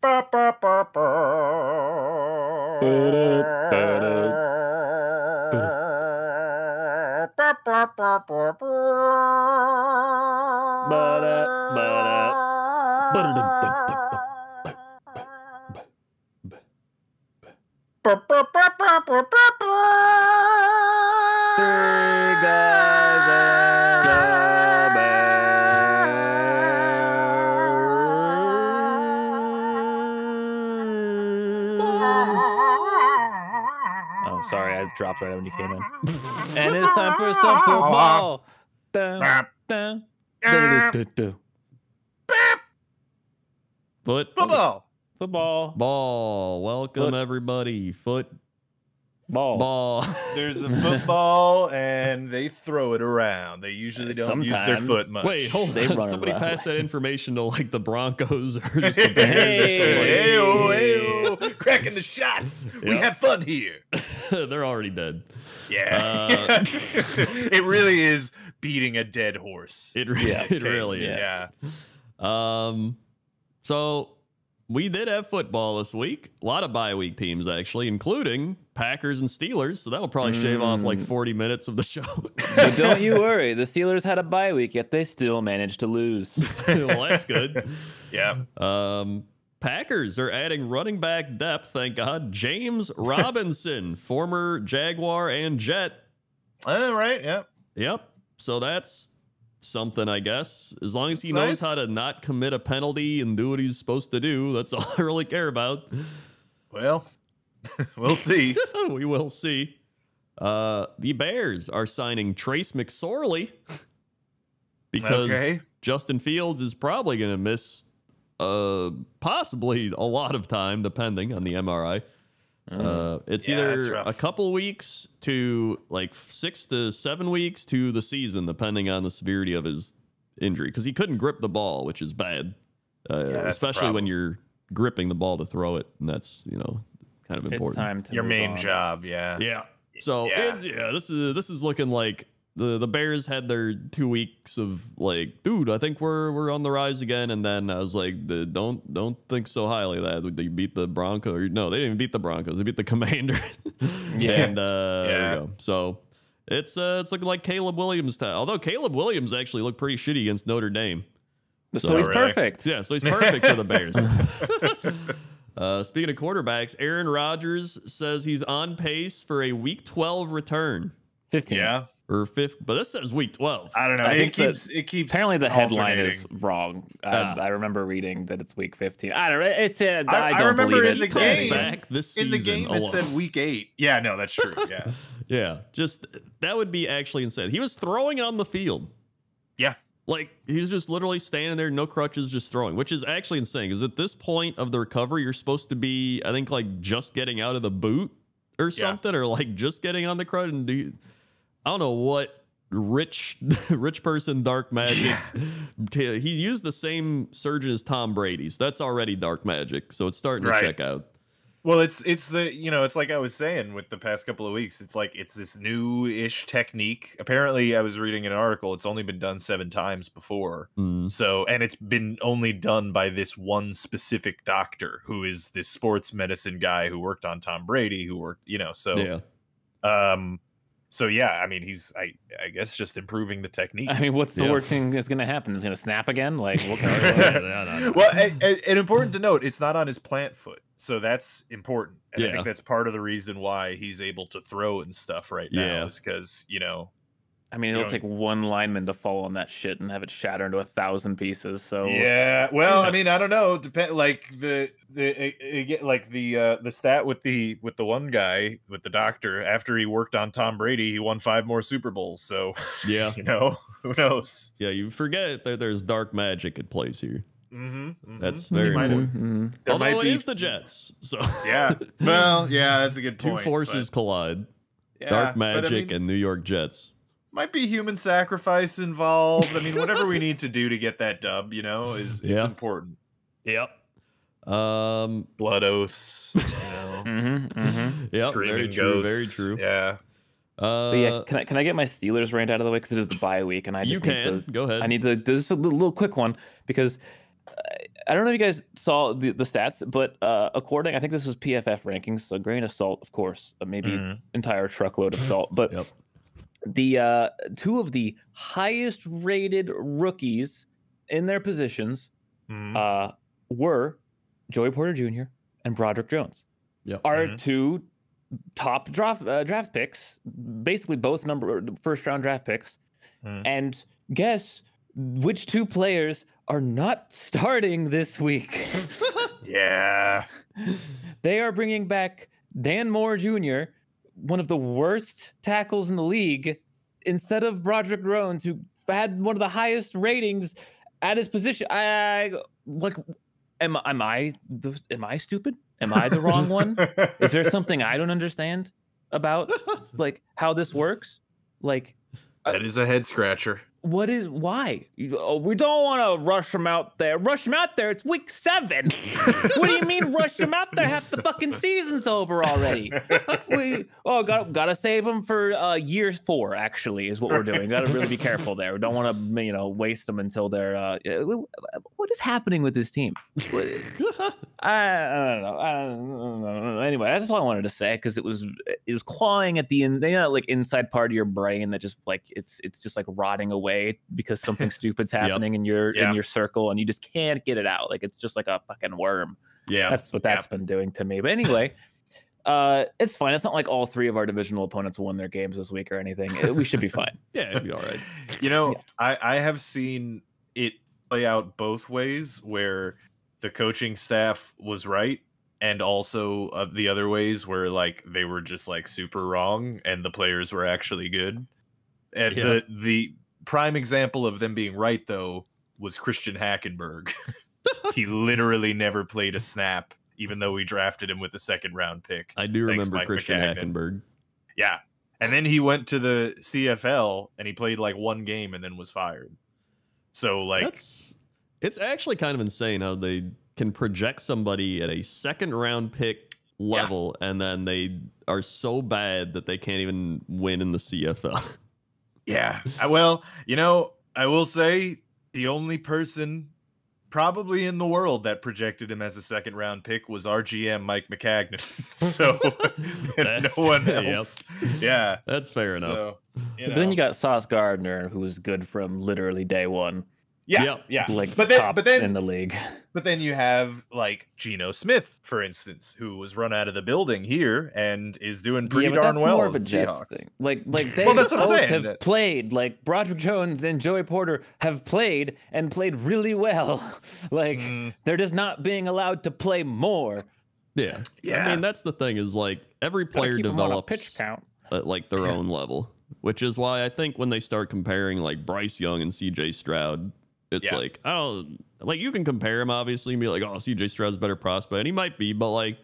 Ba, ba, ba, ba. Ba-da, ba-da, ba-da. Ba, ba, ba, ba, ba. Ba-da, ba-da, ba-da, ba-da, ba-da. Ba, ba, ba, ba, ba, ba, ba. Three guys and a bear. Oh, sorry, I dropped right when you came in. And it's time for some football. Dun, dun, dun, dun, dun. Football. Football. Ball. Welcome, Foot. everybody. Ball. Ball. There's a football, and they throw it around. They usually don't use their Sometimes. foot much. Wait, hold They on. run Somebody around. pass that information to like the Broncos or just the Bears or somebody. Hey, hey, cracking the shots. We Yep. have fun here. They're already dead. Yeah. It really is beating a dead horse. It in this case. really is. Yeah. So we did have football this week. A lot of bye week teams, actually, including Packers and Steelers. So that'll probably shave off like 40 minutes of the show. But don't you worry. The Steelers had a bye week, yet they still managed to lose. Well, that's good. Yeah. Packers are adding running back depth, thank God. James Robinson, former Jaguar and Jet. All right. Yeah. Yep. So that's something, I guess. As long as he That's knows nice. how to not commit a penalty and do what he's supposed to do, that's all I really care about. Well, we'll see. We will see. The Bears are signing Trace McSorley because Okay. Justin Fields is probably going to miss possibly a lot of time, depending on the MRI. It's Yeah, that's either rough. a couple weeks to like 6 to 7 weeks to the season, depending on the severity of his injury, because he couldn't grip the ball, which is bad, that's the especially when problem. you're gripping the ball to throw it, and that's kind of It's important. time to Your move main on. job. Yeah. Yeah. So Yeah. this is looking like the Bears had their 2 weeks of like, dude, I think we're on the rise again, and then I was like, don't think so highly of that they beat the Broncos. No, they didn't even beat the Broncos. They beat the Commanders. Yeah. And there we go. So it's looking like Caleb Williams time. Although Caleb Williams actually looked pretty shitty against Notre Dame. So he's really? perfect. Yeah, so he's perfect for the Bears. Speaking of quarterbacks, Aaron Rodgers says he's on pace for a Week 12 return. 15. Yeah. Or fifth, but this says Week 12. I don't know. I think It keeps. Apparently the headline is alternating. wrong. I remember reading that it's week 15. I don't know. It said I I don't remember believe in it. the Comes game. back this In season the game, alone. it said week 8. Yeah, no, that's true. Yeah. Yeah, just that would be actually insane. He was throwing on the field. Yeah. Like, he was just literally standing there, no crutches, just throwing, which is actually insane. Because at this point of the recovery, you're supposed to be, I think, like just getting out of the boot or something, or like just getting on the crutch. And I don't know what rich person dark magic. He used the same surgeon as Tom Brady, so that's already dark magic. So it's starting to Right. check out. Well, it's the it's like I was saying with the past couple of weeks. It's like it's this new-ish technique. Apparently, I was reading an article. It's only been done 7 times before. Mm. So, and it's been only done by this one specific doctor who is this sports medicine guy who worked on Tom Brady, who worked, so Yeah. so yeah, I mean, he's I guess just improving the technique. I mean, what's the Yeah. worst thing that's going to happen? Is going to snap again? Like, what kind of, Well, and important to note, it's not on his plant foot, so that's important. And I Yeah. think that's part of the reason why he's able to throw and stuff right now, Yeah. is because I mean, it'll take one lineman to fall on that shit and have it shatter into 1,000 pieces. So yeah. Well, I mean, I don't know. Depend like the stat with the one guy with the doctor, after he worked on Tom Brady, he won 5 more Super Bowls. So Yeah. who knows? Yeah, you forget that there's dark magic at place here. Mm-hmm, That's very might have- important. There Although might it be- is the Jets, so Yeah. Well, yeah, that's a good two point. forces collide: but, yeah, dark but I magic mean, and New York Jets. might be human sacrifice involved. I mean, whatever we need to do to get that dub, is Yeah. it's important. Yep. Blood oaths, Yep. screaming Very true. goats. Very true. Yeah. But yeah, can I get my Steelers rant out of the way, because it is the bye week, and I just You can go ahead. I need to just a little quick one, because I don't know if you guys saw the stats, but according, I think this was PFF rankings, so grain of salt, of course, maybe entire truckload of salt. But the two of the highest rated rookies in their positions were Joey Porter Jr. and Broderick Jones. Our two top draft picks, basically both first round draft picks. And guess which two players are not starting this week? Yeah. They are bringing back Dan Moore Jr., one of the worst tackles in the league, instead of Broderick Jones, who had one of the highest ratings at his position. Am I stupid? Am I the wrong one? Is there something I don't understand about like how this works? Like, that is a head scratcher. Why? We don't want to rush him out there. Rush him out there. It's week 7. What do you mean rush him out there? Half the fucking season's over already. Gotta save him for year 4, actually, is what we're doing. Gotta really be careful there. We don't want to, waste them until they're, what is happening with this team? I don't know. Anyway, that's all I wanted to say, because it was clawing at the end, like inside part of your brain that just like, it's just like rotting away because something stupid's happening in your circle and you just can't get it out. Like it's just like a fucking worm. Yeah, that's what that's been doing to me. But anyway, it's fine. It's not like all 3 of our divisional opponents won their games this week or anything. We should be fine. Yeah, it'd be all right. I have seen it play out both ways, where the coaching staff was right, and also the other ways where like they were just like super wrong and the players were actually good. And the prime example of them being right, though, was Christian Hackenberg. He literally never played a snap, even though we drafted him with the 2nd round pick. I do remember Christian Hackenberg. Yeah. And then he went to the CFL and he played like 1 game and then was fired. So like it's actually kind of insane how they can project somebody at a 2nd round pick level and then they are so bad that they can't even win in the CFL. Yeah. Well, I will say the only person probably in the world that projected him as a 2nd round pick was our GM, Mike McCagnon. So no one else. Yeah. That's fair enough. So, but then you got Sauce Gardner, who was good from literally day 1. Yeah. Like but then in the league. But then you have like Geno Smith, for instance, who was run out of the building here and is doing pretty darn well. More of a Jets thing. Like they that's what I'm saying. Have played. Like Broderick Jones and Joey Porter have played and played really well. Like they're just not being allowed to play more. Yeah. I mean, that's the thing, is like every player develops pitch count at like their own level, which is why I think when they start comparing like Bryce Young and CJ Stroud, it's like, I don't like, you can compare him obviously and be like, oh, CJ Stroud's a better prospect, and he might be, but like,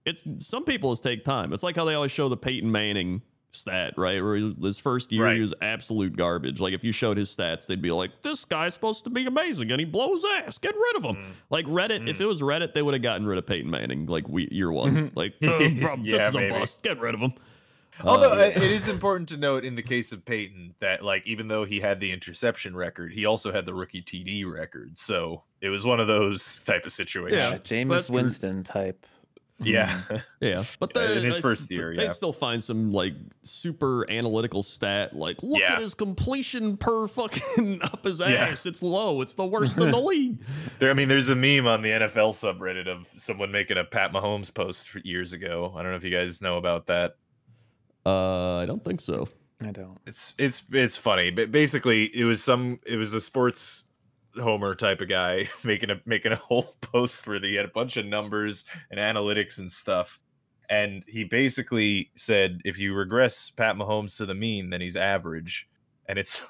it's some people take time. It's like how they always show the Peyton Manning stat, right? Where his first year he was absolute garbage. Like if you showed his stats, they'd be like, this guy's supposed to be amazing and he blows ass. Get rid of him. Like Reddit, if it was Reddit, they would have gotten rid of Peyton Manning like year 1. Like, bro, this is a bust. Get rid of him. Although it is important to note in the case of Peyton that, like, even though he had the interception record, he also had the rookie TD record. So it was one of those type of situations. Yeah, Jameis Winston type. Yeah. Yeah. But in his first year, they still find some like super analytical stat, like, look at his completion per fucking up his ass. It's low. It's the worst in the league. There's a meme on the NFL subreddit of someone making a Pat Mahomes post years ago. I don't know if you guys know about that. I don't think so. I don't. It's funny, but basically it was a sports homer type of guy making a whole post where he had a bunch of numbers and analytics and stuff, and he basically said if you regress Pat Mahomes to the mean, then he's average, and it's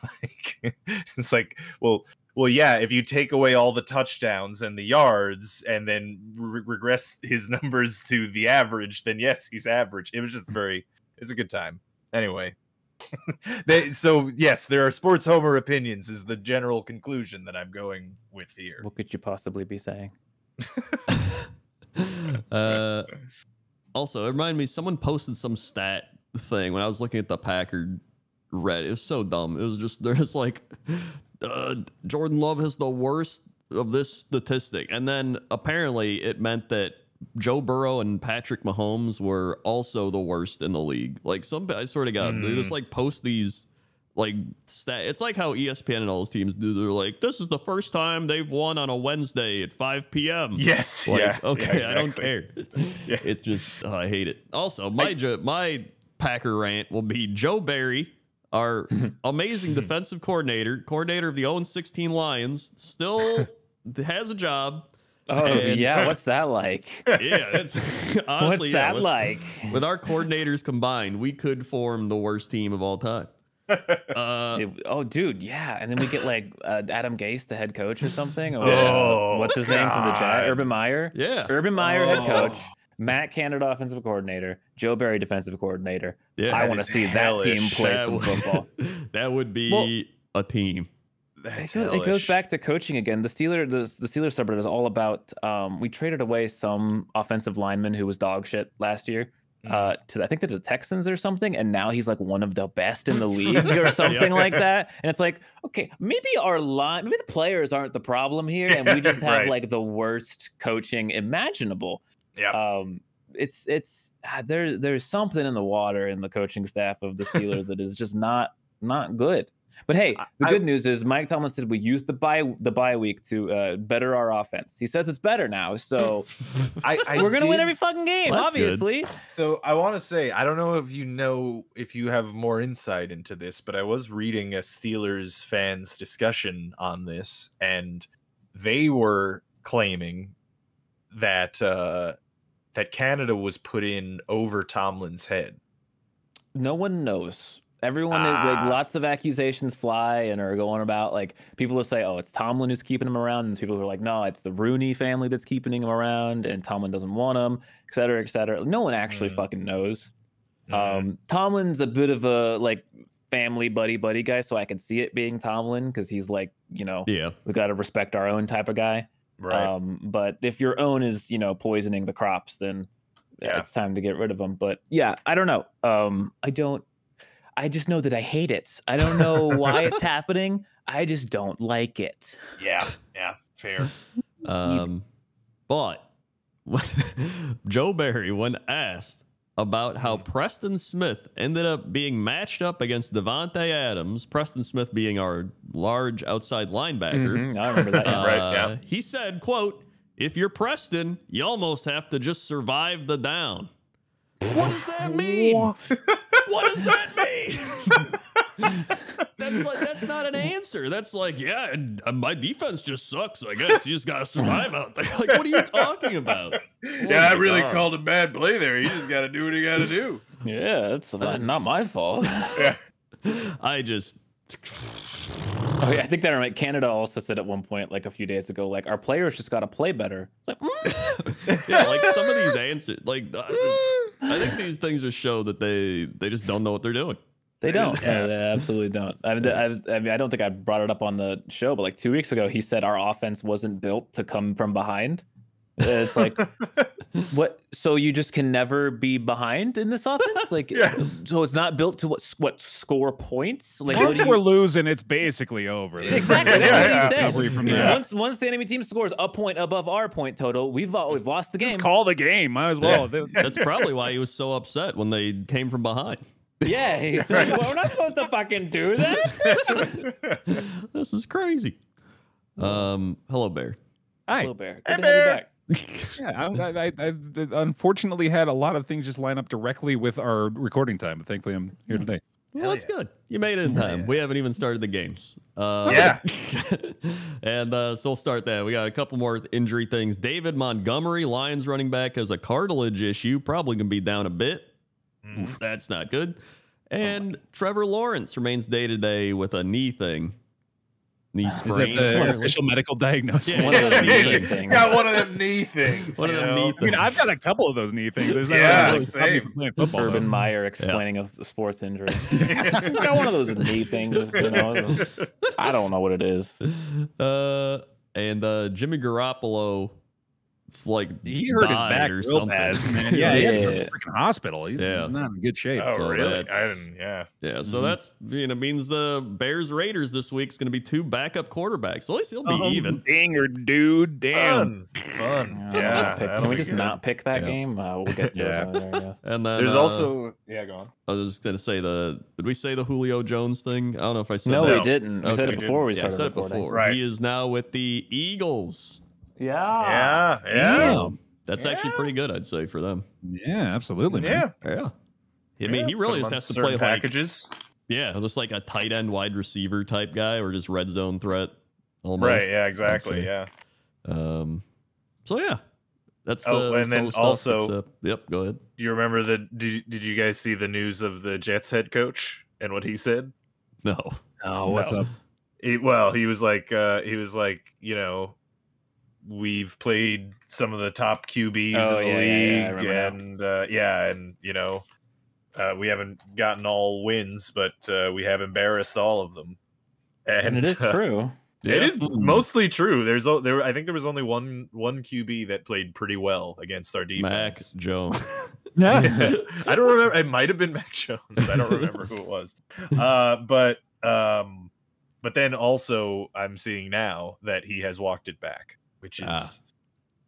like well yeah, if you take away all the touchdowns and the yards and then regress his numbers to the average, then yes, he's average. It was just it's a good time. Anyway, so yes, there are sports homer opinions is the general conclusion that I'm going with here. What could you possibly be saying? Also, it reminded me, someone posted some stat thing when I was looking at the Packard Reddit. It was so dumb. It was just, there's like, Jordan Love has the worst of this statistic, and then apparently it meant that Joe Burrow and Patrick Mahomes were also the worst in the league. Like I swear to God, they just like post these like it's like how ESPN and all those teams do. They're like, this is the first time they've won on a Wednesday at 5 p.m. Yes. Like, okay, exactly. I don't care. Yeah. It just I hate it. Also, my Packer rant will be Joe Barry, our amazing defensive coordinator of the 0-16 Lions, still has a job. Oh, yeah. What's that like? Yeah, it's honestly, what's that like? With our coordinators combined, we could form the worst team of all time. Dude, yeah. And then we get like Adam Gase, the head coach or something. Or, what's his name from the Jags? Urban Meyer. Yeah. Urban Meyer, head coach. Matt Canada, offensive coordinator. Joe Barry, defensive coordinator. Yeah, I want to see that team play some football. That would be a team. It goes back to coaching again. The Steelers subreddit is all about. We traded away some offensive lineman who was dog shit last year to I think to the Texans or something, and now he's like one of the best in the league or something like that. And it's like, okay, maybe maybe the players aren't the problem here, and we just have like the worst coaching imaginable. Yeah. There's something in the water in the coaching staff of the Steelers that is just not good. But hey, the good news is Mike Tomlin said we used the bye week to better our offense. He says it's better now, so we're gonna win every fucking game, obviously. Good. So I want to say, I don't know if you have more insight into this, but I was reading a Steelers fans discussion on this, and they were claiming that that Canada was put in over Tomlin's head. No one knows. Everyone, like, lots of accusations fly and are going about, like, people will say, oh, it's Tomlin who's keeping him around. And people are like, no, it's the Rooney family that's keeping him around, and Tomlin doesn't want him, et cetera, et cetera. No one actually fucking knows. Tomlin's a bit of a, like, family buddy guy, so I can see it being Tomlin because he's like, we got to respect our own type of guy. Right. But if your own is, poisoning the crops, then it's time to get rid of them. But yeah, I don't know. I just know that I hate it. I don't know why it's happening. I just don't like it. Yeah, fair. But Joe Barry, when asked about how Preston Smith ended up being matched up against Devontae Adams, Preston Smith being our large outside linebacker. I remember that. Right, yeah. He said, quote, if you're Preston, you almost have to just survive the down. What does that mean? What does that mean? That's not an answer. That's like, yeah, my defense just sucks. I guess you just gotta survive out there. Like, what are you talking about? I really called a bad play there. You just gotta do what you gotta do. Yeah, that's not my fault. Yeah. I just. Oh, yeah, I think that Canada also said at one point, like a few days ago, like our players just got to play better. It's like, yeah, like some of these answers, like I think these things just show that they just don't know what they're doing. They don't. Yeah. They absolutely don't. I mean, I don't think I brought it up on the show, but like 2 weeks ago, he said our offense wasn't built to come from behind. It's like, what? So you just can never be behind in this offense? Like, so it's not built to what score points? Like, once we're losing, it's basically over. Exactly. That's what he said. Once the enemy team scores a point above our point total, we've lost the game. Just call the game. Might as well. Yeah. That's probably why he was so upset when they came from behind. Yeah, he's like, well, we're not supposed to fucking do that. This is crazy. Hello, Bear. Hi. Hello, Bear. Good to have you back. Yeah, I unfortunately had a lot of things just line up directly with our recording time, but thankfully I'm here today. Well, that's good. You made it in time. Yeah. We haven't even started the games. And so we'll start that. We got a couple more injury things. David Montgomery, Lions running back, has a cartilage issue. Probably going to be down a bit. That's not good. And Trevor Lawrence remains day-to-day with a knee thing. Knee sprain. Is that the official medical diagnosis? Yeah, one of them knee things. Got one of them knee things. One of them knee things. I mean, I've got a couple of those knee things. There's same. Playing football, Urban Meyer explaining a sports injury. Got one of those knee things. I don't know what it is. And Jimmy Garoppolo he hurt his back or real something. bad, man. Yeah, he had to go to the freaking hospital. He's not in good shape. Oh, So really? that's- I didn't. Yeah. Yeah, so that's means the Bears Raiders this week is going to be 2 backup quarterbacks. So at least he'll be even. Dinger, dude. Damn. Fun. Yeah, Yeah. can that'll we be just good. not pick that game? We'll get to Yeah. it. Yeah. And then There's also go on. I was just going to say did we say the Julio Jones thing? I don't know if I said No, that. we didn't. We said Okay. it before we Yeah, I started said it recording. before. Right. He is now with the Eagles. Yeah. Yeah. That's actually pretty good, I'd say, for them. Yeah, absolutely, man. Yeah. Yeah. I mean, he really just has to play packages. just like a tight end wide receiver type guy or just red zone threat. Almost. Right. Yeah. I'd Exactly. say. Yeah. So yeah, that's and then all the stuff. also- Yep. Go ahead. Do you remember did you guys see the news of the Jets head coach and what he said? No. Oh, what's No. up? He was like, you know, we've played some of the top QBs Oh, in the yeah, league, I remember and you know, we haven't gotten all wins, but we have embarrassed all of them. And it is true. It is Mm. mostly true. I think there was only one QB that played pretty well against our Mac defense. Jones. Yeah. I don't remember. It might have been Mac Jones. I don't remember who it was. But then also I'm seeing now that he has walked it back, which is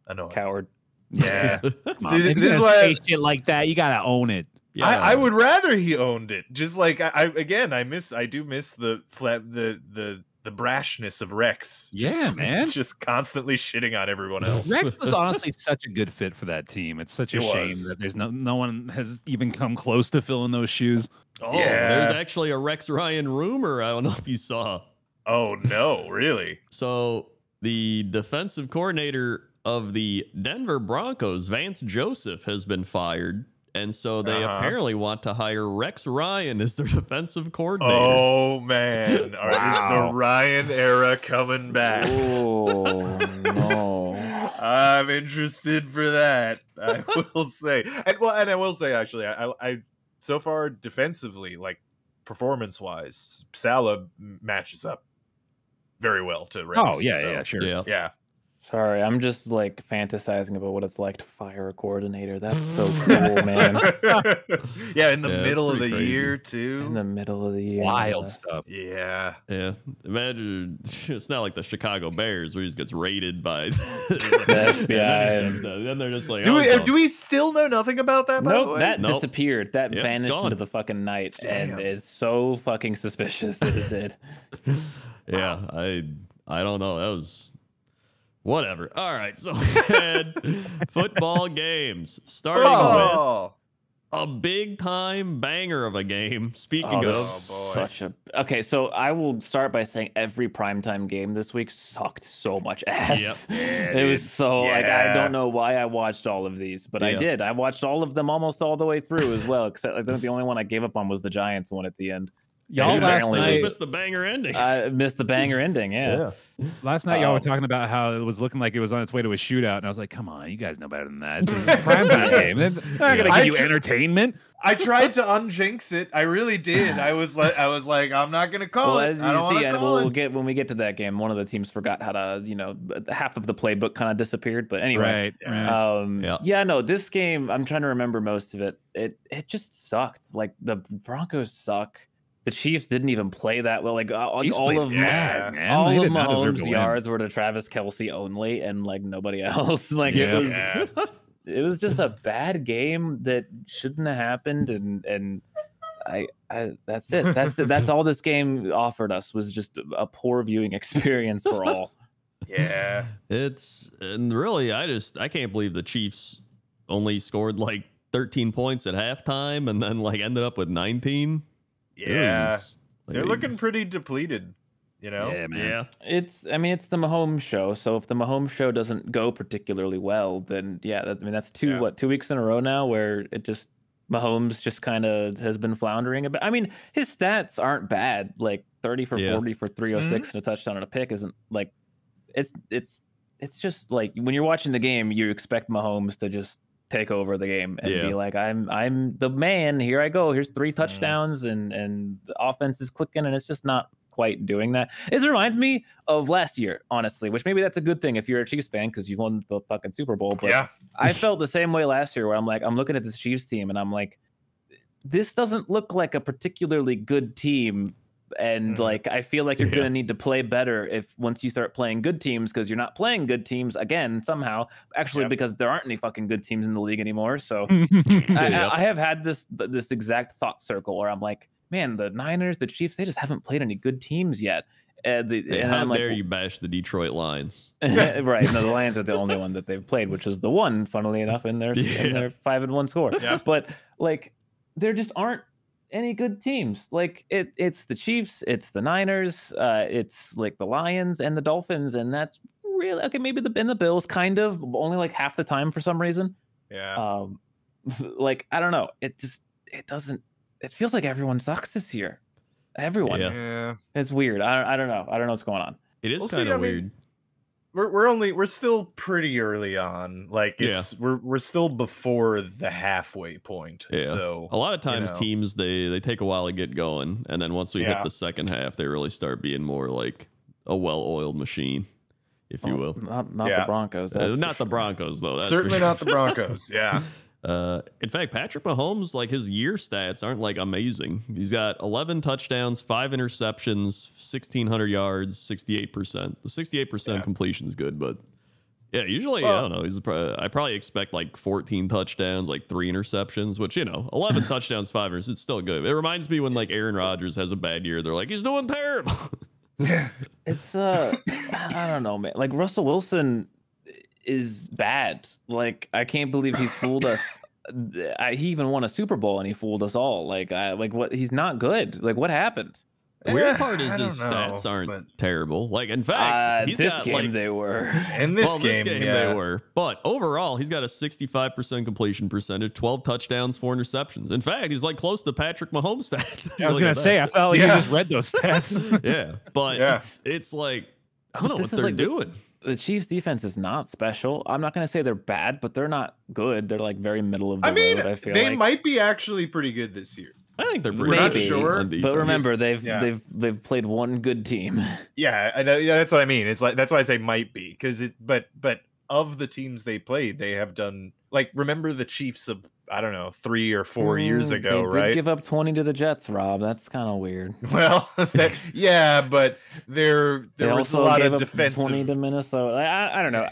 annoying. Coward. Yeah. Come on, See, if this you're is gonna why say shit like that, you gotta own it. Yeah. I would rather he owned it. Just like I do miss the brashness of Rex. Yeah, Just- man. Just constantly shitting on everyone else. Rex was honestly such a good fit for that team. It's such a It shame was. that there's no one has even come close to filling those shoes. Oh, Yeah. there's actually a Rex Ryan rumor. I don't know if you saw. Oh no, really? So the defensive coordinator of the Denver Broncos, Vance Joseph, has been fired. And so they apparently want to hire Rex Ryan as their defensive coordinator. Oh man. All right, is Wow. the Ryan era coming back? Oh no. I'm interested for that. I will say. And I will say actually, I so far defensively, like performance wise, Salah matches up very well to Rex. Oh yeah, so, yeah, sure. Yeah. Yeah. Sorry, I'm just like fantasizing about what it's like to fire a coordinator. That's so cool, man. Yeah, in the Yeah, it's middle of the pretty crazy. year too. In the middle of the year. Wild stuff. Yeah. Yeah. Imagine it's not like the Chicago Bears where he just gets raided by FBI. Then they're just like, Do oh, we no. do we still know nothing about that? By the Nope, way? that Nope. disappeared. That Yep, it's vanished gone. into the fucking night, Damn. and it's so fucking suspicious that it did. Yeah, I don't know. That was whatever. All right, so we had football games starting Oh. with a big time banger of a game. Speaking Oh, of, Oh, boy. Such a okay. So I will start by saying every primetime game this week sucked so much ass. Yep. Yeah, It was dude. so like I Yeah. don't know why I watched all of these, but I Yeah. did. I watched all of them almost all the way through as well. Except I think the only one I gave up on was the Giants one at the end. Y'all You last apparently night, missed the banger ending. I missed the banger ending. Yeah. last night y'all were Um, talking about how it was looking like it was on its way to a shootout, and I was like, "Come on, you guys know better than that. This is a primetime game. They're not gonna I give you tr- entertainment." I tried to unjinx it. I really did. I was like, I'm not gonna call Well, it. as I you don't want see, to and call we'll it. get when we get to that game. One of the teams forgot how to, half of the playbook kind of disappeared. But anyway, Right. Yeah. no, this game I'm trying to remember most of it. It just sucked. Like the Broncos suck. The Chiefs didn't even play that well. Like all Chiefs all played of bad, man. all They of did not deserve Mahomes' to win. yards were to Travis Kelce only, and like nobody else. Like Yeah. it was just a bad game that shouldn't have happened, and I that's it. That's all this game offered us was just a poor viewing experience for all. Yeah. And really, I can't believe the Chiefs only scored like 13 points at halftime and then like ended up with 19. Yeah. Jeez. They're Like, looking pretty depleted, you know? Yeah, man. Yeah. It's the Mahomes show. So if the Mahomes show doesn't go particularly well, then yeah, that's two weeks in a row now where it just Mahomes just kind of has been floundering a bit. I mean, his stats aren't bad. Like 30 for 40 for 306 and a touchdown and a pick isn't like it's just like when you're watching the game, you expect Mahomes to just take over the game and be like, I'm the man. Here I go. Here's 3 touchdowns and the offense is clicking, and it's just not quite doing that. This reminds me of last year, honestly, which maybe that's a good thing if you're a Chiefs fan because you won the fucking Super Bowl. But yeah. I felt the same way last year where I'm looking at this Chiefs team and I'm like, this doesn't look like a particularly good team. And like, I feel like you're going to need to play better once you start playing good teams, because you're not playing good teams again, somehow, actually, because there aren't any fucking good teams in the league anymore. So I have had this exact thought circle where I'm like, man, the Niners, the Chiefs, they just haven't played any good teams yet. How dare you bash the Detroit Lions? Right. No, the Lions are the only one that they've played, which is the one, funnily enough, in their 5-1 score. Yeah. But like, there just aren't any good teams. Like it's the Chiefs, it's the Niners, it's like the Lions and the Dolphins, and that's really okay. Maybe the Bills, kind of, only like half the time for some reason. Yeah. Like I don't know. It doesn't. It feels like everyone sucks this year. Everyone. Yeah. It's weird. I don't know. I don't know what's going on. It is kind of weird. We're still pretty early on. Like we're still before the halfway point. Yeah. So a lot of times teams they take a while to get going, and then once we hit the second half, they really start being more like a well-oiled machine, if you will. Not the Broncos. Not the Broncos though. That's certainly not the Broncos. Yeah. In fact, Patrick Mahomes, like his year stats aren't like amazing. He's got 11 touchdowns, 5 interceptions, 1,600 yards, 68%. The 68% completion is good, but usually I don't know. I probably expect like 14 touchdowns, like 3 interceptions, which 11 touchdowns, 5 interceptions, it's still good. It reminds me when like Aaron Rodgers has a bad year, they're like he's doing terrible. It's I don't know, man. Like Russell Wilson is bad. Like I can't believe he's fooled us. He even won a Super Bowl and he fooled us all. Like what? He's not good. Like what happened? The weird part is his stats aren't terrible. Like in fact, he's got like they were in this game they were. But overall, he's got a 65% completion percentage, 12 touchdowns, 4 interceptions. In fact, he's like close to Patrick Mahomes stats. I was gonna say, I felt like I just read those stats. But it's like I don't know what they're doing. The Chiefs defense is not special. I'm not going to say they're bad, but they're not good. They're like very middle of the road. I feel they might be actually pretty good this year. I think they're pretty We're not sure. But remember, they've played one good team. Yeah, I know, that's what I mean. It's like that's why I say might be, because but of the teams they played, they have done, like, remember the Chiefs of, I don't know, 3 or 4 years ago, they right? Did give up 20 to the Jets, Rob. That's kind of weird. Well, but there was a lot of defensive. 20 to Minnesota. I don't know.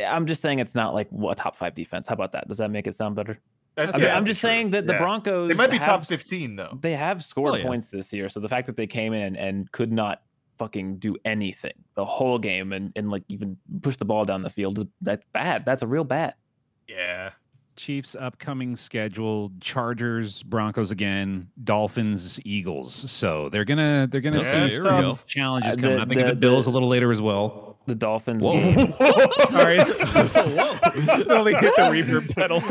I'm just saying it's not like a top 5 defense. How about that? Does that make it sound better? I'm just saying that the Broncos, they might be top 15 though. They have scored points this year, so the fact that they came in and could not fucking do anything the whole game and like even push the ball down the field, that's bad. That's a real bad. Yeah. Chiefs upcoming schedule: Chargers, Broncos again, Dolphins, Eagles. So they're gonna see some challenges coming. I think the Bills a little later as well. The Dolphins. Sorry, slowly hit the reverb pedal.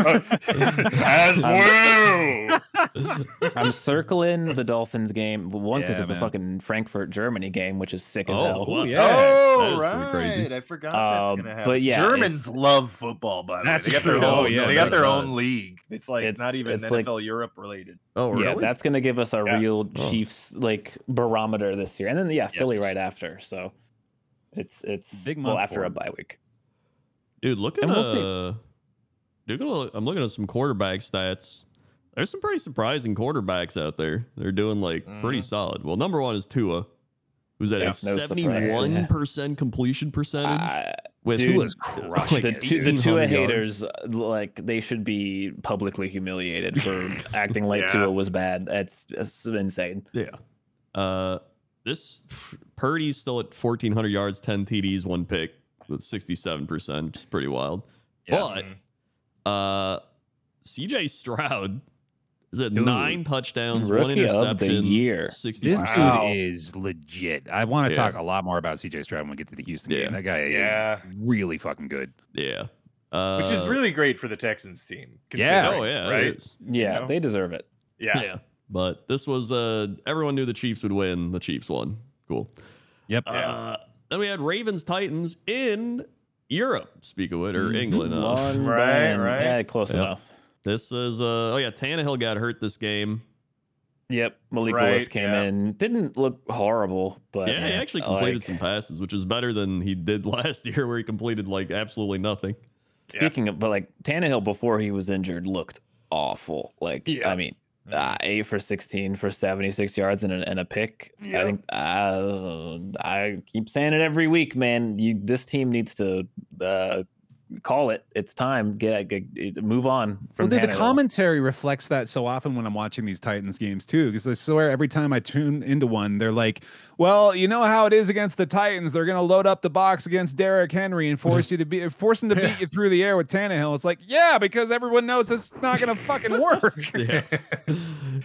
I'm circling the Dolphins game. One, because it's a fucking Frankfurt, Germany game, which is sick as hell. Oh, yeah. Right. Crazy. I forgot that's gonna happen. But yeah, Germans love football, by the way. They got their own. They got their own league. It's like not even NFL Europe related. Oh, really? Yeah, that's gonna give us a real Chiefs like barometer this year, and then Philly right after. So it's big month after a bye week. Dude, look at I'm looking at some quarterback stats. There's some pretty surprising quarterbacks out there. They're doing like pretty solid. Well, number 1 is Tua, who's at a 71% completion percentage. With Tua's crushed. The Tua haters, like, they should be publicly humiliated for acting like Tua was bad. That's insane. Yeah. This Purdy's still at 1,400 yards, 10 TDs, 1 pick with 67%. It's pretty wild. Yeah. But CJ Stroud is at 9 touchdowns, 1 interception. Of the year. 60. This dude is legit. I want to talk a lot more about CJ Stroud when we get to the Houston game. That guy is really fucking good. Yeah. Which is really great for the Texans team. Yeah. Oh, yeah. Right? Yeah, they deserve it. Yeah. But this was everyone knew the Chiefs would win. The Chiefs won. Cool. Yep. Then we had Ravens Titans in Europe. Speak of it, or England. Right. Yeah, close enough. This is Tannehill got hurt this game. Yep, Malik Willis came in. Didn't look horrible, but he actually completed some passes, which is better than he did last year, where he completed like absolutely nothing. Speaking of, but like Tannehill before he was injured looked awful. Like, I mean, 8 for 16 for 76 yards and a pick. I think I keep saying it every week, man. This team needs to call it. It's time. Move on from the commentary reflects that so often when I'm watching these Titans games too, because I swear every time I tune into one, they're like, well, you know how it is against the Titans. They're going to load up the box against Derrick Henry and force him to beat you through the air with Tannehill. It's like, yeah, because everyone knows it's not going to fucking work.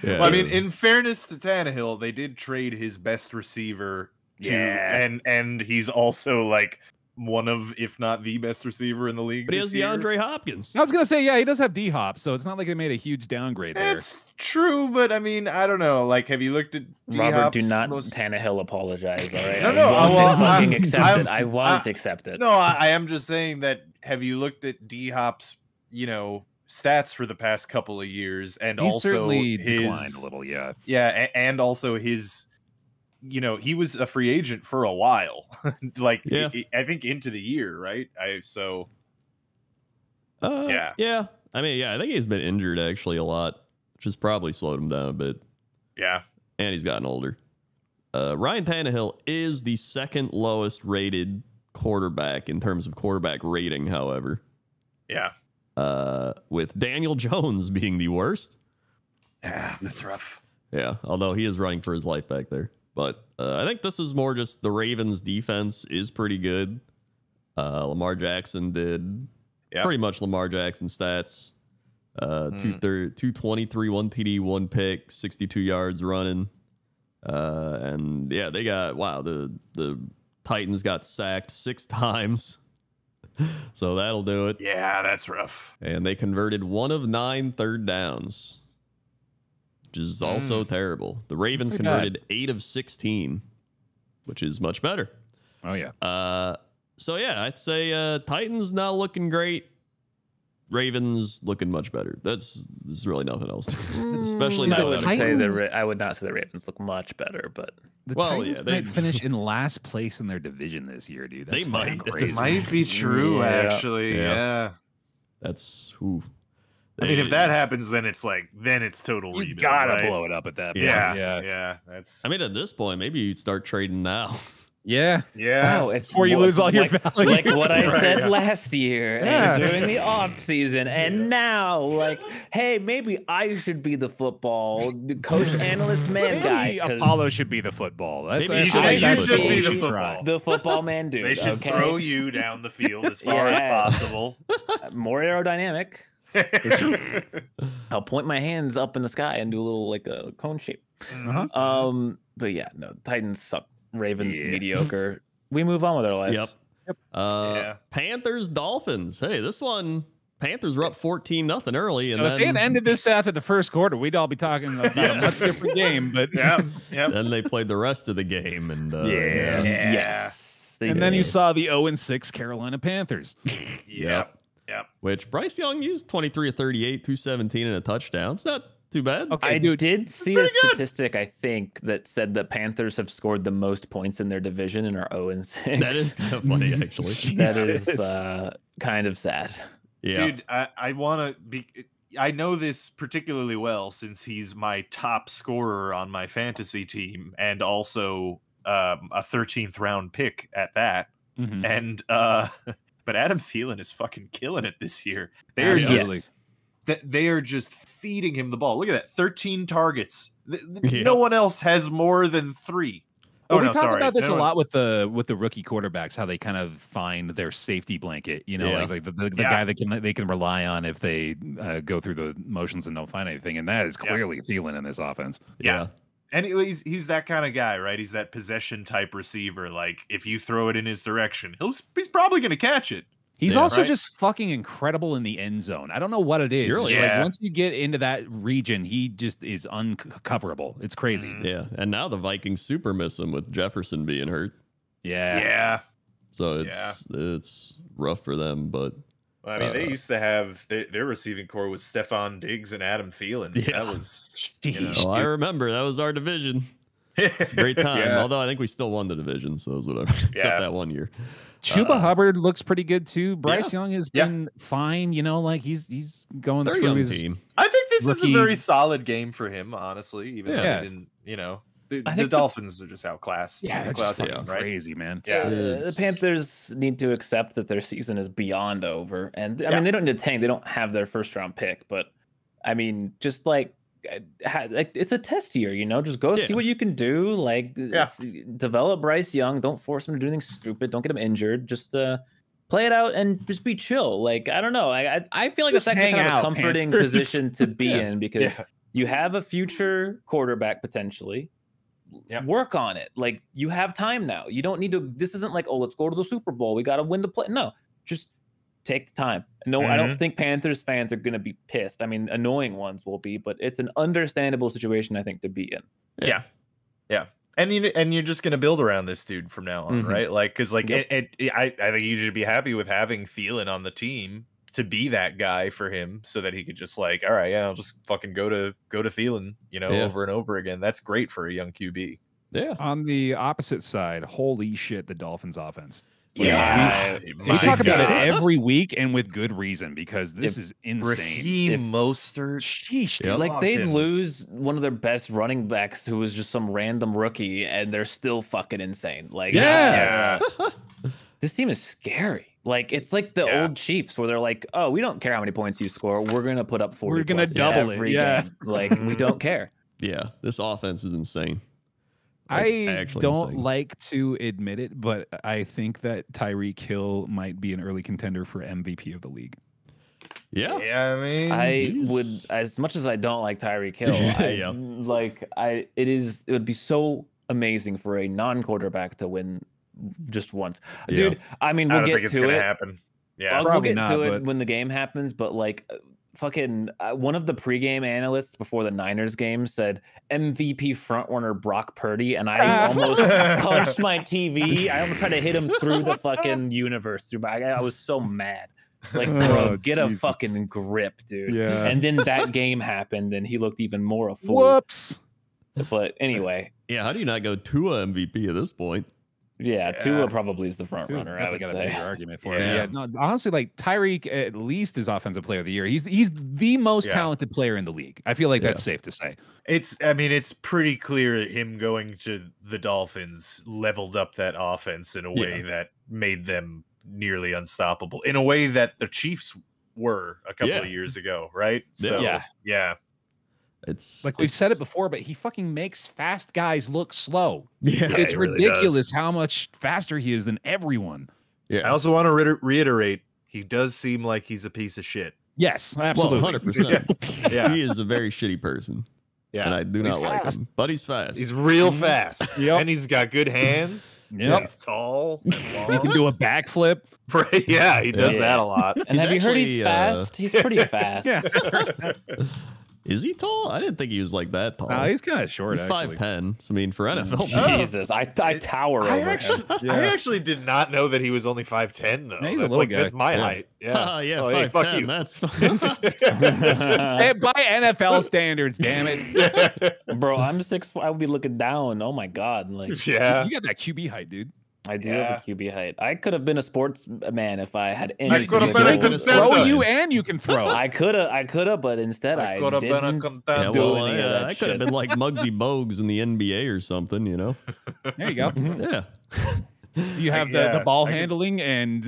Well, I mean, in fairness to Tannehill, they did trade his best receiver and he's also like one of, if not the best receiver in the league. But he has DeAndre Hopkins. I was gonna say, he does have D-Hop, so it's not like they made a huge downgrade there. That's true, but I mean, I don't know. Like, have you looked at D-Hop's Robert? Do not Tannehill apologize. All right. I won't accept it. No, I am just saying that. Have you looked at D-Hop's, stats for the past couple of years, and He's also certainly declined a little, and also his. He was a free agent for a while, I think into the year, right? I mean, I think he's been injured actually a lot, which has probably slowed him down a bit. Yeah, and he's gotten older. Ryan Tannehill is the second lowest rated quarterback in terms of quarterback rating, however. Yeah. With Daniel Jones being the worst. Yeah, that's rough. Yeah, although he is running for his life back there. But I think this is more just the Ravens' defense is pretty good. Lamar Jackson did pretty much Lamar Jackson stats. 223, 1 TD, 1 pick, 62 yards running. And they got, the Titans got sacked 6 times. So that'll do it. Yeah, that's rough. And they converted 1 of 9 third downs, which is also terrible. The Ravens converted 8 of 16, which is much better. Oh, yeah. I'd say Titans not looking great. Ravens looking much better. There's really nothing else. Especially I would not say the Ravens look much better, but the Titans might finish in last place in their division this year, dude. That's they might. It might be true, actually. Yeah. That's I mean, if that happens, then it's total rebuild. You gotta blow it up at that point. Yeah. That's. I mean, at this point, maybe you'd start trading now. Yeah. Oh, before you lose all your value. Like what I said last year and during the off season, and now, hey, maybe I should be the football coach, analyst, man guy. Apollo should be the football. You should be the football. The football man dude. They should throw you down the field as far as possible. More aerodynamic. I'll point my hands up in the sky and do a little a cone shape. But Titans suck. Ravens mediocre. We move on with our lives. Yep. Panthers Dolphins. Hey, this one Panthers were up 14-0 early, and if they had ended this after the first quarter, we'd all be talking about a much different game. But then they played the rest of the game, and yes, and then you saw the 0-6 Carolina Panthers. Yep. Which Bryce Young used 23 of 38, 217 and a touchdown. It's not too bad. Okay, I did see a statistic, I think, that said the Panthers have scored the most points in their division and are 0-6. That is kind of funny, actually. That is kind of sad. Yeah. Dude, I want to be... I know this particularly well since he's my top scorer on my fantasy team and also a 13th round pick at that. And but Adam Thielen is fucking killing it this year. They are just feeding him the ball. Look at that, 13 targets. No one else has more than 3. We talk about this a lot with the rookie quarterbacks, how they kind of find their safety blanket. Like the guy that they can rely on if they go through the motions and don't find anything, and that is clearly Thielen in this offense. Yeah. And he's that kind of guy, right? He's that possession type receiver. Like if you throw it in his direction, he's probably going to catch it. He's also just fucking incredible in the end zone. I don't know what it is. Really? Once you get into that region, he just is uncoverable. It's crazy. Yeah, and now the Vikings super miss him with Jefferson being hurt. Yeah. So it's rough for them, but I mean, they used to have their receiving core was Stephon Diggs and Adam Thielen. Yeah. That was, I remember that was our division. It's a great time. Although I think we still won the division, so it was whatever. Except that one year. Chuba Hubbard looks pretty good too. Bryce Young has been fine. You know, like he's going They're through young his team. I think this is a very solid game for him, honestly. Even though they didn't, the Dolphins are just outclassed. Yeah, they're just fucking right? crazy, man. Yeah, the Panthers need to accept that their season is beyond over, and I mean they don't need to tank. They don't have their first round pick, but I mean, just like it's a test year, just go see what you can do. Like, develop Bryce Young. Don't force him to do anything stupid. Don't get him injured. Just play it out and just be chill. Like, I don't know. I feel like just that's actually kind of a comforting Panthers. position to be in because you have a future quarterback potentially. Work on it. Like, you have time now. You don't need to. This isn't like, oh, let's go to the Super Bowl. We got to win the play. No, just take the time. No, I don't think Panthers fans are going to be pissed. I mean, annoying ones will be, but it's an understandable situation, I think, to be in. Yeah. And you're just going to build around this dude from now on, right? Like, because I think you should be happy with having Thielen on the team to be that guy for him, so that he could just like, all right, I'll just fucking go to Thielen, over and over again. That's great for a young QB. Yeah. On the opposite side, holy shit, the Dolphins offense. We talk about it every week, and with good reason, because this is insane. Raheem Mostert, sheesh, like they'd lose one of their best running backs who was just some random rookie, and they're still fucking insane. Like, this team is scary. Like, it's like the old Chiefs where they're like, oh, we don't care how many points you score. We're going to put up 40. We're going to double it. Game. Like, we don't care. Yeah, this offense is insane. I don't like to admit it, but I think that Tyreek Hill might be an early contender for MVP of the league. Yeah. I mean, I would, as much as I don't like Tyreek Hill, it would be so amazing for a non-quarterback to win just once. Dude, I mean, we'll get to it. Happen. Yeah, we'll get to it when the game happens, but like, fucking one of the pregame analysts before the Niners game said MVP frontrunner Brock Purdy, and I almost punched my TV. I almost tried to hit him through the fucking universe. I was so mad. Like, bro, get a fucking grip, dude. Yeah. And then that game happened, and he looked even more a fool. Whoops. But anyway. Yeah, how do you not go Tua MVP at this point? Yeah, Tua probably is the front runner. I would got say. a bigger argument for it. Yeah, no, honestly, like Tyreek at least is offensive player of the year. He's the most talented player in the league. I feel like that's safe to say. It's pretty clear that him going to the Dolphins leveled up that offense in a way that made them nearly unstoppable. In a way that the Chiefs were a couple of years ago, right? So yeah. It's like we've said it before, but he fucking makes fast guys look slow. Yeah, it's ridiculous how much faster he is than everyone. Yeah. I also want to reiterate, he does seem like he's a piece of shit. Yes, absolutely. Well, 100%. Yeah. He is a very shitty person. Yeah. And I do not like him. But he's fast. He's real fast. And he's got good hands. He's tall and long. He can do a backflip. Right. Yeah, he does that a lot. And have you heard he's fast? He's pretty fast. Yeah. Is he tall? I didn't think he was like that tall. No, he's kind of short. He's 5'10". So I mean, for NFL, Jesus, I tower over him. I actually did not know that he was only 5'10" though. Yeah, he's a little guy. That's my height. Yeah, yeah, 5'10". Hey, fuck you. That's fine. Hey, by NFL standards, damn it, bro. I'm 6'4". I would be looking down. Oh my god, like you got that QB height, dude. I do have a QB height. I could have been a sportsman if I had any. I could have been a contender. Throw you and you can throw. I could have, but instead I didn't do any of that I could have been like Muggsy Bogues in the NBA or something, you know. There you go. Yeah. You have the ball handling and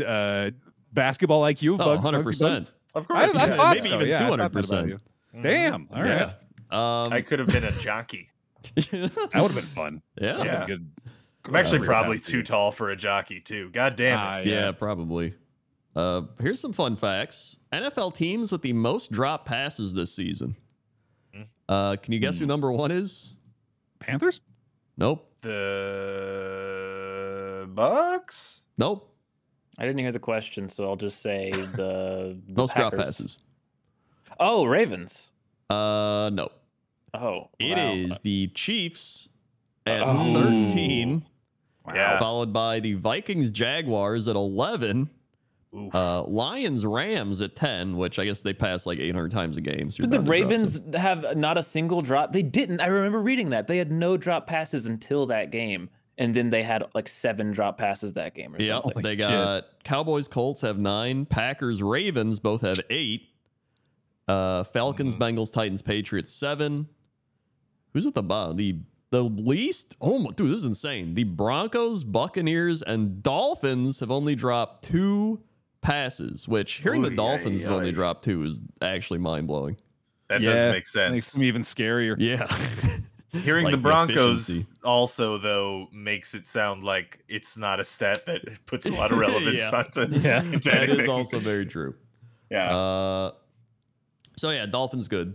basketball IQ. 100%. Of course. I thought maybe so. even Yeah, 200%. Damn. All right. I could have been a jockey. That would have been fun. Yeah. Good. I'm actually probably too tall for a jockey too. God damn it. Yeah, probably. Here's some fun facts. NFL teams with the most drop passes this season. Can you guess who number 1 is? Panthers? Nope. The Bucks? Nope. I didn't hear the question, so I'll just say the most Packers. drop passes. Oh, Ravens. No. Oh, it is the Chiefs at 13. Wow. Followed by the Vikings Jaguars at 11. Lions Rams at 10, which I guess they pass like 800 times a game. So Did the Ravens have not a single drop? They didn't. I remember reading that. They had no drop passes until that game. And then they had like 7 drop passes that game or something. They got Cowboys, Colts have 9. Packers, Ravens both have 8. Falcons, Bengals, Titans, Patriots 7. Who's at the bottom? The least? Oh my, dude, this is insane. The Broncos, Buccaneers, and Dolphins have only dropped 2 passes, which hearing the Dolphins have only dropped 2 is actually mind-blowing. That does make sense. Makes them even scarier. Yeah. Hearing Like the Broncos efficiency. also, though, makes it sound like it's not a stat that puts a lot of relevance onto into That anything. is also very true. Yeah. So yeah, Dolphins good.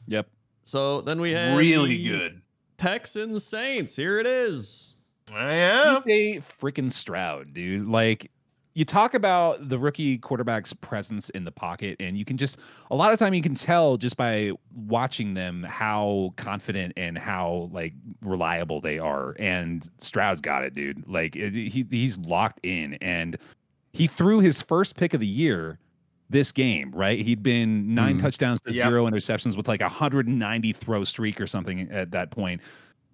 Yep. So then we have Really the good. Texans Saints. Here it is. Yeah. CJ freaking Stroud, dude. Like, you talk about the rookie quarterback's presence in the pocket, and you can just a lot of time you can tell just by watching them how confident and how like reliable they are. And Stroud's got it, dude. Like he's locked in, and he threw his first pick of the year this game, right? He'd been 9 touchdowns to 0 interceptions with like 190 throw streak or something at that point.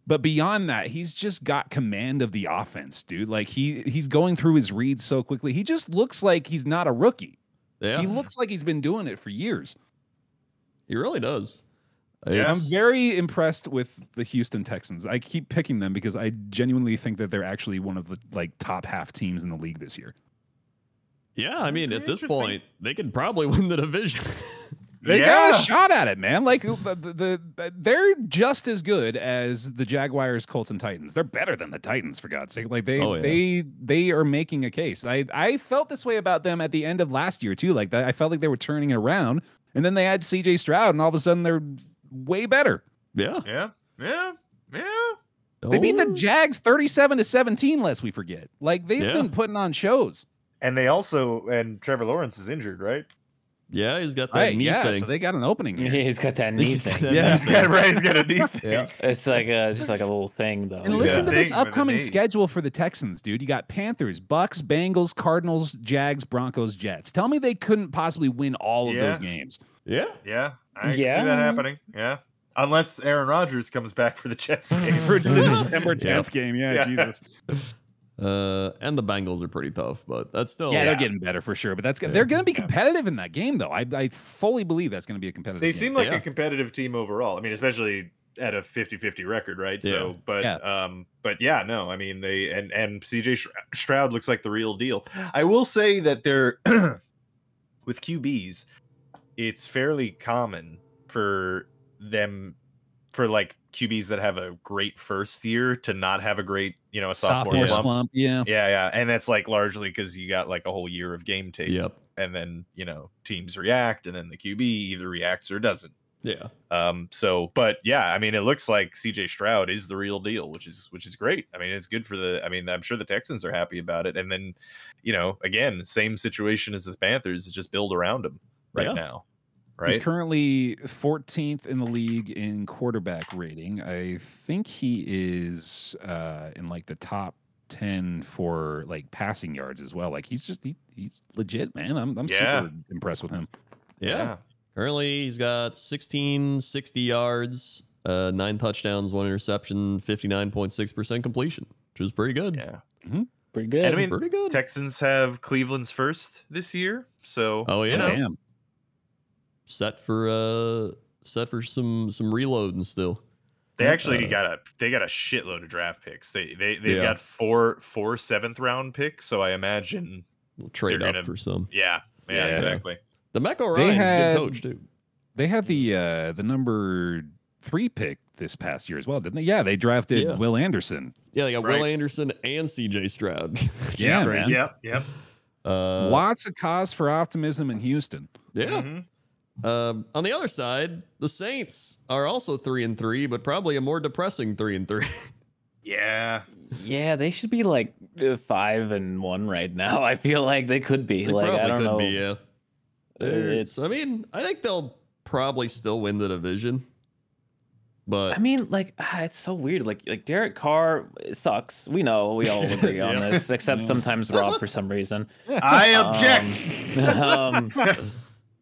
But beyond that, he's just got command of the offense, dude. Like he's going through his reads so quickly. He just looks like he's not a rookie. Yeah, He looks like he's been doing it for years. he really does. Yeah. I'm very impressed with the Houston Texans. I keep picking them because I genuinely think that they're actually one of the like top half teams in the league this year. Yeah, I mean, at this point, they could probably win the division. They got a shot at it, man. Like they're just as good as the Jaguars, Colts, and Titans. They're better than the Titans, for God's sake. Like they are making a case. I felt this way about them at the end of last year too. Like I felt like they were turning it around, and then they had CJ Stroud, and all of a sudden they're way better. Yeah. They beat the Jags 37-17, lest we forget. Like they've been putting on shows. And Trevor Lawrence is injured, right? Yeah, he's got that knee thing. So they got an opening. Here. He's got that knee thing. Yeah, he's got a knee thing. Yeah. It's like just like a little thing though. And listen to this Thing with a upcoming knee. schedule for the Texans, dude. You got Panthers, Bucks, Bengals, Cardinals, Jags, Broncos, Jets. Tell me they couldn't possibly win all of those games. Yeah. Yeah, I can see that happening. Yeah, unless Aaron Rodgers comes back for the Jets game. For the December 10th game. Yeah, Jesus. And the Bengals are pretty tough, but that's still They're getting better for sure. But they're going to be competitive in that game, though. I fully believe that's going to be a competitive They game. seem like a competitive team overall. I mean, especially at a 50-50 record, right? So, but yeah, no, I mean, they and CJ Stroud looks like the real deal. I will say that they're with QBs, it's fairly common for them for like QBs that have a great first year to not have a great, a sophomore slump. Yeah. And that's like largely because you got like a whole year of game tape. Yep. And then, teams react, and then the QB either reacts or doesn't. Yeah. But yeah, I mean, it looks like CJ Stroud is the real deal, which is great. I mean, it's good for I'm sure the Texans are happy about it. And then, again, same situation as the Panthers, is just build around him now. Right. He's currently 14th in the league in quarterback rating. I think he is in like the top 10 for like passing yards as well. Like he's legit, man. I'm super impressed with him. Yeah. Currently, he's got 1660 yards, 9 touchdowns, 1 interception, 59.6% completion, which is pretty good. Yeah. Mm-hmm. Pretty good. And I mean, pretty good. Texans have Cleveland's first this year, so Damn. Set for some reloading still. they actually got a shitload of draft picks. They've got four 7th round picks, so I imagine We'll trade they're up gonna- for some. yeah, exactly. The Mecco Ryan's a good coach too. They had the number 3 pick this past year as well, didn't they? Yeah, they drafted Will Anderson. Yeah, they got Will Anderson and CJ Stroud. Yeah, man. Yep. Lots of cause for optimism in Houston. Yeah. Mhm. On the other side, the Saints are also 3-3, but probably a more depressing 3-3. Yeah. Yeah, they should be like 5-1 right now. I feel like they could be. They like probably I don't could know. be, yeah. It's I mean, I think they'll probably still win the division. But I mean, like, it's so weird. Like Derek Carr sucks. We know, we all agree on this, except sometimes Rob for some reason. I object.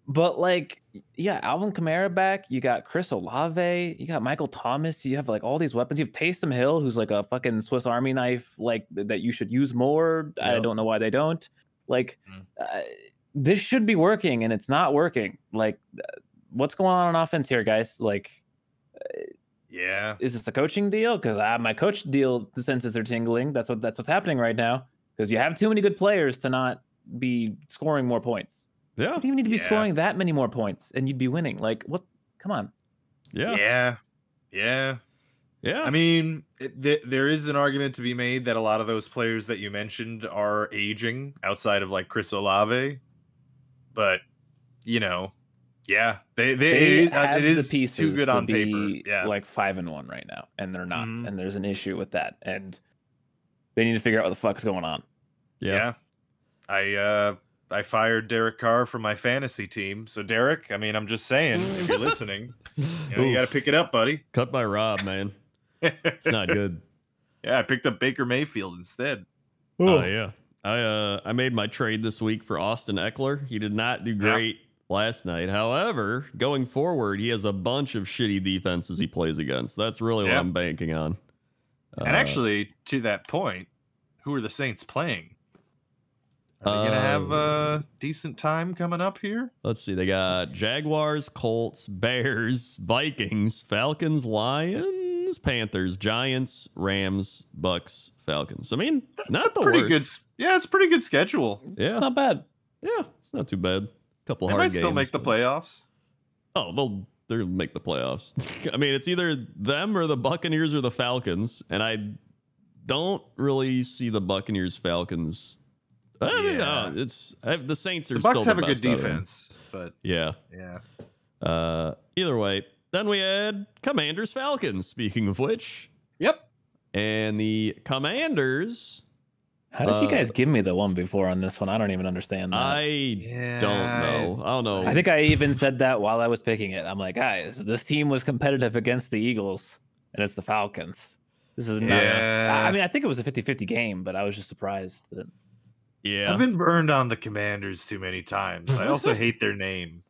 But like, yeah, Alvin Kamara back. You got Chris Olave. You got Michael Thomas. You have like all these weapons. You have Taysom Hill, who's like a fucking Swiss Army knife, like that you should use more. Yep. I don't know why they don't. Like, this should be working, and it's not working. Like, what's going on offense here, guys? Like, yeah, is this a coaching deal? Because my coach deal, the senses are tingling. That's what's happening right now. Because you have too many good players to not be scoring more points. Yeah, you don't even need to be scoring that many more points, and you'd be winning. Like, what? Come on. Yeah. I mean, there is an argument to be made that a lot of those players that you mentioned are aging outside of like Chris Olave, but you know, it is too good on paper. Yeah, like 5-1 right now, and they're not, and there's an issue with that, and they need to figure out what the fuck's going on. Yeah. I fired Derek Carr from my fantasy team. So Derek, I mean, I'm just saying, if you're listening, you got to pick it up, buddy. Cut by Rob, man. It's not good. Yeah, I picked up Baker Mayfield instead. Oh yeah. I made my trade this week for Austin Eckler. He did not do great last night. However, going forward, he has a bunch of shitty defenses he plays against. That's really what I'm banking on. And actually, to that point, who are the Saints playing? Are they going to have a decent time coming up here? Let's see. They got Jaguars, Colts, Bears, Vikings, Falcons, Lions, Panthers, Giants, Rams, Bucks, Falcons. I mean, not the worst. It's a pretty good schedule. Yeah. It's not bad. Yeah, it's not too bad. Couple they hard games. They might still make the playoffs. Oh, they'll make the playoffs. I mean, it's either them or the Buccaneers or the Falcons, and I don't really see the Buccaneers Falcons. I mean, no, the Saints are the Bucs still have a good defense, but yeah. Either way, then we had Commanders Falcons. Speaking of which, and the Commanders. How did you guys give me the one before on this one? I don't even understand that. I don't know. I don't know. I think I even said that while I was picking it. I'm like, guys, this team was competitive against the Eagles, and it's the Falcons. This is not. I mean, I think it was a 50-50 game, but I was just surprised that. Yeah, I've been burned on the Commanders too many times. I also hate their name.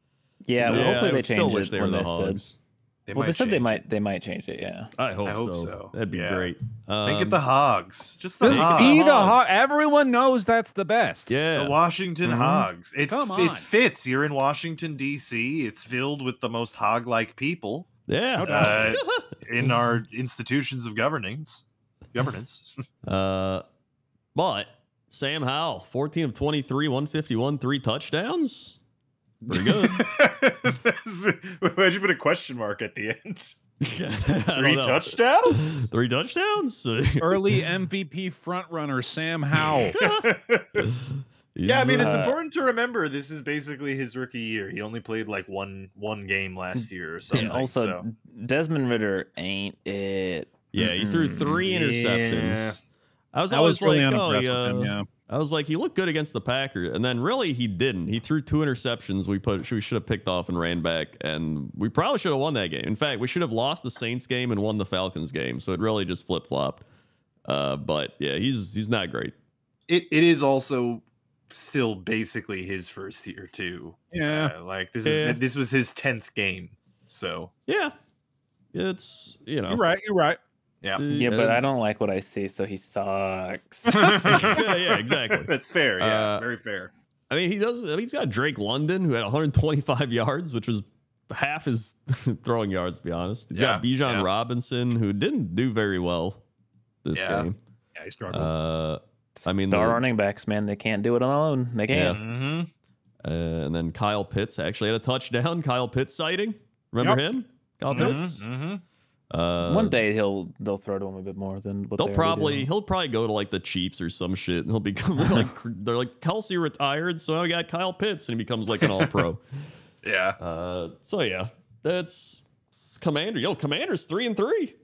Yeah, so, hopefully they change it. They were the Hogs. They said they might change it. Yeah, I hope so. That'd be great. Make it the Hogs. Just the Hogs. Be the Hog. Everyone knows that's the best. Yeah, the Washington Hogs. It fits. You're in Washington D.C. It's filled with the most hog-like people. Yeah, in our institutions of governance. But Sam Howell, 14 of 23, 151, 3 touchdowns. Pretty good. Why'd you put a question mark at the end? 3 touchdowns? 3 touchdowns? Early MVP frontrunner Sam Howell. Yeah, I mean, it's important to remember this is basically his rookie year. He only played like one game last year or something. And also, Desmond Ridder ain't it. Yeah, he threw 3 interceptions. Yeah. I was always really like, unimpressed with him, I was like, he looked good against the Packers, and then really he didn't. He threw 2 interceptions. We should have picked off and ran back, and we probably should have won that game. In fact, we should have lost the Saints game and won the Falcons game. So it really just flip flopped. But yeah, he's not great. It is also still basically his first year too. Yeah, like this was his 10th game. So yeah, it's You're right. Yeah, but I don't like what I see, so he sucks. yeah, exactly. That's fair. Yeah, very fair. I mean, he's got Drake London, who had 125 yards, which was half his throwing yards, to be honest. He's got Bijan Robinson, who didn't do very well this game. Yeah, he struggled. I mean, Star running backs, man, they can't do it alone. They can't. Mm-hmm. And then Kyle Pitts actually had a touchdown. Kyle Pitts sighting. Remember him? Kyle Pitts? Mm-hmm. One day they'll throw to him a bit more than what he'll probably go to like the Chiefs or some shit, and he'll become like they're like Kelsey retired, so I got Kyle Pitts, and he becomes like an All-Pro. Yeah. So yeah, that's Commander. Commander's 3-3.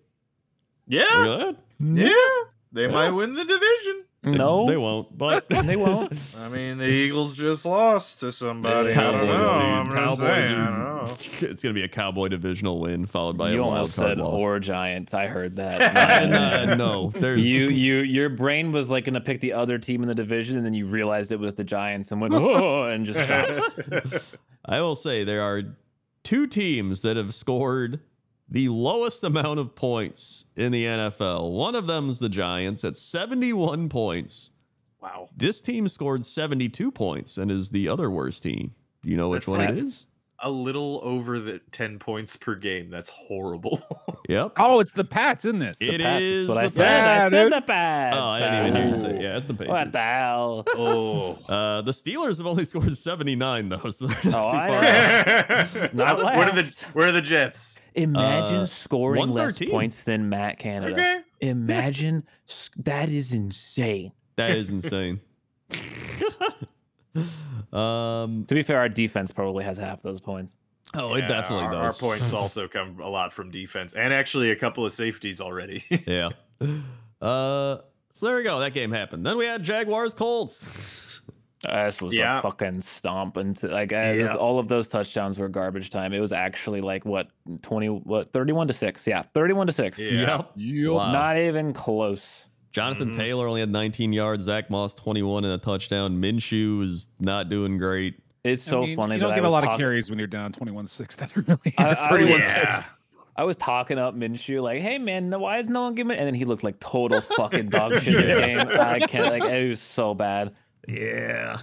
Yeah. Look at that. Yeah. They might win the division. No, they won't. But they won't. I mean, the Eagles just lost to somebody. Cowboys, I'm dude. just Cowboys saying, I don't are. know. It's gonna be a Cowboy divisional win followed by You a wild almost card said loss. or Giants. I heard that. No, there's Your brain was like gonna pick the other team in the division, and then you realized it was the Giants, and went oh, and just stopped. I will say there are 2 teams that have scored the lowest amount of points in the NFL. One of them is the Giants at 71 points. Wow. This team scored 72 points and is the other worst team. Do you know which one it is? A little over the 10 points per game. That's horrible. Yep. Oh, it's the Pats, isn't it? It Pats, is what I the said. Pats. I said the Pats. Oh, I didn't even hear you say it. Yeah, it's the Patriots. What the hell? Oh. The Steelers have only scored 79 though, so they're Oh, not too I far. know. Not where are the Jets? Imagine scoring less 113. points than Matt Canada. Okay. Imagine that is insane. That is insane. To be fair, our defense probably has half those points. Oh, it definitely our, does. Our points also come a lot from defense, and actually a couple of safeties already. Yeah. So there we go. That game happened. Then we had Jaguars Colts. This was a fucking stomp, and all of those touchdowns were garbage time. It was actually like 31-6. Yeah, 31-6. Yep. Wow. Not even close. Jonathan Taylor only had 19 yards. Zach Moss 21 and a touchdown. Minshew is not doing great. It's so funny. You don't that give a lot of carries when you're down 21-6. That really 31-6. I was talking up Minshew like, "Hey man, why is no one giving?" And then he looked like total fucking dog shit this game. I can't. Like, it was so bad. Yeah.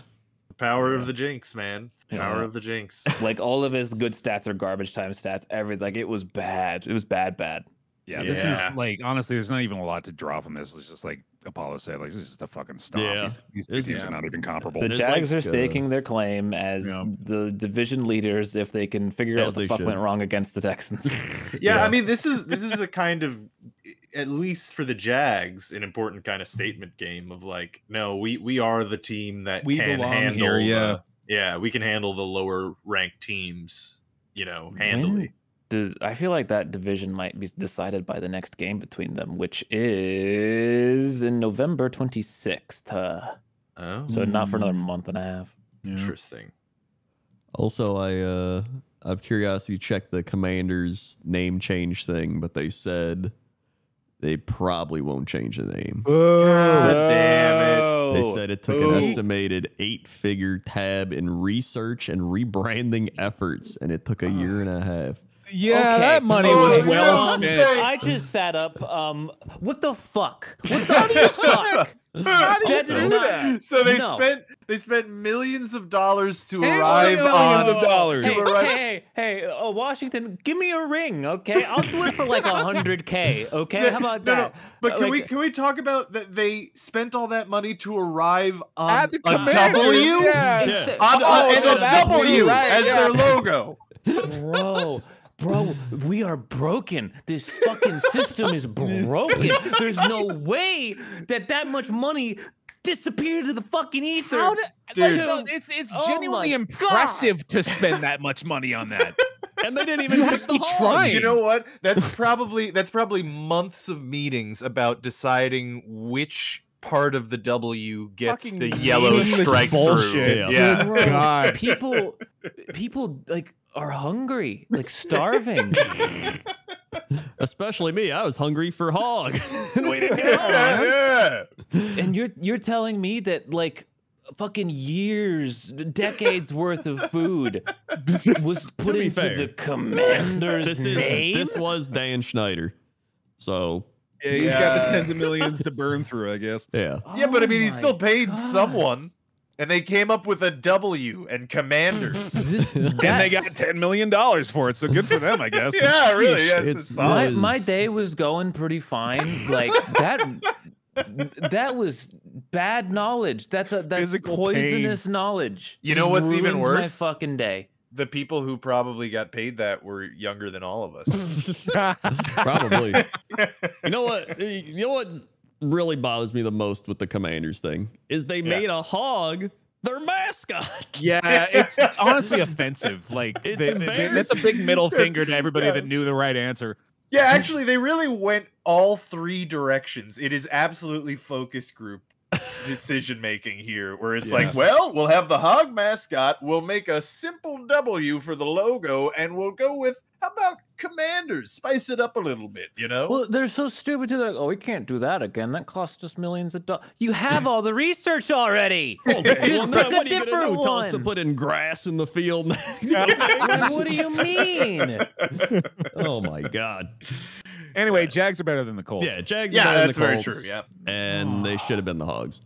Power of the jinx, man. Power of the jinx. Like all of his good stats are garbage time stats. Like it was bad. It was bad. Yeah, this is like, honestly, there's not even a lot to draw from this. It's just like Apollo said, like, this is just a fucking stomp. Yeah. These two teams are not even comparable. The Jags are staking their claim as the division leaders if they can figure out what the fuck went wrong against the Texans. I mean, this is a kind of, at least for the Jags, an important kind of statement game of like, no, we are the team that we can handle here. we can handle the lower ranked teams, handily. I feel like that division might be decided by the next game between them, which is in November 26th. So not for another month and a half. Interesting. Also, I have curiosity checked the Commanders name change thing, but they said they probably won't change the name. God damn it. They said it took an estimated 8-figure tab in research and rebranding efforts, and it took a year and a half. Yeah, that money was well spent. I just sat up. What the fuck? What the fuck? How do you do that? So they spent millions of dollars to arrive on Hey, Washington, give me a ring, okay? I'll do it for like $100K, okay? How about that? No. But can we talk about that? They spent all that money to arrive on a W, Yeah. and a W as their logo. Bro, we are broken. This fucking system is broken. There's no way that much money disappeared to the fucking ether. It's genuinely impressive to spend that much money on that. And they didn't even pick the try. You know what? That's probably months of meetings about deciding which part of the W gets Fucking the yellow strike bullshit. through. Yeah. Bro, God. people like are hungry, like starving. Especially me. I was hungry for hog, and we didn't get hog. Yeah. And you're telling me that like fucking decades worth of food was put into the Commander's name? This was Dan Schneider, so. Yeah, he's got the tens of millions to burn through, I guess. Yeah. Yeah, but I mean, he still paid someone, and they came up with a W and Commanders. And they got $10 million for it, so good for them, I guess. Yeah, really. Yes, my day was going pretty fine. Like that was bad knowledge. That's poisonous knowledess. You know what's even worse? My fucking day. The people who probably got paid that were younger than all of us. Probably. You know what really bothers me the most with the Commanders thing is they made a hog their mascot. Yeah, it's honestly offensive. Like, that's a big middle finger to everybody that knew the right answer. Yeah, actually, they really went all three directions. It is absolutely focus group decision making here, where it's like, well, we'll have the hog mascot, we'll make a simple W for the logo, and we'll go with, how about Commanders? Spice it up a little bit, you know? Well, they're so stupid too. They're like, oh, we can't do that again. That costs us millions of dollars. You have all the research already. Okay, Just well, pick what a are you gonna do? different Tell us to one. put in grass in the field next? What do you mean? Oh my God. Anyway, Jags are better than the Colts. Yeah, Jags. Yeah, are better than that's the very Colts, true, yep. And they should have been the Hogs.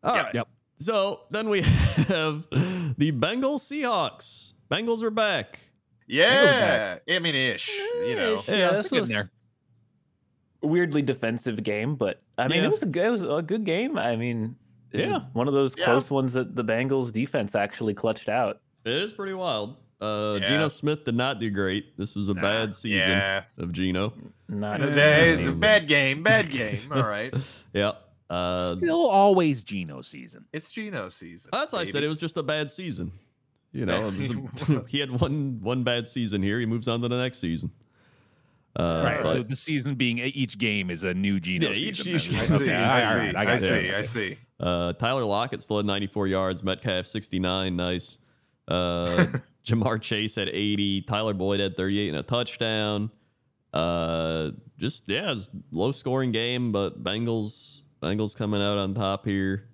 All right. Yep. So then we have the Bengals Seahawks. Bengals are back. Yeah, I mean, ish, you know. Yeah, this Getting was there. a weirdly defensive game, but I mean, Yeah. it was a good game. I mean, it was Yeah. one of those Yeah. close ones that the Bengals defense actually clutched out. It is pretty wild. Yeah. Geno Smith did not do great. This was a bad season Yeah. of Geno. Not It's a bad game, all right. Yeah. Still always Geno season. It's Geno season. That's why I said baby. it was just a bad season. You know, he had one bad season here. He moves on to the next season. Right. But- So the season being each game is a new Geno Yeah, each- season. each- I then. see, Okay, I all see, right, I got see, you. I see. Tyler Lockett still had 94 yards. Metcalf 69, nice. Jamar Chase had 80. Tyler Boyd had 38 and a touchdown. It was low scoring game, but Bengals coming out on top here.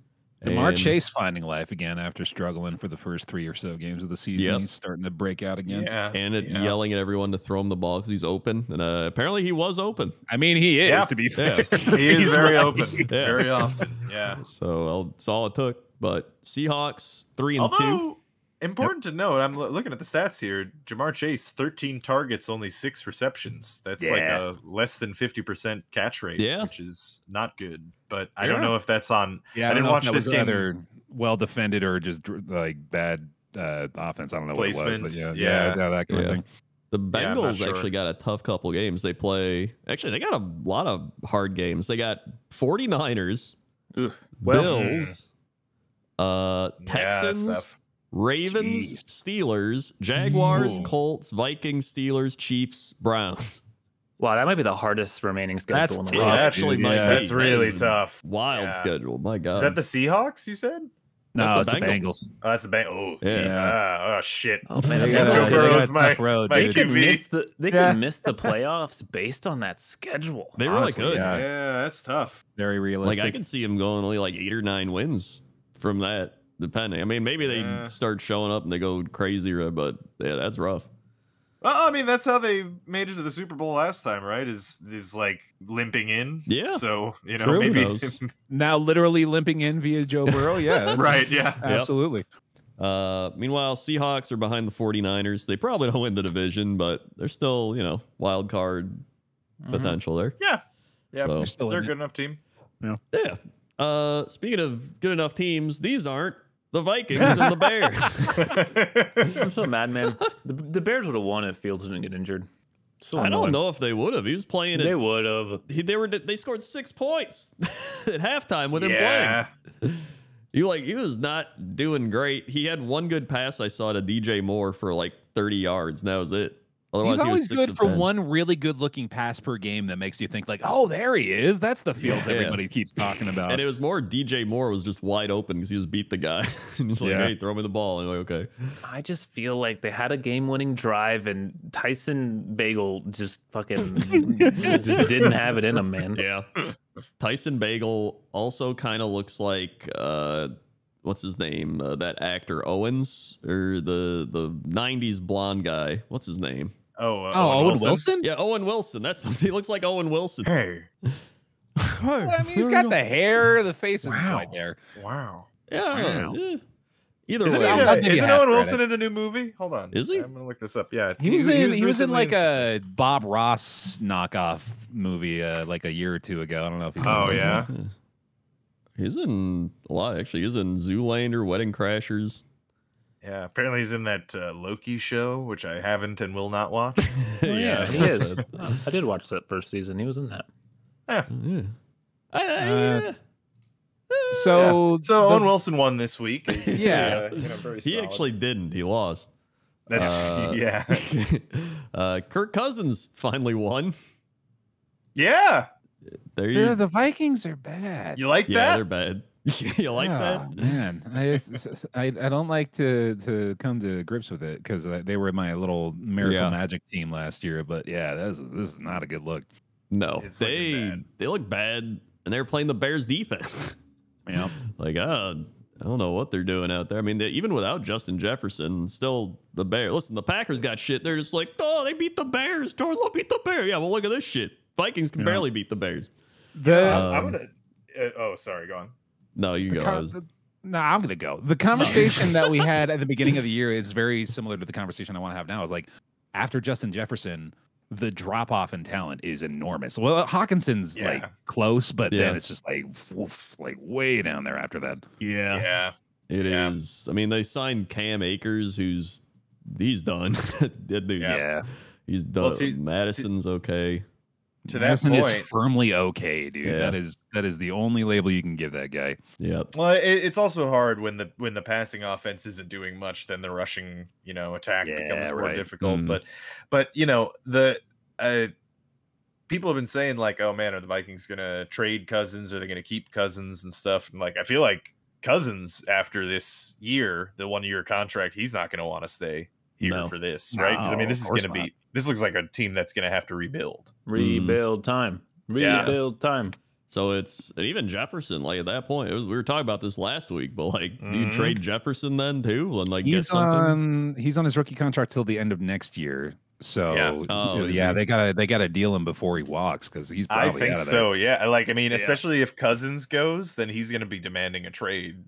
Jamar And- Chase finding life again after struggling for the first 3 or so games of the season. Yep. He's starting to break out again. Yeah, and yeah. yelling at everyone to throw him the ball because he's open. And apparently he was open. I mean, he is, Yeah. to be fair. He is He's very right. open, very often. Yeah. So that's all it took. But Seahawks 3-2. Although important to note, I'm looking at the stats here. Jamar Chase, 13 targets, only 6 receptions. That's like Yeah. a less than 50% catch rate, Yeah. which is not good. But I don't Yeah. know if that's on. Yeah, I didn't don't know if watch that this was game. either well defended or just like bad offense. I don't know Placement, what it was, but yeah. that kind Yeah. of thing. The Yeah, I'm not Bengals sure. actually got a tough couple games. They got a lot of hard games. They got 49ers, Oof. Well, Bills, Texans, tough. Ravens, Jeez. Steelers, Jaguars, Ooh. Colts, Vikings, Steelers, Chiefs, Browns. wow, that might be the hardest remaining schedule That's in the It league. tough, actually dude. might Yeah. be. That's That really is a tough. Wild Yeah. schedule. My God. Is that the Seahawks? You said? No, That's it's the the Bengals. Bengals. Oh, that's the bank. Oh, Yeah. Oh shit. Oh man, They that's got a- Joe good. they got a Burrow's my- tough road, my They dude. could QB. Yeah. miss the playoffs based on that schedule. They really honestly. could. Yeah. Yeah, that's tough. Very realistic. Like I can see him going only like 8 or 9 wins from that, depending. I mean, maybe they Yeah. start showing up and they go crazier, but yeah, that's rough. Well, I mean, that's how they made it to the Super Bowl last time, right? Is like limping in. Yeah. So you know, True. maybe. Who knows? Now literally limping in via Joe Burrow. Yeah, that's- Right. Yeah. absolutely. Meanwhile, Seahawks are behind the 49ers. They probably don't win the division, but they're still, wild card potential there. Yeah. Yeah. So- They're Still a in it. good enough team. Yeah. Speaking of good enough teams, these aren't the Vikings and the Bears. I'm so mad, man. The Bears would have won if Fields didn't get injured. So I don't annoying. know if they would have. He was playing They it. would have. They scored 6 points at halftime with him yeah. playing. He was not doing great. He had one good pass I saw to DJ Moore for like 30 yards, and that was it. Otherwise, He's he was always 6 good of for 10. one really good looking pass per game that makes you think like, oh, there he is. That's the Fields Yeah. everybody keeps talking about. And it was more DJ Moore was just wide open because he just beat the guy. And he's like, Yeah. hey, throw me the ball. And I'm like, okay. I just feel like they had a game-winning drive, and Tyson Bagel just fucking just didn't have it in him, man. Yeah. Tyson Bagel also kind of looks like what's his name? That actor Owens, or the 90s blonde guy. What's his name? Owen Wilson? Yeah, Owen Wilson. He looks like Owen Wilson. Hey. I mean, he's got the hair. The face isn't Wow. quite there. Wow. Yeah. I don't know. Either Isn't, way. I'll give you isn't half Owen credit. Wilson in a new movie? Hold on. Is he? I'm gonna look this up. Yeah. He was in recently like a Bob Ross knockoff movie like a year or two ago. I don't know if he's Oh yeah. He's in a lot, actually. He's in Zoolander, Wedding Crashers. Yeah. Apparently he's in that Loki show, which I haven't and will not watch. Yeah, he is. I did watch that first season. He was in that. Yeah. Yeah. So So the- Owen Wilson won this week. He's, Yeah. very He solid. actually didn't. He lost. That's yeah. Kirk Cousins finally won. Yeah. There you the Vikings are bad. You like Yeah, that? they're bad. You like that? Man, I don't like to come to grips with it because they were my little Miracle Magic team last year. But yeah, this is not a good look. No, they look bad, and they were playing the Bears defense. Yeah, like I don't know what they're doing out there. I mean, even without Justin Jefferson, still the Bears. Listen, the Packers got shit. They're just like, oh, they beat the Bears. Toronto beat the Bears. Yeah, well, look at this shit. Vikings can barely beat the Bears. I'm gonna. Oh, sorry. Go on. No, you go. No, I'm gonna go. The conversation that we had at the beginning of the year is very similar to the conversation I want to have now. Is like after Justin Jefferson, the drop off in talent is enormous. Well, Hawkinson's like close, but then it's just like woof, like way down there after that. Yeah, it is. I mean, they signed Cam Akers, he's done. He's done. Well, Madison's okay. To Madison that point, is firmly okay, dude. Yeah. That is the only label you can give that guy. Yep. Well, it's also hard when the passing offense isn't doing much, then the rushing attack becomes more difficult. But the people have been saying like, oh man, are the Vikings gonna trade Cousins? Are they gonna keep Cousins and stuff? And like, I feel like Cousins after this year, the 1-year contract, he's not gonna want to stay here for this, right? Because I mean, this is gonna be. This looks like a team that's going to have to rebuild. Rebuild time. So it's, and even Jefferson, like at that point, we were talking about this last week, but like, do you trade Jefferson then too? And like, get something? He's on his rookie contract till the end of next year. So they gotta deal him before he walks because he's probably I think so. Yeah, like I mean, especially if Cousins goes, then he's going to be demanding a trade.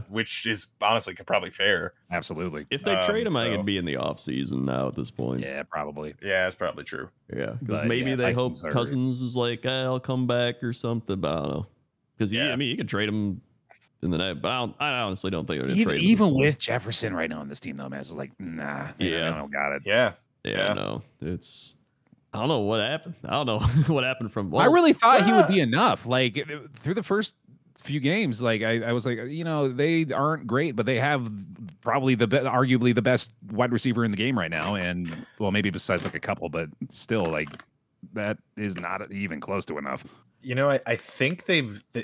Which is honestly probably fair. Absolutely. If they trade him, I could be in the off season now at this point. Yeah, probably. Yeah, that's probably true. Yeah, because maybe they hope Cousins is like, I'll come back or something. But I don't know. Because I mean, you could trade him in the night, but I honestly don't think they're going to trade him. Even with Jefferson right now on this team, though, man, it's like, nah. I don't got it. Yeah, no, it's. I don't know what happened. I don't know what happened from. I really thought he would be enough. Like through the first few games, like I was like, they aren't great, but they have probably arguably the best wide receiver in the game right now, and well, maybe besides like a couple, but still, like that is not even close to enough. I think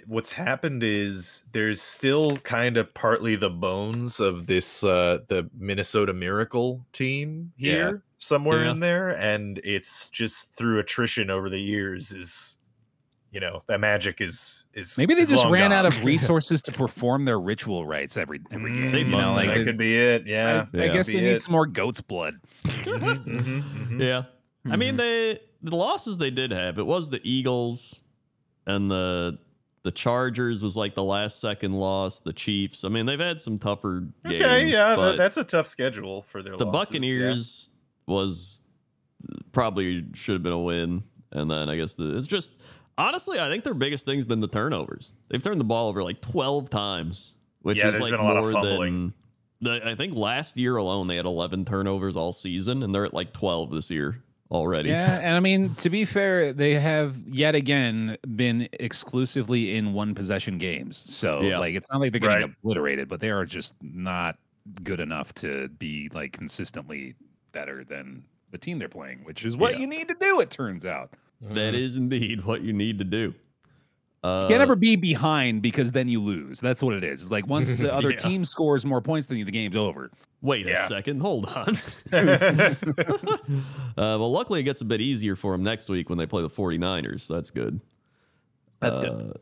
what's happened is there's still kind of partly the bones of this the Minnesota Miracle team here somewhere in there, and it's just through attrition over the years is that magic is maybe they just ran out of resources to perform their ritual rites every game. They must that could be it. I guess they need some more goat's blood. Yeah. I mean, the losses they did have, it was the Eagles and the Chargers was like the last second loss. The Chiefs. I mean, they've had some tougher games. Okay, yeah, that's a tough schedule for their losses. The Buccaneers was probably should have been a win. And then I guess it's just, honestly, I think their biggest thing's been the turnovers. They've turned the ball over like 12 times, which is like more than I think last year alone they had 11 turnovers all season, and they're at like 12 this year already. Yeah, and I mean, to be fair, they have yet again been exclusively in one possession games. So like it's not like they're getting obliterated, but they are just not good enough to be like consistently better than the team they're playing, which is what you need to do, it turns out. That is indeed what you need to do. You can't ever be behind because then you lose. That's what it is. It's like once the other team scores more points than you, the game's over. Wait a second. Hold on. Well, luckily it gets a bit easier for them next week when they play the 49ers. So that's good. That's good.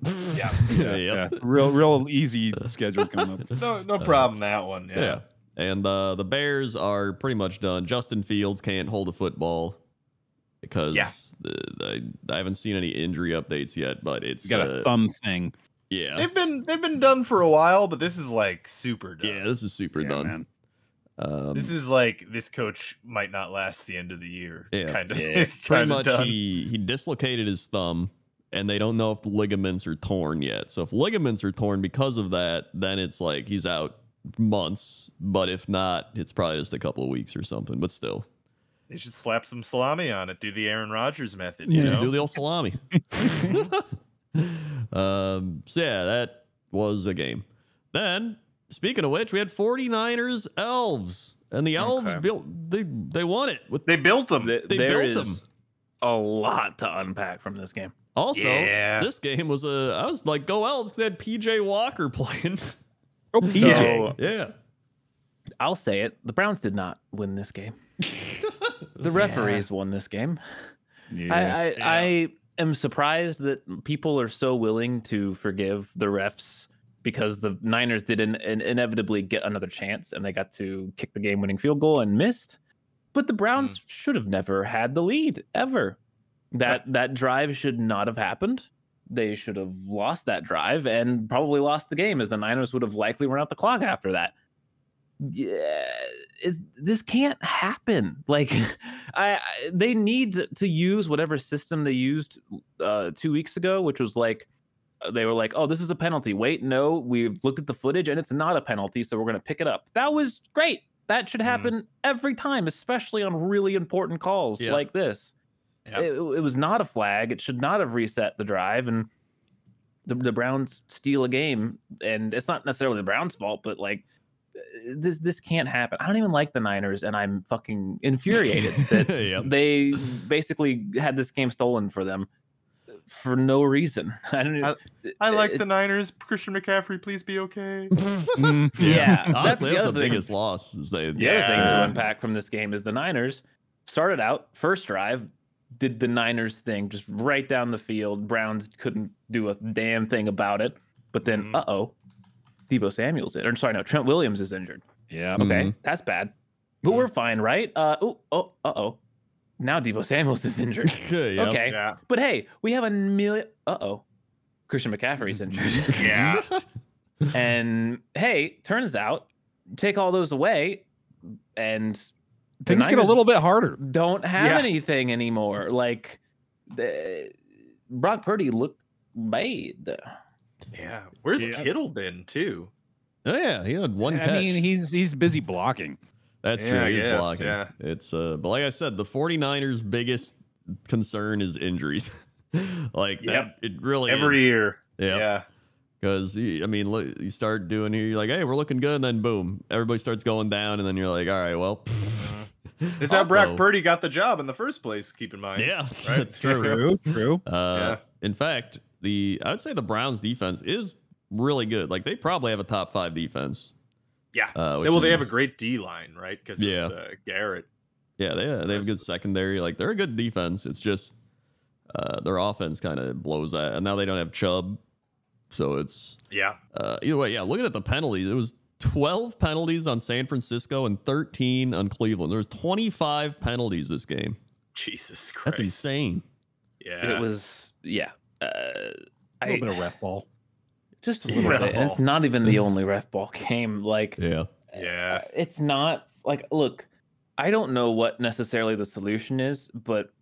Yeah. Real easy schedule coming up. No problem, that one. Yeah. And the Bears are pretty much done. Justin Fields can't hold a football because I haven't seen any injury updates yet, but it's got a thumb thing. Yeah, they've been done for a while, but this is like super done. Yeah, this is super done. This is like this coach might not last the end of the year. Yeah, kind of. Pretty much, he dislocated his thumb, and they don't know if the ligaments are torn yet. So if ligaments are torn because of that, then it's like he's out months. But if not, it's probably just a couple of weeks or something. But still, they should slap some salami on it. Do the Aaron Rodgers method. Just do the old salami. So yeah, that was a game. Then, speaking of which, we had 49ers Elves, and the Elves built. They won it. They built them. They built them. A lot to unpack from this game. Also, this game was I was like, go Elves, because they had PJ Walker playing. Oh, PJ. So, Yeah. I'll say it. The Browns did not win this game. The referees won this game. Yeah. I am surprised that people are so willing to forgive the refs because the Niners did inevitably get another chance and they got to kick the game-winning field goal and missed. But the Browns should have never had the lead, ever. That drive should not have happened. They should have lost that drive and probably lost the game, as the Niners would have likely run out the clock after that. Yeah, this can't happen. Like, they need to use whatever system they used 2 weeks ago, which was like, they were like, oh, this is a penalty. Wait, no, we've looked at the footage and it's not a penalty, so we're going to pick it up. That was great. That should happen every time, especially on really important calls like this. Yep. It was not a flag. It should not have reset the drive, and the Browns steal a game, and it's not necessarily the Browns' fault, but like, this can't happen. I don't even like the Niners, and I'm fucking infuriated that they basically had this game stolen for them for no reason. I like the Niners. Christian McCaffrey, please be okay. Yeah, honestly, that's the biggest loss. The other thing to unpack from this game is the Niners started out first drive, did the Niners thing just right down the field. Browns couldn't do a damn thing about it. But then, Deebo Samuel's in. Or sorry, no, Trent Williams is injured. Yeah. Okay, that's bad. But we're fine, right? Now Deebo Samuel's is injured. Okay. Yeah. But hey, we have a million. Christian McCaffrey's injured. Yeah. And hey, turns out, take all those away, and things get a little bit harder. Don't have anything anymore. Like, Brock Purdy looked bad. Yeah. Where's Kittle been too? Oh yeah, he had one catch. I mean, he's busy blocking. That's true. He is blocking. Yeah. It's but like I said, the 49ers' biggest concern is injuries. Like that, it really every is. Year. Yeah. Because I mean, look, you start doing here, you're like, hey, we're looking good, and then boom, everybody starts going down, and then you're like, all right, well. Is that Brock Purdy got the job in the first place? Keep in mind. Yeah, right? That's true. True. In fact, I would say the Browns' defense is really good. Like, they probably have a top 5 defense. Yeah. They have a great D line, right? Because of Garrett. Yeah, they have a good secondary. Like, they're a good defense. It's just their offense kind of blows that, and now they don't have Chubb. So it's either way, looking at the penalties, it was 12 penalties on San Francisco and 13 on Cleveland. There was 25 penalties this game. Jesus Christ. That's insane. Yeah. It was a little bit of ref ball. Just a little bit. And it's not even the only ref ball game. Like, it's not like, look, I don't know what necessarily the solution is, but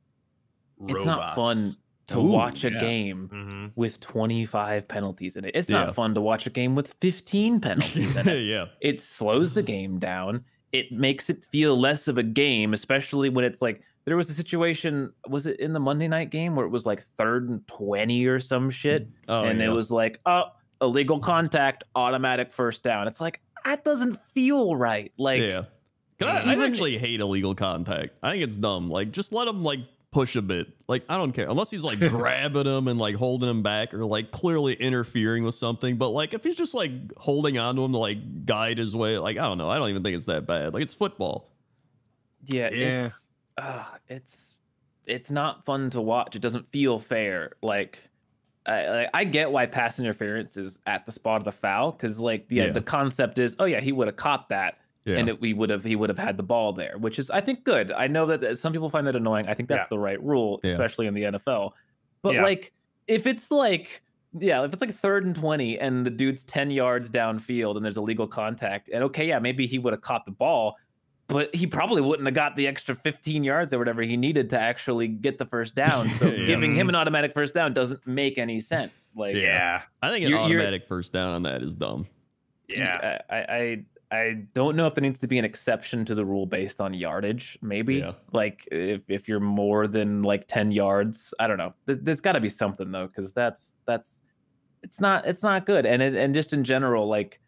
it's not fun to watch a game with 25 penalties in it. It's not fun to watch a game with 15 penalties in it. It slows the game down. It makes it feel less of a game, especially when it's like, there was a situation, was it in the Monday night game where it was like 3rd and 20 or some shit? It was like, illegal contact, automatic first down. It's like, that doesn't feel right. Like, I actually hate illegal contact. I think it's dumb. Like, just let them like push a bit. Like, I don't care unless he's like grabbing him and like holding him back or like clearly interfering with something. But like, if he's just like holding on to him to like guide his way, like, I don't know. I don't even think it's that bad. Like, it's football. Yeah. It's not fun to watch. It doesn't feel fair. Like, I get why pass interference is at the spot of the foul, because like the concept is, he would have caught that, and he would have had the ball there, which is, I think, good. I know that some people find that annoying. I think that's the right rule, especially in the NFL. But like, if it's like 3rd and 20 and the dude's 10 yards downfield and there's illegal contact, and maybe he would have caught the ball, but he probably wouldn't have got the extra 15 yards or whatever he needed to actually get the first down. So giving him an automatic first down doesn't make any sense. Like, I think an automatic first down on that is dumb. Yeah. I don't know if there needs to be an exception to the rule based on yardage. Maybe like if you're more than like 10 yards, I don't know. There's got to be something though, because it's not good. And just in general, like,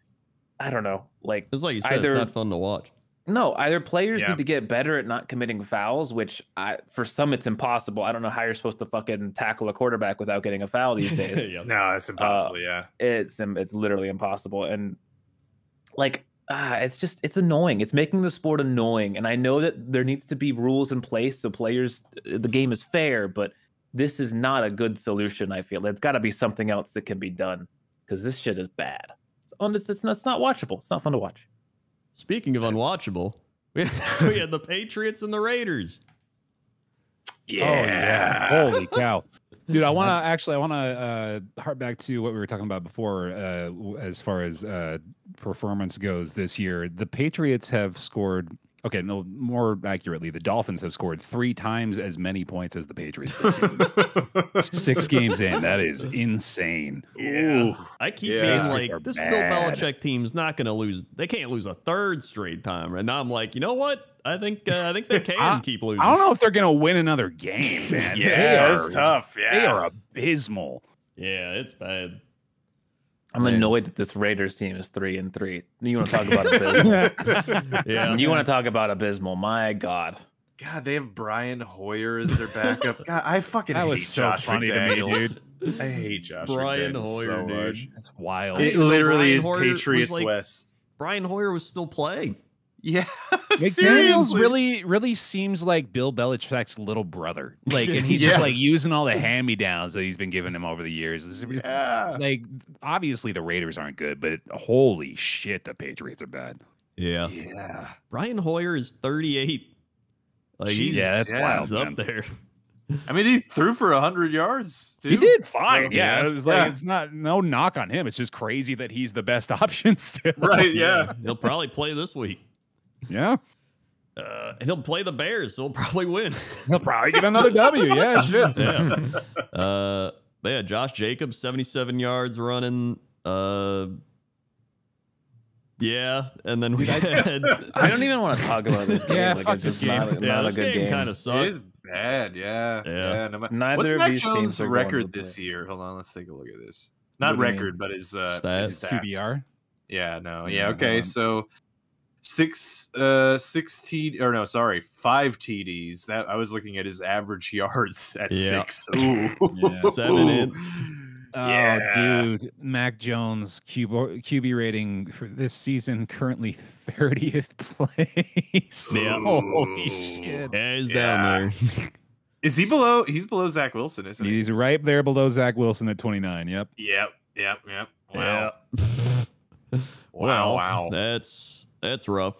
I don't know. Like, it's like you said, it's not fun to watch. No, either players need to get better at not committing fouls, which for some it's impossible. I don't know how you're supposed to fucking tackle a quarterback without getting a foul these days. No, it's impossible. It's literally impossible, and like it's annoying. It's making the sport annoying, and I know that there needs to be rules in place so the game is fair, but this is not a good solution. I feel it's got to be something else that can be done because this shit is bad. It's not watchable. It's not fun to watch. Speaking of unwatchable, we had the Patriots and the Raiders. Yeah. Oh, yeah. Holy cow. Dude, I want to harp back to what we were talking about before as far as performance goes this year. The Patriots have scored, okay, no, more accurately, the Dolphins have scored 3 times as many points as the Patriots this season. 6 games in. That is insane. Yeah. I keep being like, this Bill Belichick team's not going to lose. They can't lose a 3rd straight time. And now I'm like, you know what? I think they can keep losing. I don't know if they're going to win another game, man. It's tough. Yeah. They are abysmal. Yeah, it's bad. I'm annoyed that this Raiders team is 3-3. You want to talk about abysmal? Yeah. You want to talk about abysmal? My God. God, they have Brian Hoyer as their backup. God, I fucking hate was so Josh funny McDaniels. to me, dude. I hate Josh Brian McDaniels Hoyer, so dude. much. That's wild. It literally is Brian Hoyer Patriots was like- West. Brian Hoyer was still playing. Yeah, McDaniels really seems like Bill Belichick's little brother. Like, and he's just like using all the hand-me-downs that he's been giving him over the years. It's like, obviously the Raiders aren't good, but holy shit, the Patriots are bad. Yeah. Brian Hoyer is 38. Like, that's wild. He's up there. I mean, he threw for 100 yards. Too. He did fine. Yeah. It was like it's no knock on him. It's just crazy that he's the best option still. Right? Yeah. He'll probably play this week. Yeah. And he'll play the Bears, so he'll probably win. He'll probably get another W. Yeah, sure. Yeah. Josh Jacobs, 77 yards running. Yeah, and then we had. I don't even want to talk about this game. Yeah, like, fuck it's this just game. not a this good game. kind of It sucked. is bad. Yeah. Yeah. Neither What's of Mac these teams Jones' are going to record the this year? Hold on, let's take a look at this. What Not do you mean? record, but his Stats. his stats. QBR. Yeah, no, Yeah, yeah, okay. hold on. So 5 TDs. That I was looking at his average yards at Yeah. 6. Ooh. Yeah. 7 ints. Oh, Yeah. dude, Mac Jones QB rating for this season currently 30th place. Yeah. Holy shit! Yeah, he's down there. Is he below? He's below Zach Wilson, isn't he? He's right there below Zach Wilson at 29. Yep. Yep. Wow. Well, Wow. That's rough.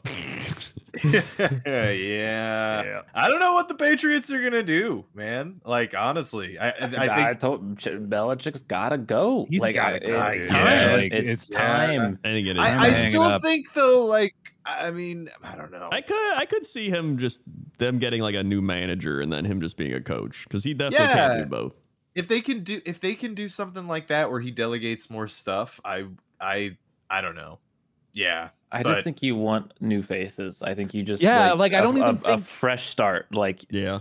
yeah. I don't know what the Patriots are gonna do, man. Like honestly, I I think told Belichick's gotta go. He's like, gotta go, It's dude. time. Yeah, like, it's it's time. I think it is. I hanging still up. think though, like I mean, I don't know. I could see him them getting like a new manager and then him just being a coach because he definitely can't do both. If they can do something like that where he delegates more stuff, I don't know. Yeah. I just think you want new faces. I think you just like I don't even a think fresh start. Like Yeah.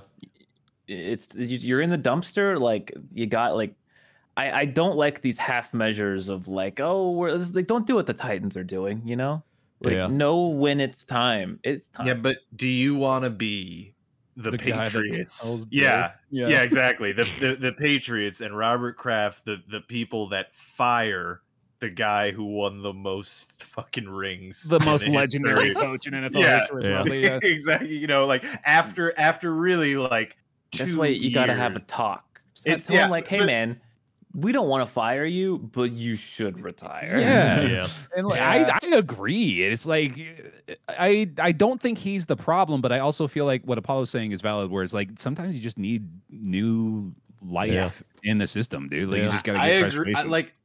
you're in the dumpster. Like you got like I don't like these half measures of like, oh, like don't do what the Titans are doing. You know, like know when it's time. It's time. Yeah, but do you want to be the guy that Patriots? tells Yeah, Bill? yeah, exactly. The Patriots and Robert Kraft, the people that fire the guy who won the most fucking rings, the most in legendary history. coach in NFL Yeah. history. Yeah. Probably, yeah. Exactly. You know, like after really like 2 That's why you got to have a years. talk. It's- Tell yeah, him like, hey but- man, we don't want to fire you, but you should retire. Yeah. Yeah. And like, Yeah. I agree. It's like I don't think he's the problem, but I also feel like what Apollo's saying is valid. Where it's like sometimes you just need new life in the system, dude. Like you just gotta I get fresh agree. faces.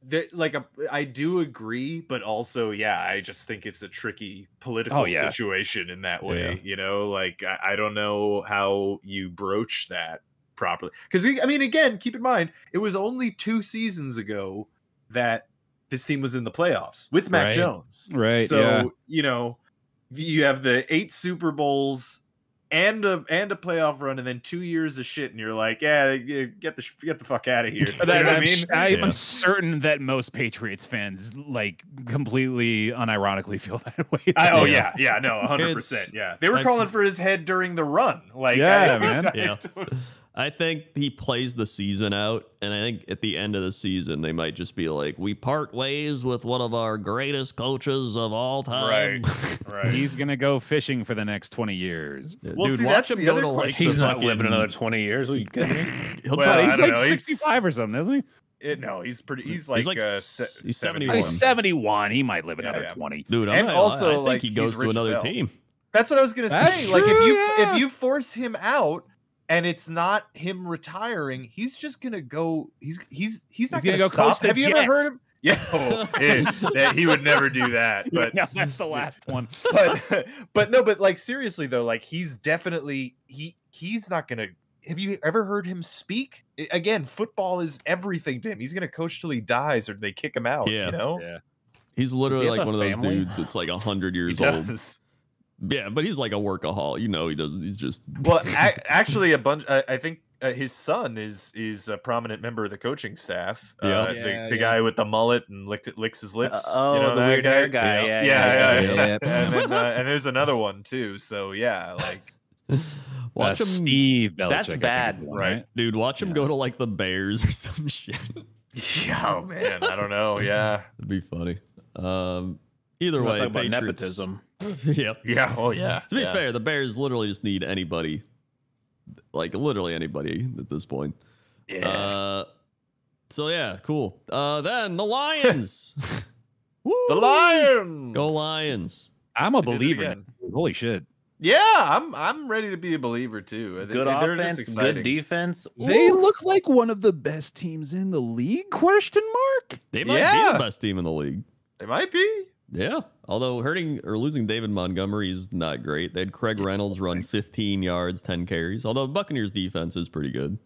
I do agree, but also, yeah, I just think it's a tricky political situation in that way. Yeah. You know, like I don't know how you broach that properly. Because I mean, again, keep in mind, it was only 2 seasons ago that this team was in the playoffs with Mac Right. Jones. Right, So yeah. you know, you have the 8 Super Bowls and a playoff run, and then 2 years of shit, and you're like, yeah, get the fuck out of here. You know what I mean? I'm certain that most Patriots fans like completely unironically feel that way. No, 100%. Yeah, they were calling for his head during the run. Like, man. I think he plays the season out, and I think at the end of the season, they might just be like, we part ways with one of our greatest coaches of all time. Right. He's going to go fishing for the next 20 years. Well, dude, see, watch him go to like he's not living another 20 years. Are you kidding me? He's like 65 or something, isn't he? No, he's like he's 71. He's 71. He might live another 20. Dude, and also, I think he goes to another team. That's what I was going to say. That's Like, true, if you force him out, and it's not him retiring, he's just gonna go. He's not gonna go stop. coach the Have you Jets. ever heard him? Yeah, he would never do that. But no, that's the last one. but like seriously though, like he's definitely he's not gonna. Have you ever heard him speak? Again, football is everything to him. He's gonna coach till he dies, or they kick him out. Yeah. You know? Yeah. He's literally Does he like have one a of those family? dudes that's like 100 years He old. does. Yeah, but he's like a workaholic. You know, he doesn't. He's just Well, actually, a bunch. I think his son is a prominent member of the coaching staff. The guy with the mullet and licks his lips. Oh, you know, the that weird guy? hair guy. Yeah. And then, and there's another one too. So yeah, like watch him. Steve Belichick. That's I think, bad, is the one, right? Dude, watch him go to like the Bears or some shit. oh man, I don't know. Yeah. It'd be funny. Either way, Talk about Patriots. nepotism. Yep. Yeah. Oh yeah. To be fair, the Bears literally just need anybody, like literally anybody at this point. Yeah. So yeah, cool. Then the Lions. Woo! The Lions. Go Lions. I'm a did it believer. again. Holy shit. Yeah, I'm ready to be a believer too. Good They're just offense, exciting. good defense. They Ooh. look like one of the best teams in the league? Question mark. They might be Yeah. the best team in the league. They might be. Yeah. Although hurting or losing David Montgomery is not great. They had Craig Reynolds run 15 yards, 10 carries. Although Buccaneers defense is pretty good.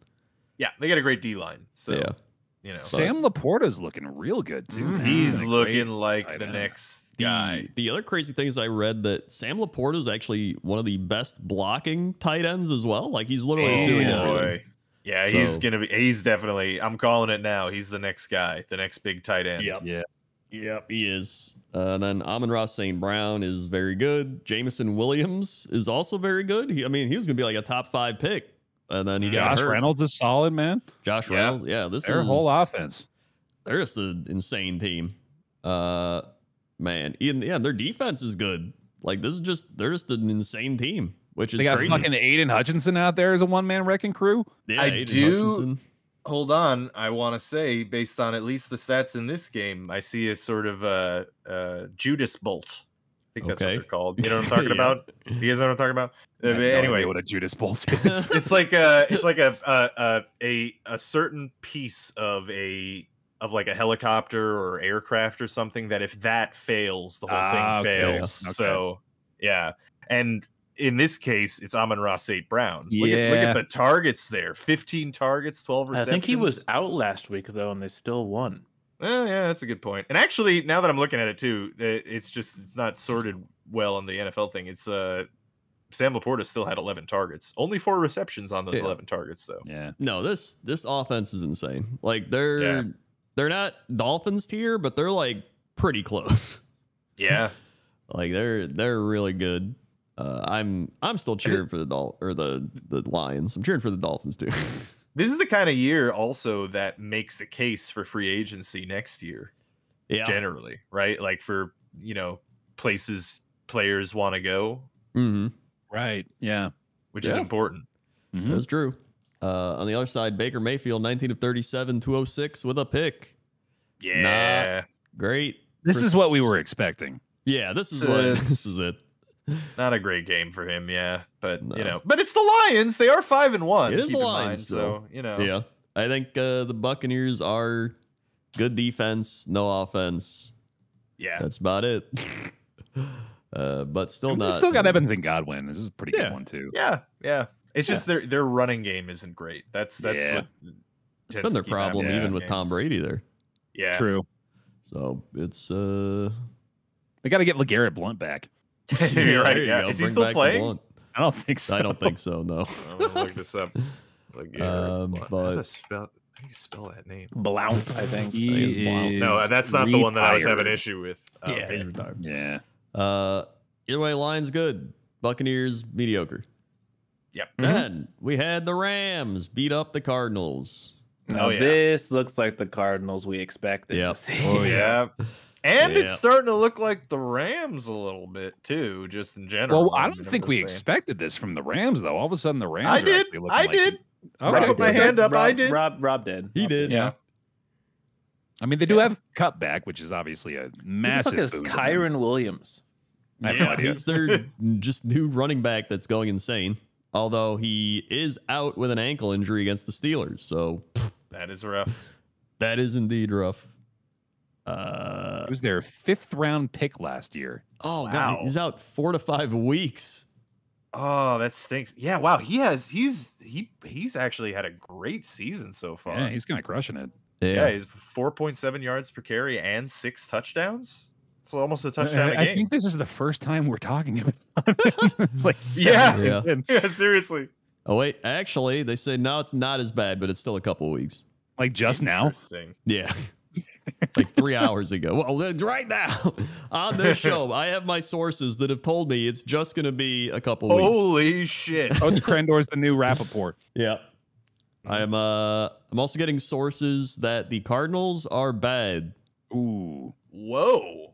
Yeah, they got a great D line. So Yeah. you know, Sam Laporta's looking real good too. man. he's a looking great like tight the end. next guy. The other crazy thing is I read that Sam Laporta is actually one of the best blocking tight ends as well. Like he's literally just doing Damn. everything. Yeah, So- he's definitely, I'm calling it now. He's the next guy, the next big tight end. Yep. Yeah. Yep, he is. Then Amon-Ra St. Brown is very good. Jameson Williams is also very good. He was going to be like a top 5 pick. And then he got Josh hurt. Reynolds is solid, man. Josh Yeah. Reynolds. Yeah, this Their is whole offense. They're just an insane team. Man, their defense is good. Like they're just an insane team, which is They got crazy. fucking Aiden Hutchinson out there as a one-man wrecking crew. Yeah, I Aiden do- Hutchinson. Hold on. I want to say, based on at least the stats in this game, I see a sort of Judas Bolt. I think that's what Okay. they're called. You know what I'm talking Yeah. about? You guys know what I'm talking about? I have no Anyway, idea what a Judas Bolt is. it's like a certain piece of like a helicopter or aircraft or something that if that fails, the whole thing Ah, okay. fails. Okay. So yeah, and in this case, it's Amon-Ra St. Brown. Look Yeah. at the targets there: 15 targets, 12 I receptions. think he was out last week though, and they still won. Oh, yeah, that's a good point. And actually, now that I'm looking at it too, it's not sorted well on the NFL thing. It's Sam Laporta still had 11 targets, only 4 receptions on those Yeah. 11 targets though. Yeah. No, this offense is insane. Like they're not Dolphins tier, but they're like pretty close. Yeah. Like they're really good. I'm still cheering for the Lions. I'm cheering for the Dolphins too. This is the kind of year also that makes a case for free agency next year. Yeah. Generally, right? Like for, places players want to go, Mm-hmm. Right. Yeah. which is Yeah. important. Mhm. That's true. On the other side, Baker Mayfield, 19 of 37, 206 with a pick. Yeah. Great. This is what we were expecting. Yeah, this is It's- this is it. Not a great game for him, yeah. But No. but it's the Lions. They are 5-1. It is keep the in Lions mind, still. so Yeah. I think the Buccaneers are good defense, no offense. Yeah. That's about it. But still And we not. still got Evans and Godwin. This is a pretty Yeah. good one too. Yeah. It's just their running game isn't great. That's Yeah. what It's tends been their to keep happening problem in even these with Tom games. Brady there. Yeah. True. So it's They got to get LeGarrette Blunt back. You're right. there you Yeah. go. Is he Bring still back the playing? Blunt. I don't think so. I don't think so. No. I'm gonna look this up. Like, But how do you spell that name? Blount, I think. He is No, that's not the one that I was having retired. issue with. Yeah, he's retired. Yeah. Either way, Lions good. Buccaneers mediocre. Yep. Then we had the Rams beat up the Cardinals. Now yeah. this looks like the Cardinals we expected Yep. to see. Oh yeah. And Yeah. it's starting to look like the Rams a little bit too, just in general. Well, I don't I'm think just we saying. expected this from the Rams, though. All of a sudden, the Rams. I are did. actually looking I like- did. Okay. I put my hand up. I did. Rob did. He did. Yeah. I mean, they do have cutback, which is obviously a Who the massive. fuck is boon to them. Kyron Williams? I have no Yeah, idea. he's their just new running back that's going insane. Although he is out with an ankle injury against the Steelers, so That is rough. that is indeed rough. It was their 5th round pick last year. Oh Wow. god, he's out 4 to 5 weeks. Oh, that stinks. Yeah, wow. He's actually had a great season so far. Yeah, he's kind of crushing it. Yeah, he's 4.7 yards per carry and 6 touchdowns. It's almost a touchdown a I game. think this is the first time we're talking about it. It's like Yeah. 7 Yeah. in. Yeah, seriously. Oh wait, actually, they say no, it's not as bad, but it's still a couple of weeks. Like just now. Interesting. Yeah. Like 3 hours ago. Well, right now on this show, I have my sources that have told me it's just going to be a couple weeks. Holy shit. Coach Krendor's the new Rappaport. Yeah. I'm also getting sources that the Cardinals are bad. Ooh, Whoa.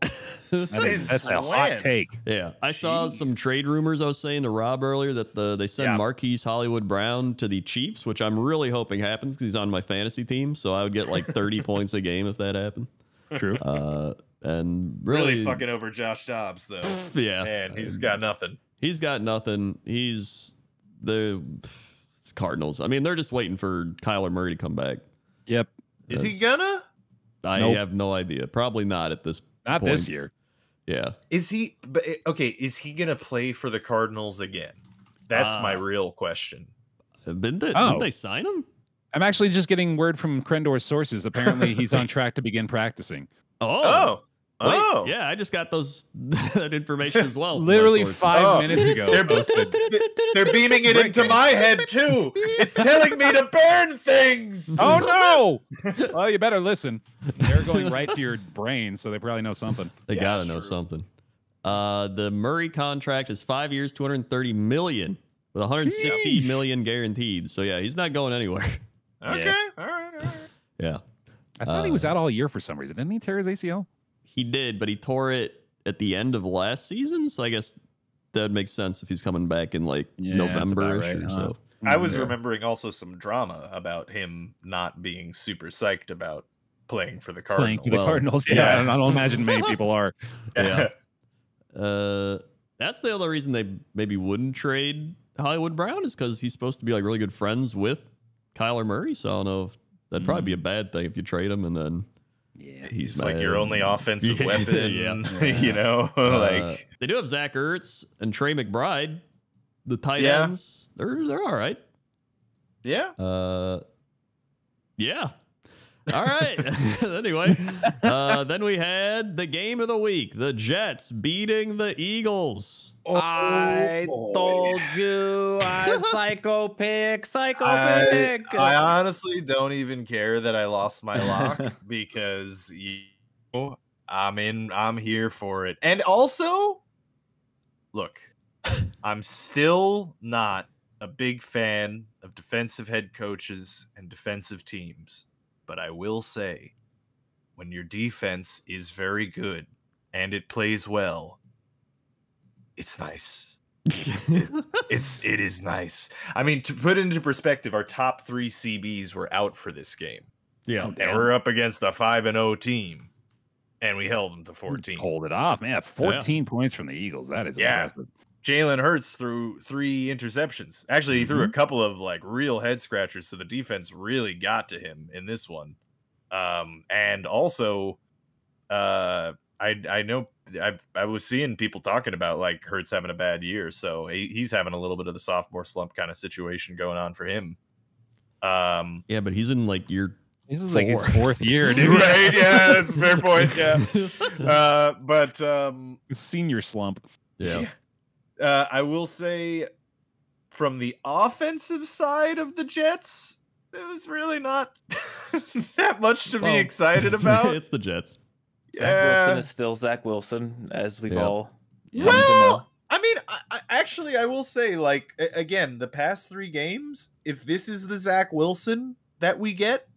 that's a hot take. Yeah. I saw some Jeez. trade rumors I was saying to Rob earlier that they sent Yeah. Marquise Hollywood Brown to the Chiefs, which I'm really hoping happens because he's on my fantasy team. So I would get like 30 points a game if that happened. True. And Really really, fucking over Josh Dobbs, though. yeah. Man, he's got nothing. He's got nothing. It's Cardinals. I mean, they're just waiting for Kyler Murray to come back. Yep. Is he That's- gonna? I Nope. have no idea. Probably not at this Not point. this year. Yeah. Is he? But okay, is he gonna play for the Cardinals again? That's my Uh, real question. Didn't Oh. they sign him? I'm actually just getting word from Krendor's sources. Apparently, he's on track to begin practicing. Oh, Wait, oh, yeah, I just got that information as well. from my Literally sources. 5 Oh, minutes ago. they're- posted. They're beaming it into my head too. It's telling me to burn things. Oh no! Well, you better listen. They're going right to your brain, so they probably know something. They Yeah, gotta that's know true. something. The Murray contract is 5 years, 230 million, with 160 Sheesh. million guaranteed. So yeah, he's not going anywhere. Okay, Yeah. all right. Yeah, I thought he was out all year for some reason. Didn't he tear his ACL? he did, but he tore it at the end of last season. So I guess that would make sense if he's coming back in like Yeah, that's about November right, or huh? so. I was Yeah. remembering also some drama about him not being super psyched about playing for the Playing Cardinals. for the Well, Cardinals. Yeah, yes. I don't imagine many people are. Yeah. That's the other reason they maybe wouldn't trade Hollywood Brown is because he's supposed to be like really good friends with Kyler Murray. So I don't know if that'd probably be a bad thing if you trade him and then Yeah. he's It's like mad. your only offensive Yeah, weapon. yeah. You know, like they do have Zach Ertz and Trey McBride, the tight Yeah. ends. They're all right. yeah. Yeah. All right. Anyway, then we had the game of the week: the Jets beating the Eagles. I told you, I psycho pick. I honestly don't even care that I lost my lock because I'm here for it. And also, look, I'm still not a big fan of defensive head coaches and defensive teams, but I will say when your defense is very good and it plays well, it's nice. It is nice. I mean, to put it into perspective, our top 3 CBs were out for this game. Yeah. And we're up against a 5-0 team, and we held them to 14. Hold it off, man. 14 points from the Eagles. That is Yeah. impressive. Jalen Hurts threw 3 interceptions. Actually, he threw a couple of like real head scratchers, so the defense really got to him in this one. And also, I know I was seeing people talking about like Hurts having a bad year, so he's having a little bit of the sophomore slump kind of situation going on for him. Yeah, but he's in like year. This is like his 4. 4th year, dude. Right? Yeah, that's a fair point. Yeah, but Senior slump. Yeah. I will say from the offensive side of the Jets, it was really not that much to be excited about. It's the Jets. Zach Wilson is still Zach Wilson, as we've all come to know. Well, I mean, actually, I will say, like, again, the past 3 games, if this is the Zach Wilson that we get,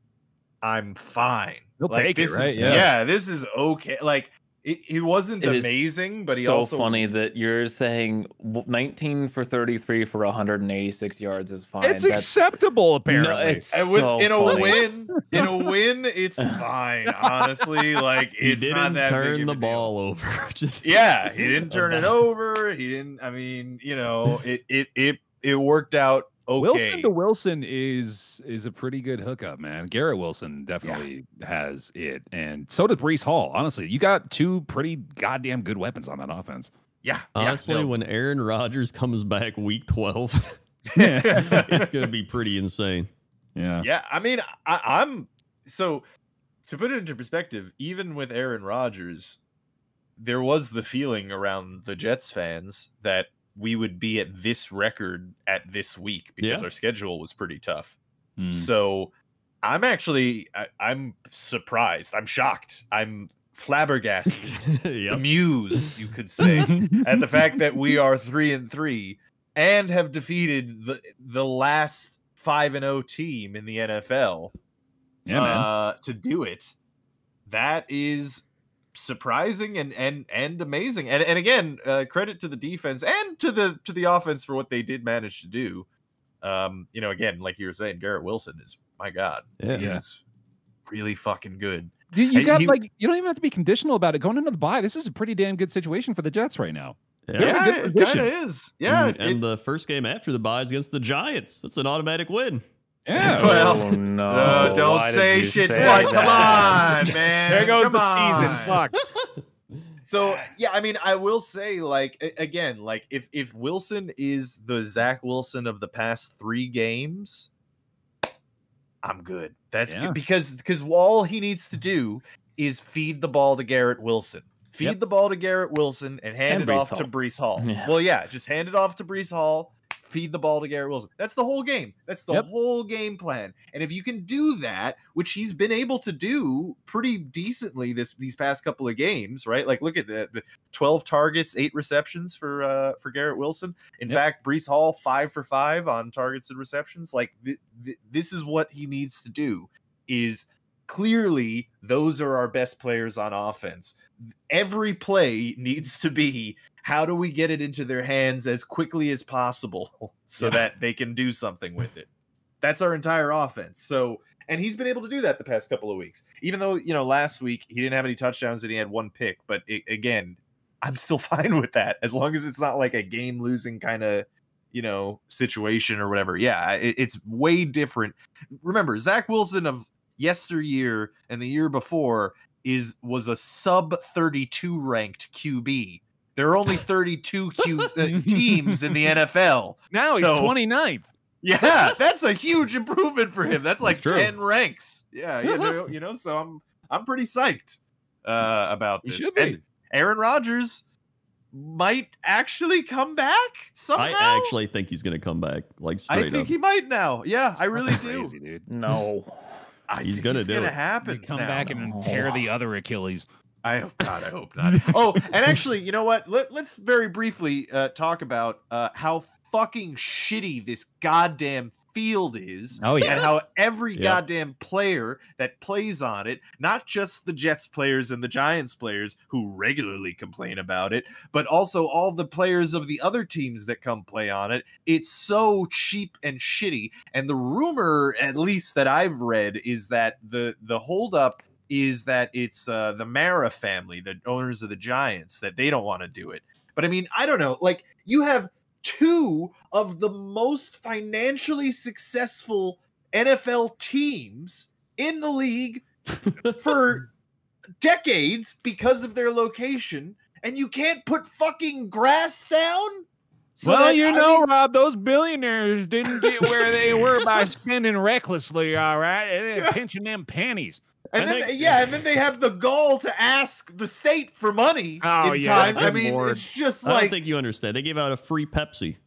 I'm fine. He'll take it, right? Yeah, this is okay. Like, he wasn't amazing, but he also... so funny that you're saying 19 for 33 for 186 yards is fine. It's acceptable, apparently. No, it's so in a win, it's fine. Honestly, like, it's didn't not that turn big of the a deal. ball over. Just He didn't turn it over. He didn't. I mean, you know, it worked out okay. Wilson to Wilson is a pretty good hookup, man. Garrett Wilson definitely has it, and so did Breece Hall. Honestly, you got 2 pretty goddamn good weapons on that offense. Yeah. honestly, when Aaron Rodgers comes back week 12, it's gonna be pretty insane. Yeah. Yeah. I mean, I'm so to put it into perspective. Even with Aaron Rodgers, there was the feeling around the Jets fans that we would be at this record at this week because our schedule was pretty tough. So I'm surprised. I'm shocked. I'm flabbergasted, amused, you could say, at the fact that we are 3-3 and have defeated the last 5-0 team in the NFL. Yeah, man. To do it. That is surprising and amazing, and again, credit to the defense and to the offense for what they did manage to do. You know, again, like you were saying, Garrett Wilson is, my God, he's really fucking good. You don't even have to be conditional about it going into the bye. This is a pretty damn good situation for the Jets right now. Yeah, it kind of is. Yeah, and the first game after the bye is against the Giants. That's an automatic win. Yeah. Well, no. Don't say shit. Like, come on, man. There goes come the on. season. Fuck. So yeah, I mean, I will say, like, again, like if Wilson is the Zach Wilson of the past 3 games, I'm good. That's good because all he needs to do is feed the ball to Garrett Wilson. Feed the ball to Garrett Wilson and hand it off to Breece Hall. Yeah. Well, yeah, just hand it off to Breece Hall. Feed the ball to Garrett Wilson. That's the whole game. That's the whole game plan. And if you can do that, which he's been able to do pretty decently these past couple of games, right? Like, look at the 12 targets, 8 receptions for Garrett Wilson. In fact, Breece Hall 5 for 5 on targets and receptions. Like, this is what he needs to do. Is clearly those are our best players on offense. Every play needs to be, how do we get it into their hands as quickly as possible so that they can do something with it? That's our entire offense. So, and he's been able to do that the past couple of weeks. Even though, you know, last week he didn't have any touchdowns and he had 1 pick. But again, I'm still fine with that as long as it's not like a game-losing kind of, you know, situation or whatever. Yeah, it's way different. Remember, Zach Wilson of yesteryear and the year before was a sub 32 ranked QB. There are only 32 teams in the NFL. Now he's 29th. Yeah, that's a huge improvement for him. That's like 10 ranks. Yeah, you know, so I'm pretty psyched about this. You should be. And Aaron Rodgers might actually come back somehow. I actually think he's going to come back, like, straight up. I think he might now. Yeah, I really Crazy, do. dude. No. He's going to do it. Happen. Come back and tear the other Achilles. I hope not. Oh, and actually, you know what? Let's very briefly talk about how fucking shitty this goddamn field is. Oh, yeah. And how every goddamn player that plays on it, not just the Jets players and the Giants players who regularly complain about it, but also all the players of the other teams that come play on it. It's so cheap and shitty. And the rumor, at least that I've read, is that the holdup is that it's the Mara family, the owners of the Giants, that they don't want to do it. But I mean, I don't know. Like, you have 2 of the most financially successful NFL teams in the league for decades because of their location, and you can't put fucking grass down? So Rob, those billionaires didn't get where they were by spending recklessly, all right? They're pinching them panties. And then they have the gall to ask the state for money in time. I mean, it's just like, I don't think you understand. They gave out a free Pepsi.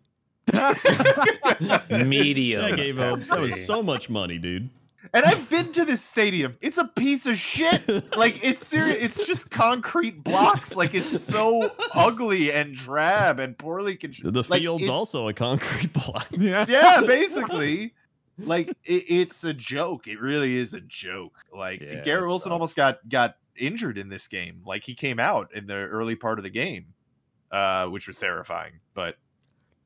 Medium. That was so much money, dude. And I've been to this stadium. It's a piece of shit. Like, it's serious. It's just concrete blocks. Like, it's so ugly and drab and poorly constructed. The field's also a concrete block. Yeah, basically. Like, it's a joke. It really is a joke. Like, Garrett Wilson almost got injured in this game. Like, he came out in the early part of the game, which was terrifying. But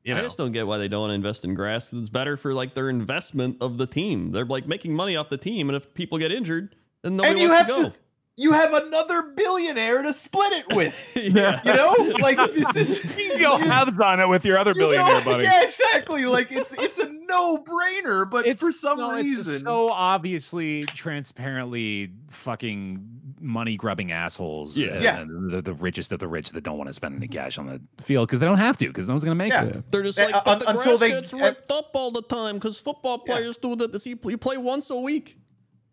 I just don't get why they don't invest in grass. It's better for like their investment of the team. They're like making money off the team, and if people get injured, then nobody wants to go. You have another billionaire to split it with. You know, like this is you go halves on it with your other billionaire buddy. Yeah, exactly. Like it's a no-brainer, but for some reason, it's so obviously, transparently, fucking money-grubbing assholes. The richest of the rich that don't want to spend any cash on the field because they don't have to, because no one's gonna make it. They're just like, but the grass gets ripped up all the time because football players do that. You play once a week.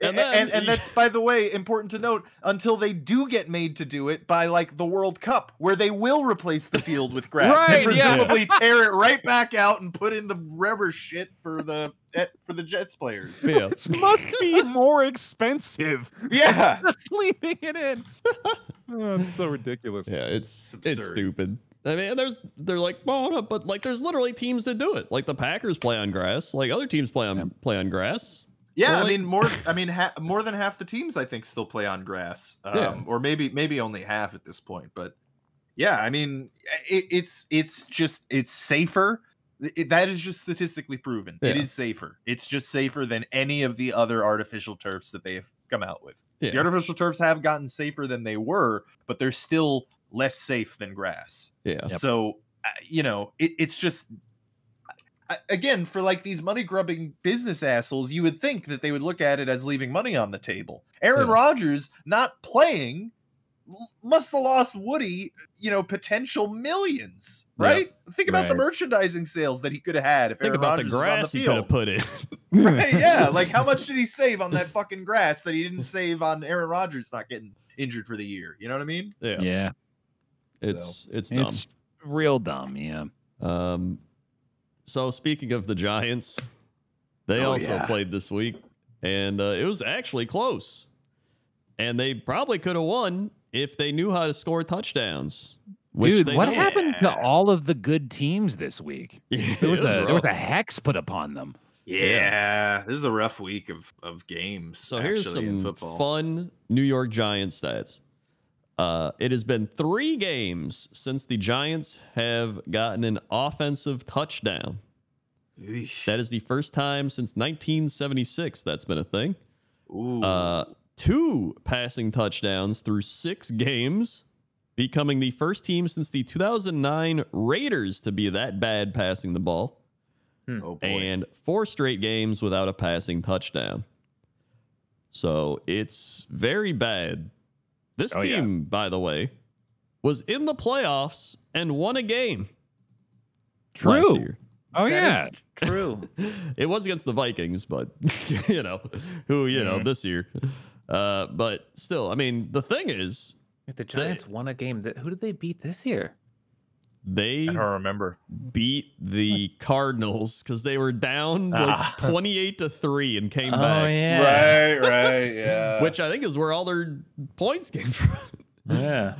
And that's, by the way, important to note, until they do get made to do it by like the World Cup, where they will replace the field with grass and presumably tear it right back out and put in the rubber shit for the Jets players. Yeah. This must be more expensive. Yeah, just leaving it in. Oh, it's so ridiculous. Yeah, it's stupid. I mean, they're like, oh, but like, there's literally teams that do it. Like the Packers play on grass. Like other teams play on grass. Yeah, I mean more than half the teams I think still play on grass, or maybe only half at this point. But yeah, I mean it's safer. That is just statistically proven. It is safer. It's just safer than any of the other artificial turfs that they have come out with. The artificial turfs have gotten safer than they were, but they're still less safe than grass. Yeah. So it's just. Again, for like these money grubbing business assholes, you would think that they would look at it as leaving money on the table. Aaron Rodgers not playing must have lost Woody, potential millions, right? Think about the merchandising sales that he could have had if Aaron Rodgers was on the field. He could have put in. Right? Yeah, like how much did he save on that fucking grass that he didn't save on Aaron Rodgers not getting injured for the year? You know what I mean? Yeah. It's dumb. It's real dumb. Yeah. So speaking of the Giants, they also played this week, and it was actually close. And they probably could have won if they knew how to score touchdowns. Dude, what happened to all of the good teams this week? There was a hex put upon them. Yeah, this is a rough week of games. So here's some fun New York Giants stats. It has been 3 games since the Giants have gotten an offensive touchdown. Eesh. That is the first time since 1976 that's been a thing. Ooh. 2 passing touchdowns through 6 games, becoming the first team since the 2009 Raiders to be that bad passing the ball. Oh boy. And 4 straight games without a passing touchdown. So it's very bad. This team, by the way, was in the playoffs and won a game. Last year. Oh, yeah. True. It was against the Vikings, but, this year. But still, I mean, the thing is... If the Giants won a game, who did they beat this year? They I don't remember. Beat the Cardinals because they were down like 28-3 and came back. Yeah. Right, yeah. Which I think is where all their points came from. Yeah.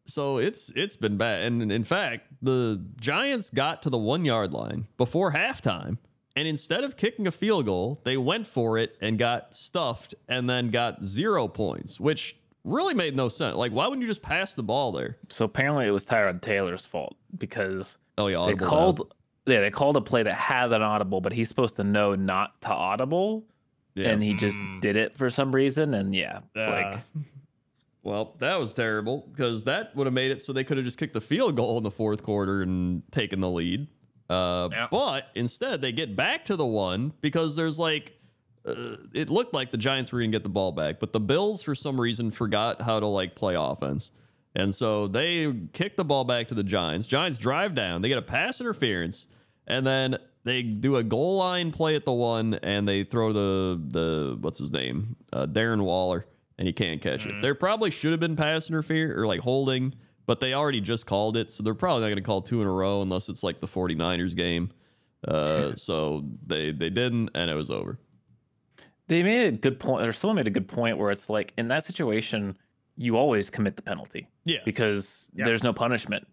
So it's been bad. And in fact, the Giants got to the 1-yard line before halftime. And instead of kicking a field goal, they went for it and got stuffed and then got 0 points, which really made no sense. Like, why wouldn't you just pass the ball there? So apparently it was Tyrod Taylor's fault because they called a play that had an audible, but he's supposed to know not to audible. Yeah. And he just did it for some reason. And well, that was terrible because that would have made it so they could have just kicked the field goal in the 4th quarter and taken the lead. But instead they get back to the 1 because there's it looked like the Giants were going to get the ball back, but the Bills for some reason forgot how to play offense. And so they kick the ball back to the Giants. Giants drive down, they get a pass interference, and then they do a goal line play at the 1 and they throw the what's his name? Darren Waller, and he can't catch it. There probably should have been pass interference or holding, but they already just called it, so they're probably not going to call 2 in a row unless it's like the 49ers game. So they didn't, and it was over. They made a good point, or someone made a good point where it's like, in that situation, you always commit the penalty. Yeah. Because there's no punishment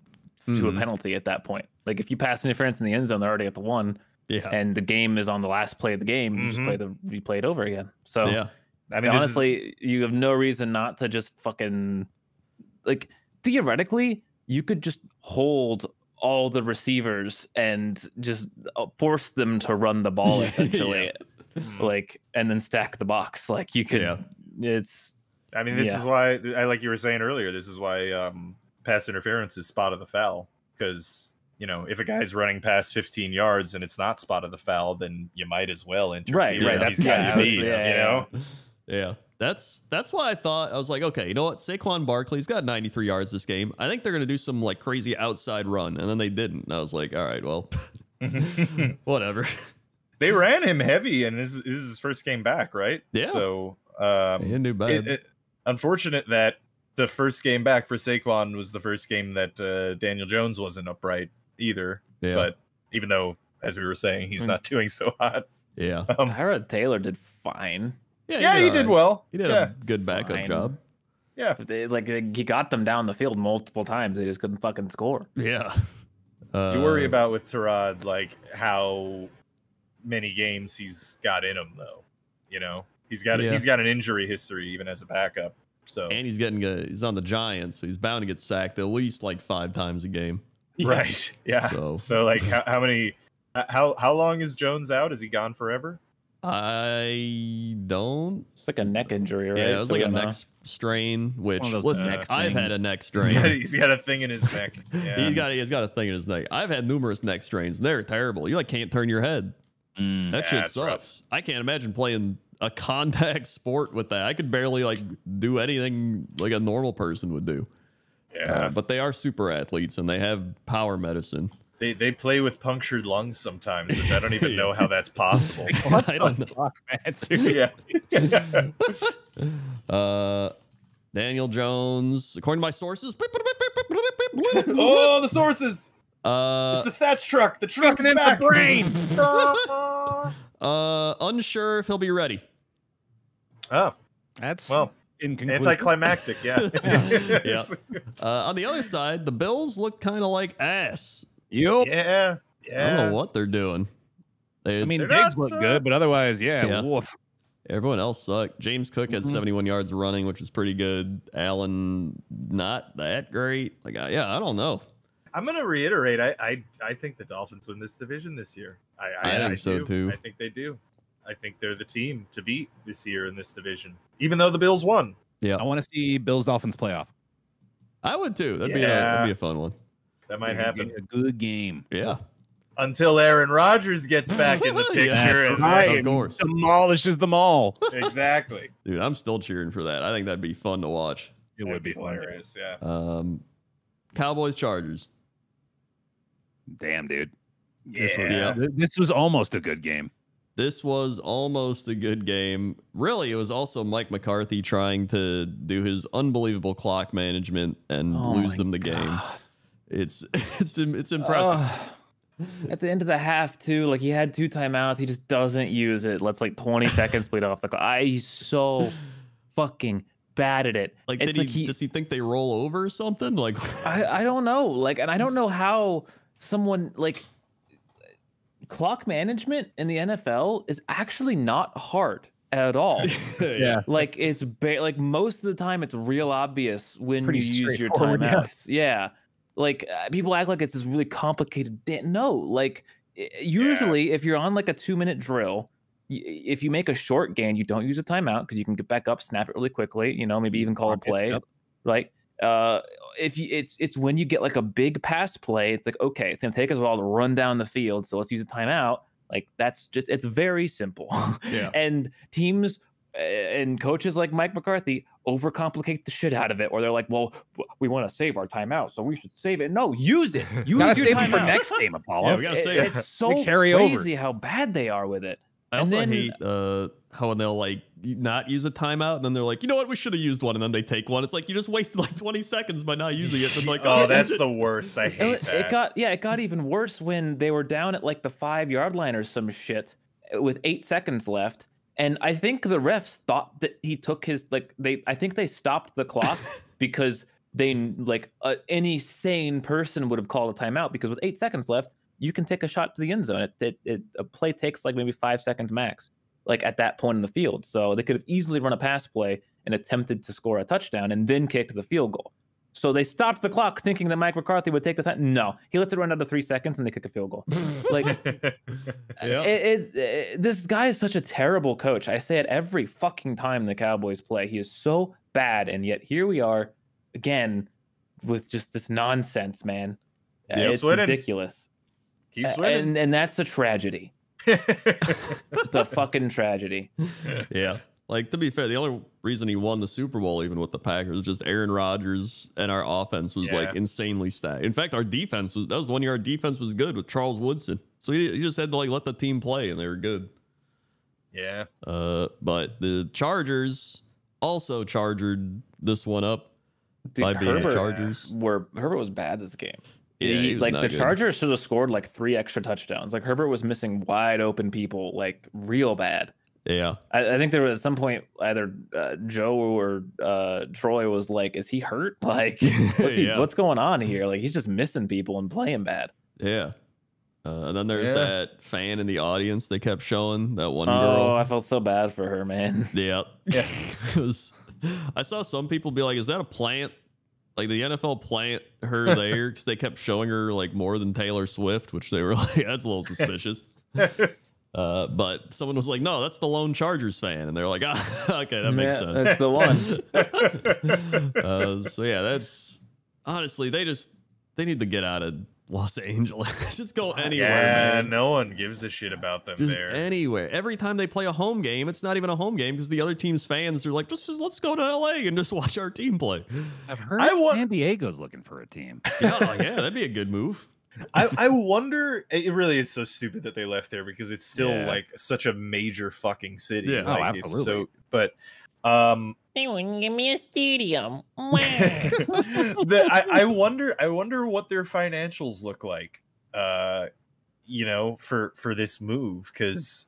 to a penalty at that point. Like, if you pass interference in the end zone, they're already at the 1. Yeah. And the game is on the last play of the game. You just play it over again. So, yeah. I mean, honestly, you have no reason not to just fucking, like, theoretically, you could just hold all the receivers and just force them to run the ball, essentially. Like, and then stack the box. Like, you could, it's, I mean, this is why, like you were saying earlier, this is why pass interference is spot of the foul. Because, you know, if a guy's running past 15 yards and it's not spot of the foul, then you might as well interfere. Right. That's you know? Yeah. That's why I thought, I was like, okay, you know what? Saquon Barkley's got 93 yards this game. I think they're going to do some like crazy outside run. And then they didn't. And I was like, all right, well, whatever. They ran him heavy, and this is his first game back, right? Yeah. So, he didn't do bad. Unfortunate that the first game back for Saquon was the first game that Daniel Jones wasn't upright either. Yeah. But even though, as we were saying, he's not doing so hot. Yeah. Tyrod Taylor did fine. Yeah, he did well. He did a good backup job. Yeah. He got them down the field multiple times. They just couldn't fucking score. Yeah. You worry about with Tyrod, like, how many games he's got in him, though. You know, he's got an injury history even as a backup. So, and he's on the Giants, so he's bound to get sacked at least like 5 times a game. Right. Yeah. So like, how long is Jones out? Is he gone forever? I don't. It's like a neck injury, right? Yeah, it was like a neck strain. Which, listen, I've had a neck strain. He's got a thing in his neck. Yeah. He's got a thing in his neck. I've had numerous neck strains. They're terrible. You like can't turn your head. That shit sucks. Rough. I can't imagine playing a contact sport with that. I could barely like do anything like a normal person would do. Yeah. But they are super athletes and they have power medicine. They play with punctured lungs sometimes, which I don't even know how that's possible. I don't know. Fuck, man, seriously. Daniel Jones, according to my sources. Oh, the sources. It's the stats truck. The truck is back. The brain. Unsure if he'll be ready. Oh, that's anticlimactic. Yeah. Yeah. On the other side, the Bills look kind of like ass. Yep. Yeah. I don't know what they're doing. I mean, Diggs look good, but otherwise, woof. Everyone else sucked. James Cook had 71 yards running, which was pretty good. Allen, not that great. Like, I don't know. I'm gonna reiterate. I think the Dolphins win this division this year. I think so too. I think they do. I think they're the team to beat this year in this division, even though the Bills won. Yeah, I want to see Bills Dolphins playoff. I would too. That'd be a fun one. That might happen. A good game. Yeah. Until Aaron Rodgers gets back in the picture and of course demolishes them all. Exactly. Dude, I'm still cheering for that. I think that'd be fun to watch. It would be hilarious. Yeah. Cowboys Chargers. Damn, dude. Yeah. This was almost a good game. This was almost a good game. Really, it was also Mike McCarthy trying to do his unbelievable clock management and lose them the game. It's impressive. At the end of the half, too, like he had 2 timeouts. He just doesn't use it. Lets like 20 seconds bleed off the clock. He's so fucking bad at it. Like, does he think they roll over or something? Like, I don't know. Like, and I don't know how someone like clock management in the NFL is actually not hard at all. Yeah. Like it's like most of the time it's real obvious when Pretty you use your straightforward, timeouts. Yeah. Like people act like it's this really complicated. No, like usually if you're on like a 2-minute drill, if you make a short gain, you don't use a timeout because you can get back up, snap it really quickly. You know, maybe even call a play. Right. If it's when you get like a big pass play, it's like, okay, it's gonna take us a while to run down the field, so let's use a timeout. Like it's very simple. Yeah. And teams and coaches like Mike McCarthy overcomplicate the shit out of it, or they're like, well, we want to save our timeout, so we should save it. No, use it. You gotta save it for next game, Apollo. Yeah, we gotta save it. It's so crazy how bad they are with it. I also hate how when they'll like not use a timeout and then they're like, you know what, we should have used one, and then they take one. It's like you just wasted like 20 seconds by not using it. And like, oh, that's the worst. I hate that. It got even worse when they were down at like the 5-yard line or some shit with 8 seconds left. And I think the refs thought that he took his I think they stopped the clock because they any sane person would have called a timeout, because with 8 seconds left, you can take a shot to the end zone. A play takes like maybe 5 seconds max, like at that point in the field. So they could have easily run a pass play and attempted to score a touchdown and then kicked the field goal. So they stopped the clock thinking that Mike McCarthy would take the time. No, he lets it run out to 3 seconds and they kick a field goal. Like, this guy is such a terrible coach. I say it every fucking time the Cowboys play. He is so bad, and yet here we are again with just this nonsense, man. It's ridiculous. Keeps winning. And that's a tragedy. It's a fucking tragedy. Yeah. Like, to be fair, the only reason he won the Super Bowl, even with the Packers, was just Aaron Rodgers, and our offense was like insanely stacked. In fact, our defense that was the 1 year our defense was good with Charles Woodson. So he just had to like let the team play, and they were good. Yeah. But the Chargers also chargered this one up by being Herbert, the Chargers. Herbert was bad this game. Yeah, the Chargers should have scored like 3 extra touchdowns. Like, Herbert was missing wide open people, like real bad. Yeah, I think there was at some point either Joe or Troy was like, "Is he hurt? Like, what's going on here? Like, he's just missing people and playing bad." Yeah. And then there's that fan in the audience they kept showing, that one girl. Oh, I felt so bad for her, man. Yeah. I saw some people be like, "Is that a plant? Like, the NFL plant her there?" Because they kept showing her like more than Taylor Swift, which they were like, "That's a little suspicious." But someone was like, "No, that's the lone Chargers fan," and they're like, "Ah, okay, that makes sense. That's the one." So yeah, that's honestly, they need to get out of Los Angeles. Just go anywhere, man. No one gives a shit about them Just there. anywhere. Every time they play a home game, it's not even a home game because the other team's fans are like, let's go to LA and just watch our team play. I've heard San Diego's looking for a team. Yeah, that'd be a good move. I wonder. It really is so stupid that they left there, because it's still like such a major fucking city. Yeah, like, absolutely. It's so, but They wouldn't give me a stadium. I wonder what their financials look like. For this move, because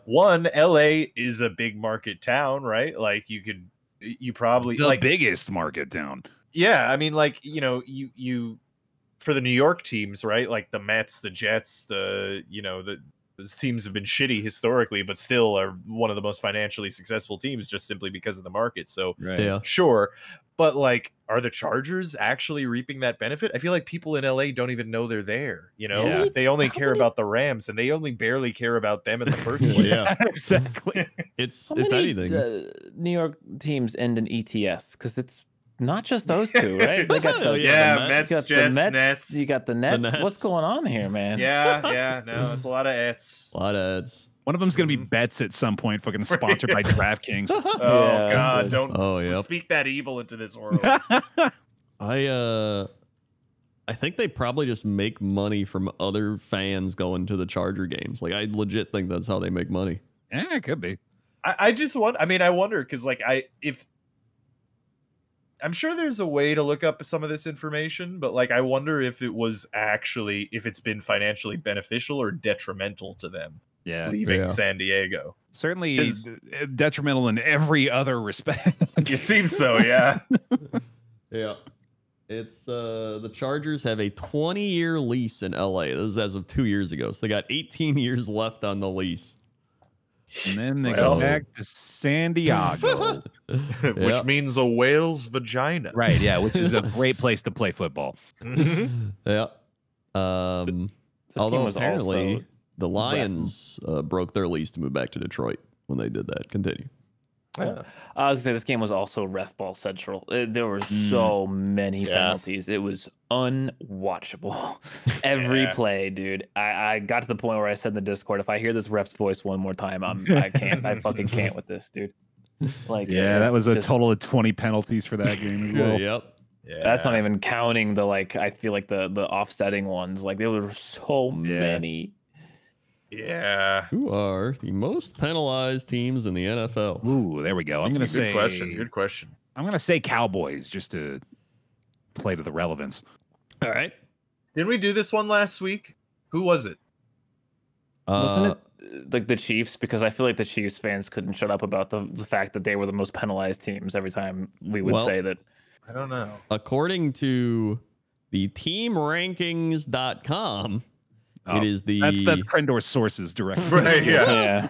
one, LA is a big market town, right? Like, you probably the like biggest market town. Yeah, I mean, like, you for the New York teams, right? Like the Mets, the Jets, those teams have been shitty historically, but still are one of the most financially successful teams just simply because of the market. So sure. But like, are the Chargers actually reaping that benefit? I feel like people in LA don't even know they're there. They only care about the Rams, and they only barely care about them in the first place. Yeah, exactly. It's, if anything, New York teams end in ETS, because it's not just those two, right? They got the Mets, Jets, Nets. You got the Nets. What's going on here, man? Yeah, no, it's a lot of ets. A lot of ads. One of them's gonna be Bets at some point, fucking sponsored by DraftKings. Oh God, don't speak that evil into this world. I think they probably just make money from other fans going to the Charger games. Like, I legit think that's how they make money. Yeah, it could be. I wonder, because like I'm sure there's a way to look up some of this information, but like, I wonder if it's been financially beneficial or detrimental to them. Leaving San Diego. Certainly detrimental in every other respect. It seems so, yeah. Yeah. It's the Chargers have a 20-year lease in LA. This is as of 2 years ago. So they got 18 years left on the lease. And then they go back to San Diego. Which means a whale's vagina. Right, yeah, which is a great place to play football. Yeah. Although apparently the Lions broke their lease to move back to Detroit when they did that. Continue. Yeah. I was gonna say, this game was also ref ball central. There were so many penalties. It was unwatchable. Every play, dude. I got to the point where I said in the Discord, if I hear this ref's voice one more time, I can't. I fucking can't with this, dude. Like, that was a total of 20 penalties for that game as well. Yep. Yeah. That's not even counting the I feel like the offsetting ones. Like, there were so many. Yeah. Who are the most penalized teams in the NFL? Ooh, there we go. I'm gonna say Good question. I'm gonna say Cowboys just to play to the relevance. All right. Didn't we do this one last week? Who was it? Wasn't it like the Chiefs? Because I feel like the Chiefs fans couldn't shut up about the fact that they were the most penalized teams every time we would say that. I don't know. According to the teamrankings.com, it is the that's Krendor's sources directly. Right, yeah.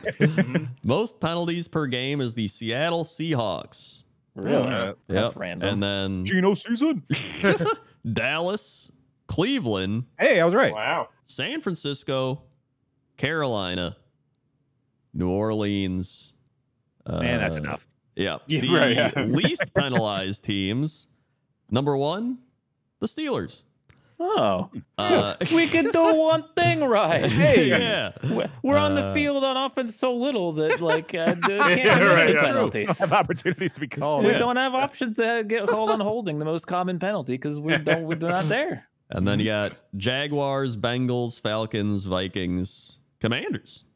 most penalties per game is the Seattle Seahawks. Really? That's random. And then Geno season. Dallas, Cleveland, Hey, I was right. Wow. San Francisco, Carolina, New Orleans. Man, that's enough. Yeah. Yeah, The right, yeah. least penalized teams. Number 1, the Steelers. Oh, we can do one thing right. Hey, yeah. We're on the field on offense so little that like can't have any it's true. penalties. Have opportunities to be called. We don't have options to get called on holding, the most common penalty, because we're not there. And then you got Jaguars, Bengals, Falcons, Vikings, Commanders.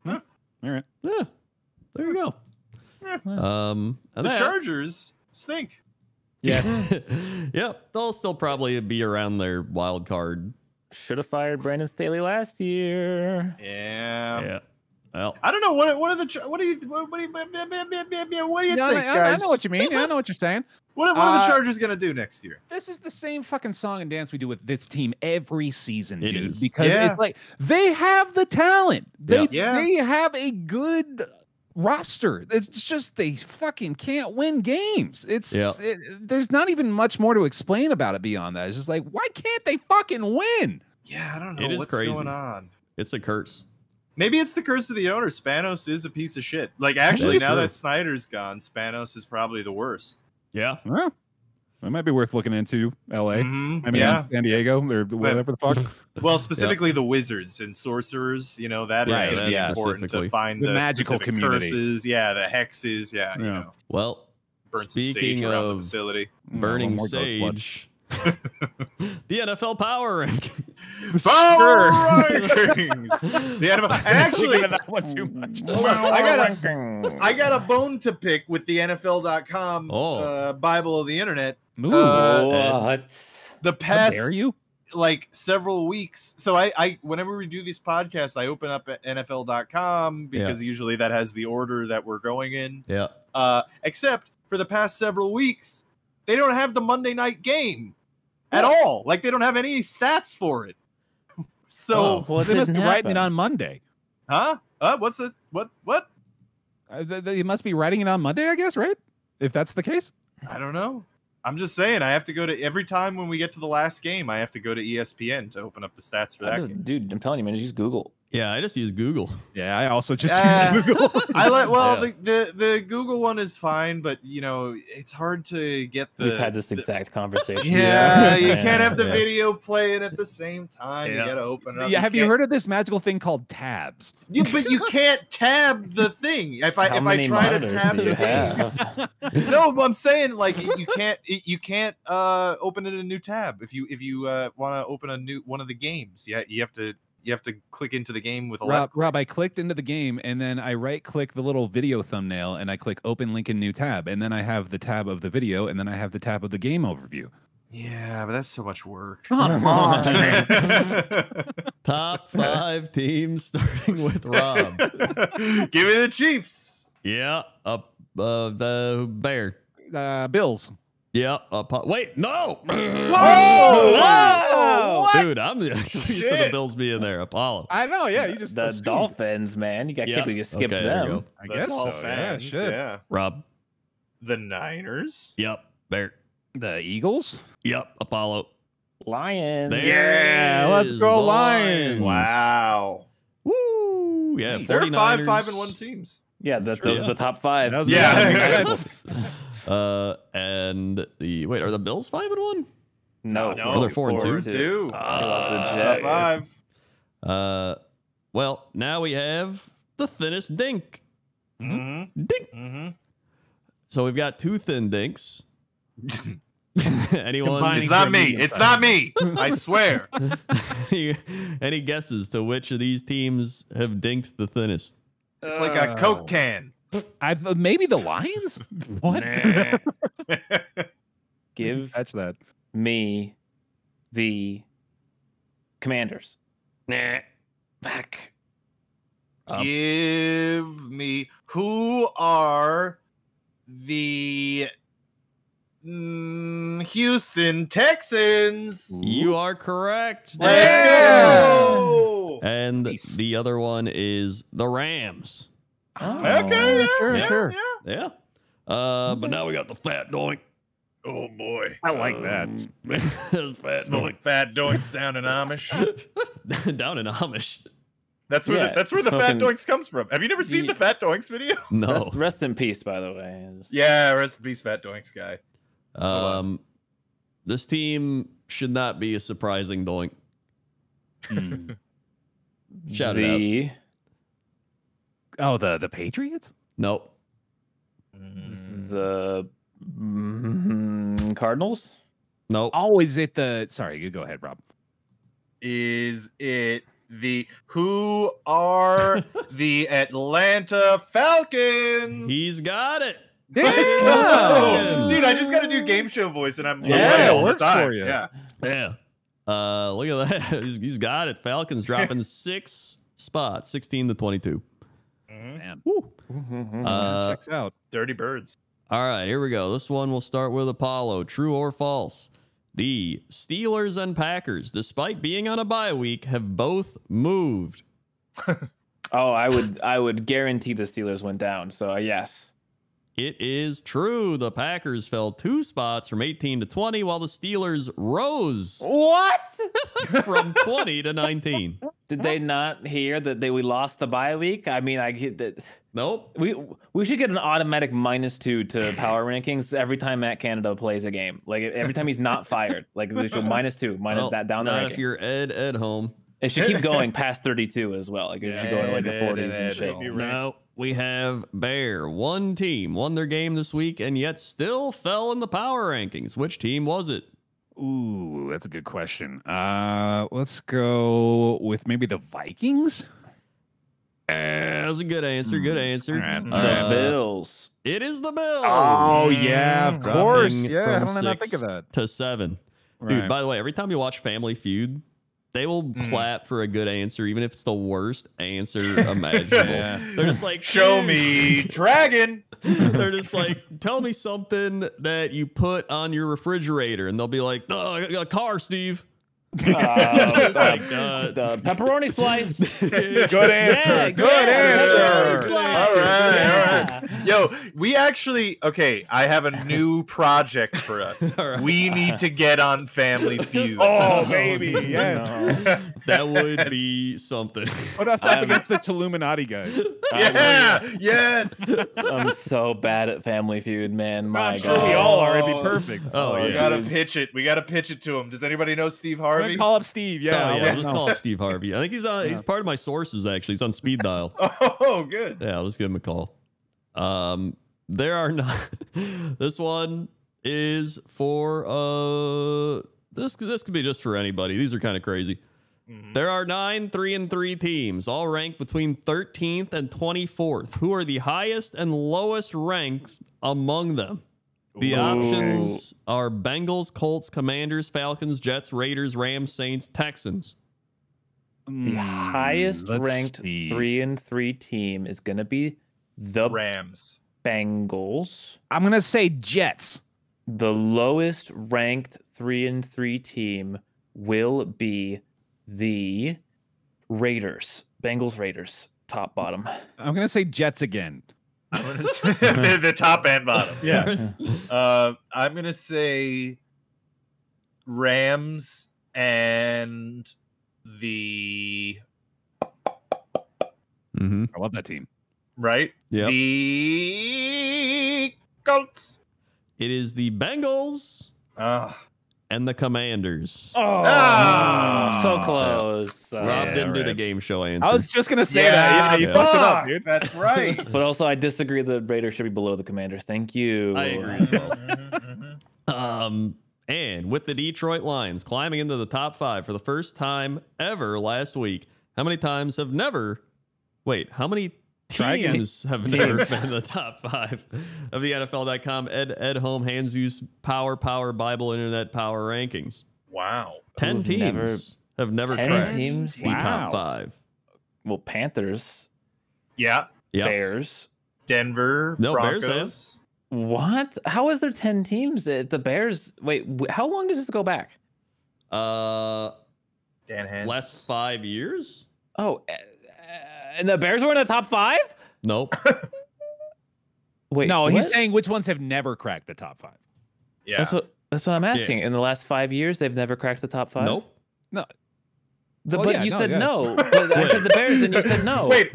All right. Yeah, there you go. And The that- Chargers stink. Yes. Yep, they'll still probably be around their wild card. Should have fired Brandon Staley last year. Yeah. Yeah. Well, I don't know what do you No, think, I guys? know what you mean. I know what you're saying. What are the Chargers gonna do next year? This is the same fucking song and dance we do with this team every season, It dude. is. Because Yeah. it's like they have the talent. They Yeah. they have a good roster. It's just they fucking can't win games. There's not even much more to explain about it beyond that. It's just like, why can't they fucking win? Yeah, I don't know It is what's crazy. going on. it's a curse. Maybe it's the curse of the owner. Spanos is a piece of shit. Like, actually, That's now true. that Snyder's gone, Spanos is probably the worst. Yeah. Well, that might be worth looking into. LA. Mhm, I mean, yeah. San Diego or whatever the fuck. Well, specifically the wizards and sorcerers. You know, that is Right, going to be yeah. important to Specifically. find The the magical specific community. curses. Yeah, the hexes. Yeah, you Yeah. know, Well, burn some speaking sage around the of facility. burning more ghost blood. sage, the NFL power ranking. Power rankings. The NFL. And actually, Thinking of that one too much. I got a bone to pick with the NFL.com Bible of the Internet. Ooh, What? The how past dare you? like several weeks. So I whenever we do these podcasts, I open up at NFL.com because usually that has the order that we're going in. Yeah. Except for the past several weeks, they don't have the Monday night game at all. Like they don't have any stats for it. So What They must didn't be writing it happen? on Monday. huh? What's it? What? They must be writing it on Monday, I guess, right? If that's the case. I don't know. I'm just saying, I have to go to every time when we get to the last game, I have to go to ESPN to open up the stats for that game. Dude, I'm telling you, man, just use Google. Yeah, I just use Google. Yeah, I also just Yeah. use Google. I like Yeah. the Google one is fine, but you know it's hard to get the. We've had this exact conversation. Yeah, you Yeah, can't have the yeah. video playing at the same time. Yeah. You gotta open it up. Yeah, have you can't- heard of this magical thing called tabs? But you can't tab the thing. If I How if I many try to monitors tab do you the thing, have? no, but I'm saying like you can't open it in a new tab if you want to open a new one of the games. Yeah, you have to click into the game with a left. Rob, I clicked into the game and then I right click the little video thumbnail and I click open link in new tab. And then I have the tab of the video and then I have the tab of the game overview. Yeah, but that's so much work. Come on. Top 5 teams starting with Rob. Give me the Chiefs. Yeah, the Bear. Bills. Yeah, wait, no. Whoa! Dude, I'm used to the Shit. Bills being there. Apollo. I know, yeah. You just The assumed. Dolphins, man. You got Yeah, kicked, you skipped okay, there you them. go. I guess so. Yeah, Fans, shit. yeah. Rob. The Niners. Yep. Bear. The Eagles. Yep. Apollo. Lions. There Yeah, it let's is, go the Lions. Wow. Woo. Yeah. They're 49ers. 5-5-1 teams. Yeah, those are the top 5. That was- Yeah, exactly. And are the Bills 5-1? No, Oh, they're 4-2. 4-2. Top Top 5. Well, now we have the thinnest dink. Mm-hmm. Dink. Mm-hmm. So we've got 2 thin dinks. Anyone? Combining It's not for a me. medium It's size. not me. I swear. Any guesses to which of these teams have dinked the thinnest? It's like a Coke can. Maybe the Lions. What? Nah. Give Catch that. me the Commanders. Nah. Back. Give me who are the Houston Texans. You are correct. Let's go. And Nice. the other one is the Rams. Okay, yeah, sure, yeah, sure. yeah. Yeah. But now we got the fat doink. Oh boy. I like that. Fat Smoke fat doinks down in Amish. doink. Down in Amish. That's where Yeah, that's where the fat smoking- doinks comes from. Have you never seen Yeah. the fat doinks video? No. Rest in peace, by the way. Yeah, rest in peace, fat doinks guy. This team should not be a surprising doink. Hmm. Shout it out. Oh, the Patriots? Nope. The Cardinals. Nope. Oh, is it the? Sorry, you go ahead, Rob. Is it the who are the Atlanta Falcons? He's got it. Let's go. Dude, I just got to do game show voice and I'm Yeah, away it all the works time. for you. Yeah. Yeah. Look at that. He's got it. Falcons dropping 6 spots, 16 to 22. Man, Uh, checks out. Dirty birds. All right, here we go. This one will start with Apollo. True or false? The Steelers and Packers, despite being on a bye week, have both moved. Oh, I would guarantee the Steelers went down. So yes. It is true. The Packers fell 2 spots from 18 to 20, while the Steelers rose What? from 20 to 19. Did they not hear that we lost the bye week? I mean, I get that. Nope. We should get an automatic -2 to power rankings every time Matt Canada plays a game. Like every time he's not fired, like they should -2, minus Well, that down the not ranking. if you're Ed home. It should keep going past 32 as well. Like it should go to like the 40s and shit. baby. No, we have Bear. One team won their game this week and yet still fell in the power rankings. Which team was it? Ooh, that's a good question. Let's go with maybe the Vikings. That's a good answer. Good answer. All right. The Bills. It is the Bills. Oh yeah, of Dropping course. Yeah, from how did I not 6 think of that? to 7. Dude, Right. by the way, every time you watch Family Feud, they will clap for a good answer, even if it's the worst answer imaginable. Yeah. They're just like, Show "Dude." me dragon. They're just like, tell me something that you put on your refrigerator, and they'll be like, a car, Steve. It's like, The pepperoni slice. Good answer. Yeah, Good answer. answer. All right, Yeah. Yo, we actually I have a new project for us. All right. We need to get on Family Feud. Oh baby, yes. that would be something. Put us up against the Chilluminati guys. Yeah, yes. I'm so bad at Family Feud, man. My I'm sure God. we all are. It'd be perfect. Oh, We yeah. gotta pitch it. We gotta pitch it to him. Does anybody know Steve I'm Harvey? gonna call up Steve. Yeah, Oh, I'll yeah, let I'll just him know. call up Steve Harvey. I think he's part of my sources, actually. He's on speed dial. Oh, good. Yeah, I'll just give him a call. There are not. This one is for this could be just for anybody. These are kind of crazy. There are 9 3-3 teams, all ranked between 13th and 24th. Who are the highest and lowest ranked among them? The options are Bengals, Colts, Commanders, Falcons, Jets, Raiders, Rams, Saints, Texans. The highest let's ranked see. 3-3 team is going to be the Rams. Bengals. I'm gonna say Jets. The lowest ranked 3-3 team will be the Raiders. Bengals, Raiders. Top, bottom. I'm gonna say Jets again. I'm gonna say the top and bottom. Yeah. I'm gonna say Rams and the Mm-hmm. I love that team. right. Yep. The Colts. It is the Bengals and the Commanders. Oh, Ah. so close. Rob didn't do the right. game show answer. I was just gonna say that. Yeah, you fucked it up, dude. That's right. But also, I disagree. The Raiders should be below the Commanders. Thank you. I agree as well. And with the Detroit Lions climbing into the top 5 for the first time ever last week, how many teams have never been in the top 5 of the NFL.com Ed Home Hand Zeus Power Bible Internet Power Rankings? Wow. 10 teams have never cracked teams? the top 5. Well, Panthers, Yeah. Bears. Denver, No, Bears Broncos. What? How is there 10 teams? The Bears. Wait, how long does this go back? Dan Hans. last 5 years? Oh, and the Bears were in the top 5? Nope. Wait, No, he's what? saying which ones have never cracked the top 5. Yeah. That's what I'm asking. In the last 5 years, they've never cracked the top 5. Nope. No. But yeah, you no, said yeah. no. But I said the Bears, and you said no. Wait.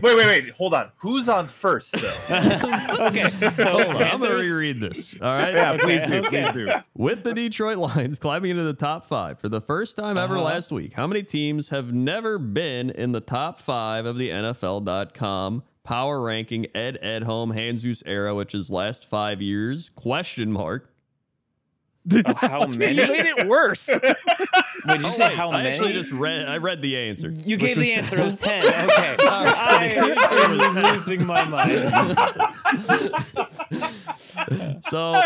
Hold on. Who's on first, though? Okay. So Hold on, I'm going to Panthers- reread this. All right. Yeah, Okay, please do. okay. Please do. With the Detroit Lions climbing into the top 5 for the first time ever last week, how many teams have never been in the top 5 of the NFL.com power ranking Ed Home Hand Zeus era, which is last 5 years? Question mark. Oh, how many? You made it worse. Wait, did you say how I many? actually just read the answer. You gave which the was answer. It was 10. Okay. I am losing my mind. So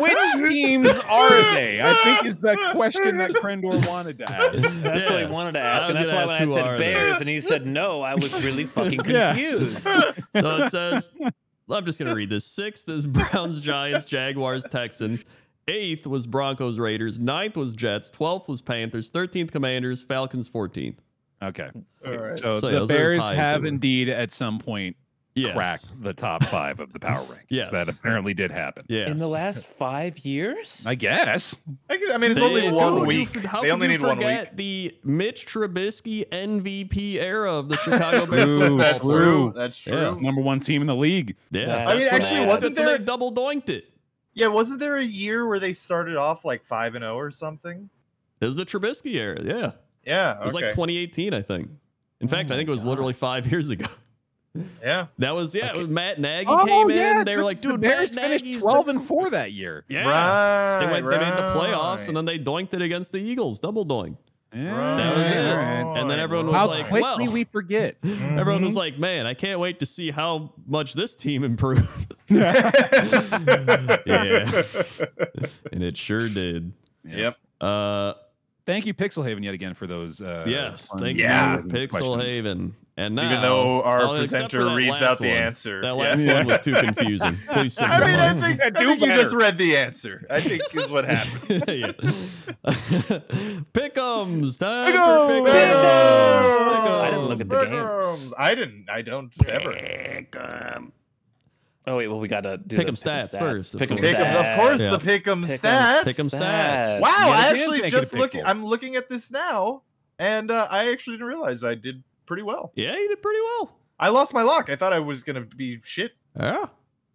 Which teams are they? I think is the question that Krendor wanted to ask. That's what he wanted to ask. I was And that's gonna why ask when who I are said they. Bears and he said no, I was really fucking Yeah. confused. So it says, I'm just going to read this. 6th is Browns, Giants, Jaguars, Texans. 8th was Broncos, Raiders. 9th was Jets. 12th was Panthers. 13th Commanders. Falcons, 14th. Okay. All right. So, So, the yeah, those are as Bears high as have they were. indeed at some point Yes. cracked the top 5 of the power rankings. Yes. That apparently did happen. Yes. In the last 5 years? I guess. I mean, it's only Dude, one week. How They could only you need 1 week. forget the Mitch Trubisky MVP era of the Chicago Bears True, football That's team? true. That's true. Yeah. Number 1 team in the league. Yeah. I mean, That's actually, when- wasn't that's when there- they double doinked it? Yeah, wasn't there a year where they started off like 5-0 or something? It was the Trubisky era. Yeah. Yeah. It was like okay. 2018, I think. In fact, I think it was literally 5 years ago. Yeah. That was, it was Matt Nagy Oh, came yeah, in. They were like, the dude, Bears Matt finished Nagy's 12-4 that year. Yeah. Right. They made the playoffs right. and then they doinked it against the Eagles, double doink. Yeah, That was it. right. And then everyone was How like, quickly well, we forget. everyone was like, man, I can't wait to see how much this team improved. Yeah. And it sure did. Yep. Thank you, Pixelhaven, yet again for those. Yes. fun Thank Yeah. you, Pixel questions. Haven. And now, Even though our well, except for presenter that reads last out the one. answer. That last Yeah. one was too confusing. Please sit I mean, I down. think Do you better. just read the answer. I think is what happened. Yeah. Pick'ems. Time Pick'ems. for Pick'ems. I didn't look at the game. Pick'ems. I don't ever. Oh, wait, well, we got to do Pick the 'em stats first, of Pick 'em course. Pick'em, stats. of course, Yeah. the Pick'em Pick 'em stats. Pick'em stats. Wow, Yeah, I the actually fans just make it a looking. pixel. I'm looking at this now, and I actually didn't realize I did pretty well. Yeah, you did pretty well. I lost my lock. I thought I was gonna be shit. Yeah.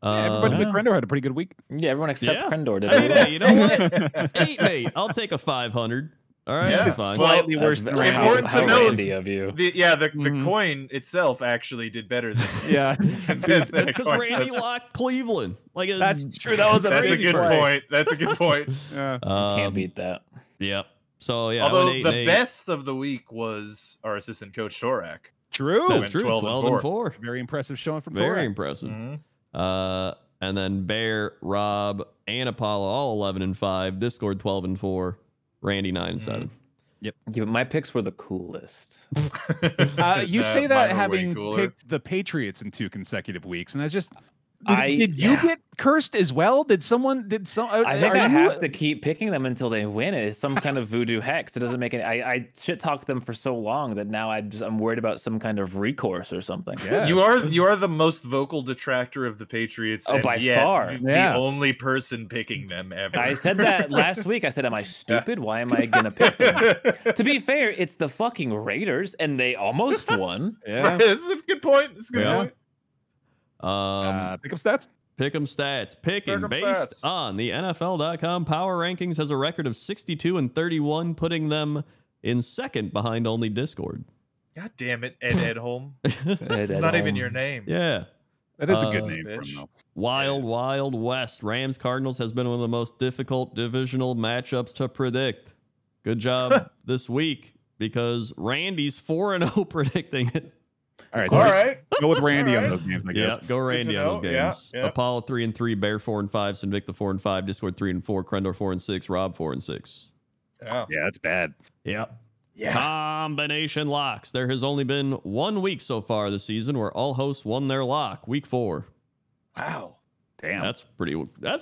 Everybody but Yeah. Krendor had a pretty good week. Yeah, everyone except Yeah. Krendor did. Hey, it. hey, you know what? 8 mate. I'll take a 500. All right, Yeah. that's fine. Slightly That's worse than very Important to how note. Randy of you. The Mhm. coin itself actually did better than. Yeah, That's because Randy locked Cleveland. Like that's true. That was a That's a crazy good play. point. That's a good point. Yeah. Can't beat that. Yep. So yeah, I Although went 8 the and 8. best of the week was our assistant coach Torak. True. That's went true. 12 12 and and 4. Very impressive showing from Very Torres. impressive. Mhm. And then Bear, Rob, and Apollo all 11 and 5. Discord 12 and 4. Randy 9 and 7. Yeah, but my picks were the coolest. You say Mine that were way having cooler. picked the Patriots in 2 consecutive weeks, and I just I- did you yeah. get cursed as well? Did some? I think are I you- have to keep picking them until they win. It's some kind of voodoo hex. It doesn't make any. I shit talked them for so long that now I'm worried about some kind of recourse or something. Yeah. You are the most vocal detractor of the Patriots. Oh, and by yet far. The Yeah. only person picking them ever. I said that last week. I said, "Am I stupid? Why am I gonna pick them?" To be fair, it's the fucking Raiders, and they almost won. Yeah. This is a good point. It's a good Yeah. point. Pick up stats. Pick'em stats. Picking Pick'em based stats. on the NFL.com Power Rankings has a record of 62 and 31, putting them in second behind only Discord. God damn it, Ed Edholm. It's not even your name. Yeah. That is a good name for him, bitch. though. Wild West. Rams Cardinals has been one of the most difficult divisional matchups to predict. Good job this week because Randy's 4-0 predicting it. All right, All so right. go with Randy All on right. those games, I guess. Yeah, go Randy on those know. Yeah, games. yeah. Apollo 3-3, Bear 4-5, Sinvicta 4-5, Discord 3-4, Crendor 4-6, Rob 4-6. Yeah. Yeah, that's bad. Yep. Yeah. Combination locks. There has only been 1 week so far this season where all hosts won their lock. Week 4. Wow. Damn. That's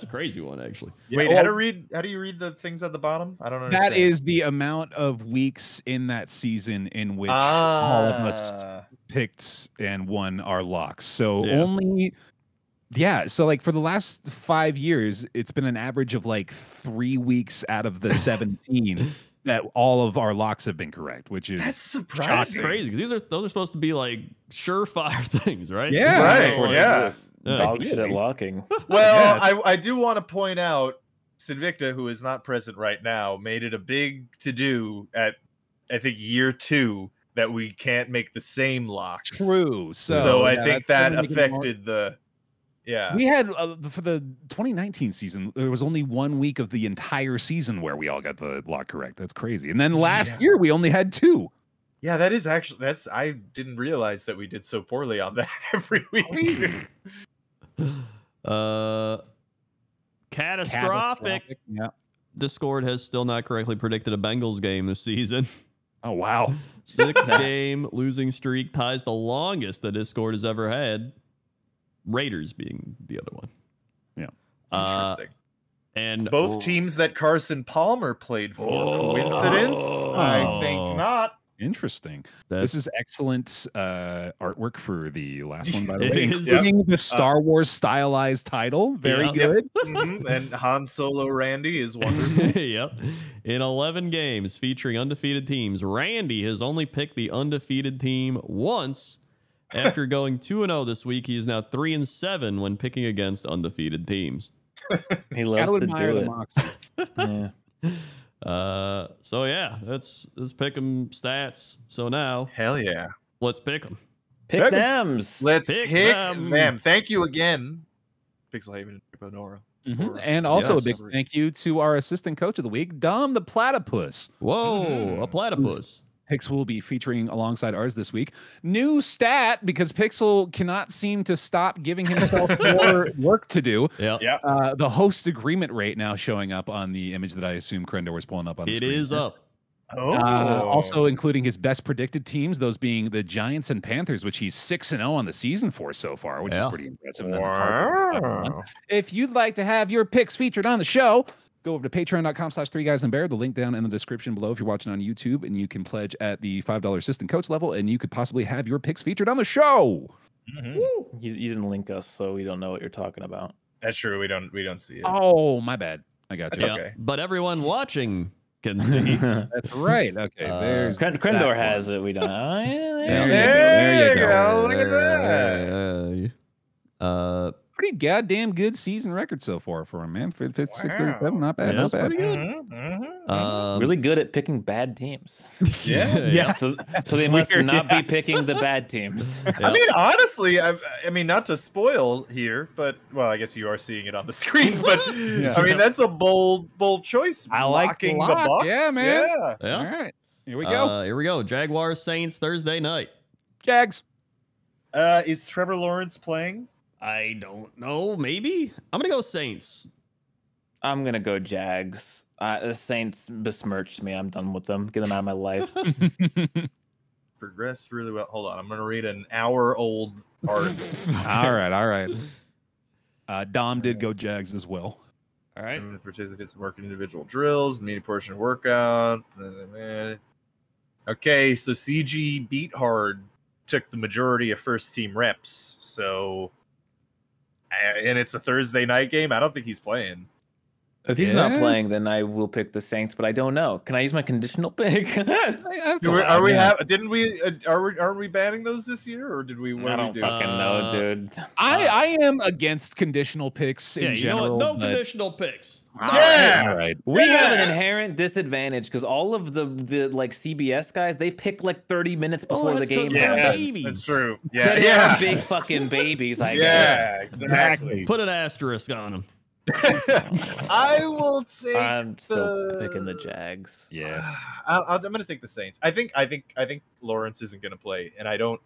a crazy one, actually. Wait, well- how do you read the things at the bottom? I don't understand. That is the amount of weeks in that season in which all of us picked and won our locks. So so like for the last 5 years, it's been an average of like 3 weeks out of the 17 that all of our locks have been correct, which is That's surprising. That's crazy because those are supposed to be like surefire things, right? Yeah. Right. So, like, Yeah. Dog shit at locking. Well, Yeah. I do want to point out Sinvicta, who is not present right now, made it a big to do at I think year 2 that we can't make the same locks. true. So I yeah, think that's that gonna make it more- affected the. Yeah. We had for the 2019 season, there was only 1 week of the entire season where we all got the lock correct. That's crazy. And then last year we only had 2. Yeah, that is actually I didn't realize that we did so poorly on that every week. Catastrophic. Yeah. Discord has still not correctly predicted a Bengals game this season. Oh wow. 6-game losing streak ties the longest the Discord has ever had. Raiders being the other one. Yeah. Interesting. And Both teams that Carson Palmer played for. Coincidence? I think not. Interesting. That's- This is excellent artwork for the last one, by the It way, is. including the Star Wars stylized title. Very Yep. good. Mhm, and Han Solo Randy is wonderful. Yep. In 11 games featuring undefeated teams, Randy has only picked the undefeated team once. After going 2-0 this week, he is now 3-7 when picking against undefeated teams. He loves Gotta to admire do the it. moxie. Yeah. So yeah, let's pick 'em stats. So now Hell yeah. let's pick them. Pick Pick 'em. thems. Let's Pick pick them. them. Thank you again, Pixelhaven and Bonora. Mhm. And also Yes. a big thank you to our assistant coach of the week, Dom the Platypus. Whoa, a platypus. Pix will be featuring alongside ours this week. New stat, because Pixel cannot seem to stop giving himself more work to do. Yeah. Yeah. The host agreement rate now showing up on the image that I assume Crendor was pulling up on the It screen. is up. Oh. Also including his best predicted teams, those being the Giants and Panthers, which he's 6-0 on the season for so far, which Yeah. is pretty impressive. And then the Cardinals, 5-1. If you'd like to have your picks featured on the show, go over to patreon.com/3guysandbear. The link down in the description below if you're watching on YouTube, and you can pledge at the $5 assistant coach level, and you could possibly have your picks featured on the show. Mhm. You didn't link us, so we don't know what you're talking about. That's true. We don't see it. Oh, my bad. I got you. That's okay. But everyone watching can see. That's right. Okay, there's Crendor that has one. it. We don't. Oh, yeah, There there you go. There you Look at that. pretty goddamn good season record so far for him, man. 637, not bad. Yeah, not that's bad. pretty good. Really good at picking bad teams. Yeah. So That's they must weird, not yeah. be picking the bad teams. I mean, honestly, I mean, not to spoil here, but well, I guess you are seeing it on the screen. But I mean, that's a bold choice. I like the locking lock. Bucks. Yeah, man. Yeah. Yeah. All right, here we go. Here we go. Jaguars Saints Thursday night. Jags. Is Trevor Lawrence playing? I don't know. Maybe I'm gonna go Saints. I'm gonna go Jags. The Saints besmirched me. I'm done with them. Get them out of my life. Progressed really well. Hold on, I'm gonna read an hour-old article. all right. Dom did go Jags as well. All right. Participants work in individual drills, the media portion of workout. Okay, so CG Beathard took the majority of first team reps. So, and it's a Thursday night game. I don't think he's playing. If he's not playing, then I will pick the Saints, but I don't know. Can I use my conditional pick? Are we banning those this year, or did we? I don't fucking know, dude. I am against conditional picks in general. You know what? No but... conditional picks. Yeah. All right. We have an inherent disadvantage because all of the like CBS guys, they pick like 30 minutes before the game happens. Babies. That's true. Yeah, they are big fucking babies. I guess. Exactly. Put an asterisk on them. I will take. I'm still picking the Jags. Yeah, I'm gonna take the Saints. I think Lawrence isn't gonna play, and I don't.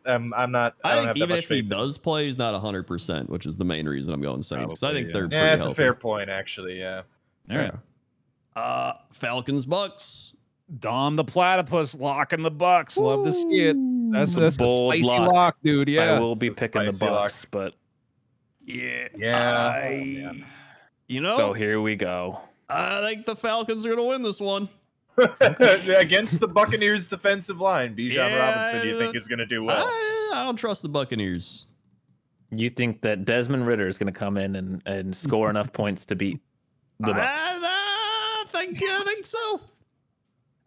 I'm not. I don't have that even much if he faith in him. does play, he's not 100%, which is the main reason I'm going Saints. 'Cause I think they're pretty Yeah, it's healthy. a fair point, actually. Yeah. All right. Falcons Bucks. Dom the Platypus locking the Bucks. Love to see it. That's a a bold spicy lock. lock, dude. Yeah. I will be It's a picking the spicy Bucks, but Yeah. You know, so here we go. I think the Falcons are going to win this one. Against the Buccaneers defensive line, Bijan Robinson, you think is going to do well? I don't trust the Buccaneers. You think that Desmond Ritter is going to come in and score enough points to beat the Bucks? I think so.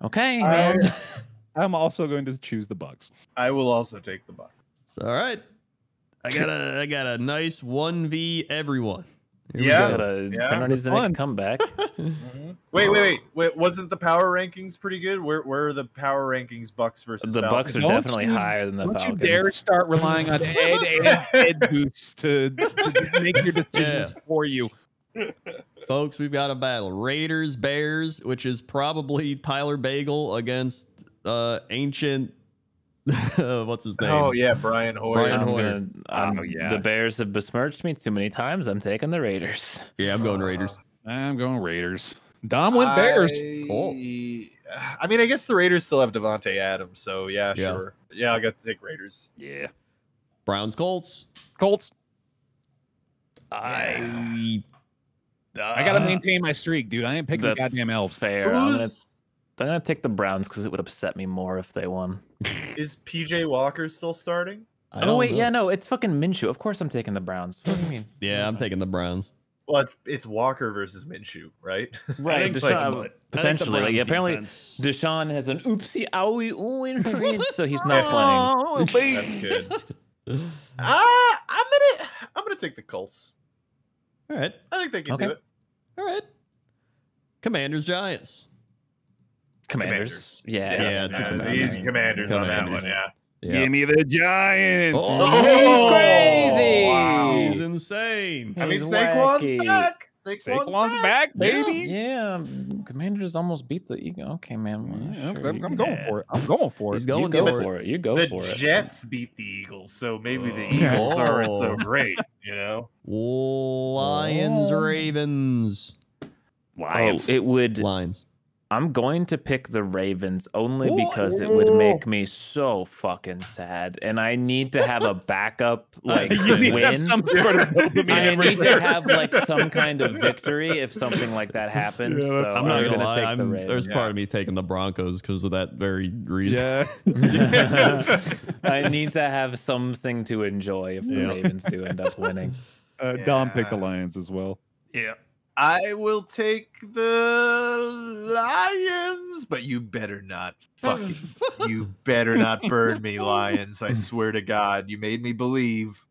Okay, man. I'm also going to choose the Bucks. I will also take the Bucks. It's all right. I got a nice 1v everyone. Here we Yeah. go. Penalty needs to make a comeback. Wait. Wasn't the power rankings pretty good? Where are the power rankings? Bucks versus The Falcons? Bucks are definitely higher than the Don't Falcons. you dare start relying on Ed Boost to make your decisions for you. Folks, we've got a battle. Raiders, Bears, which is probably Tyler Bagel against ancient what's his name? Oh yeah, Brian Hoyer. The Bears have besmirched me too many times. I'm taking the Raiders. Yeah, I'm going Raiders. I'm going Raiders. Dom went Bears. I mean, I guess the Raiders still have Devontae Adams, so yeah, sure. Yeah, I got to take Raiders. Yeah. Browns, Colts. Colts. I gotta maintain my streak, dude. I ain't picking the goddamn elves. Fair. I'm gonna take the Browns because it would upset me more if they won. Is PJ Walker still starting? Oh wait, yeah, no, it's fucking Minshew. Of course I'm taking the Browns. What do you mean? Yeah, I'm taking the Browns. Well, it's Walker versus Minshew, right? Right. Deshaun, potentially. Like, apparently, defense. Deshaun has an oopsie owie ooh injury, so he's not playing. That's good. I'm gonna take the Colts. All right. I think they can do it. All right. Commanders, Giants. Commanders. Yeah, it's a Commanders. Easy Commanders on that one. Yeah. Give me the Giants. He's crazy. Wow. He's insane. I mean, He's Saquon's wacky. back. Saquon's back, baby. Yeah, Commanders almost beat the Eagles. Okay, man. Yeah, I'm going for it. I'm going for it. He's going You go for for it. You go The for it. Jets beat the Eagles, so maybe the Eagles aren't so great, you know? Lions, Ravens. Lions. It would. Lions. I'm going to pick the Ravens only because it would make me so fucking sad, and I need to have a backup like You need to win. have some sort of dopamine I need everywhere. to have like some kind of victory if something like that happens. Yeah, so I'm not gonna lie. take the Ravens. There's part of me taking the Broncos because of that very reason. Yeah. I need to have something to enjoy if the Ravens do end up winning. Dom picked the Lions as well. Yeah. I will take the Lions, but you better not you better not burn me, Lions. I swear to God, you made me believe.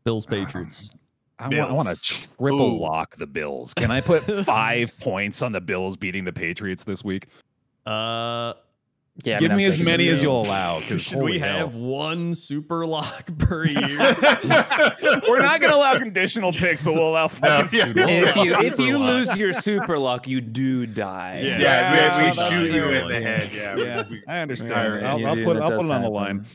Bills, Patriots. I want to triple lock the Bills. Can I put 5 points on the Bills beating the Patriots this week? Yeah, Give me as many as Bills. you'll allow. Should we have one super lock per year? We're not going to allow conditional picks, but we'll allow fucking super If you lose your super luck, you do die. Yeah, we that's shoot you fine. in the head. Yeah, I understand. Yeah, I'll put it on the happen. line.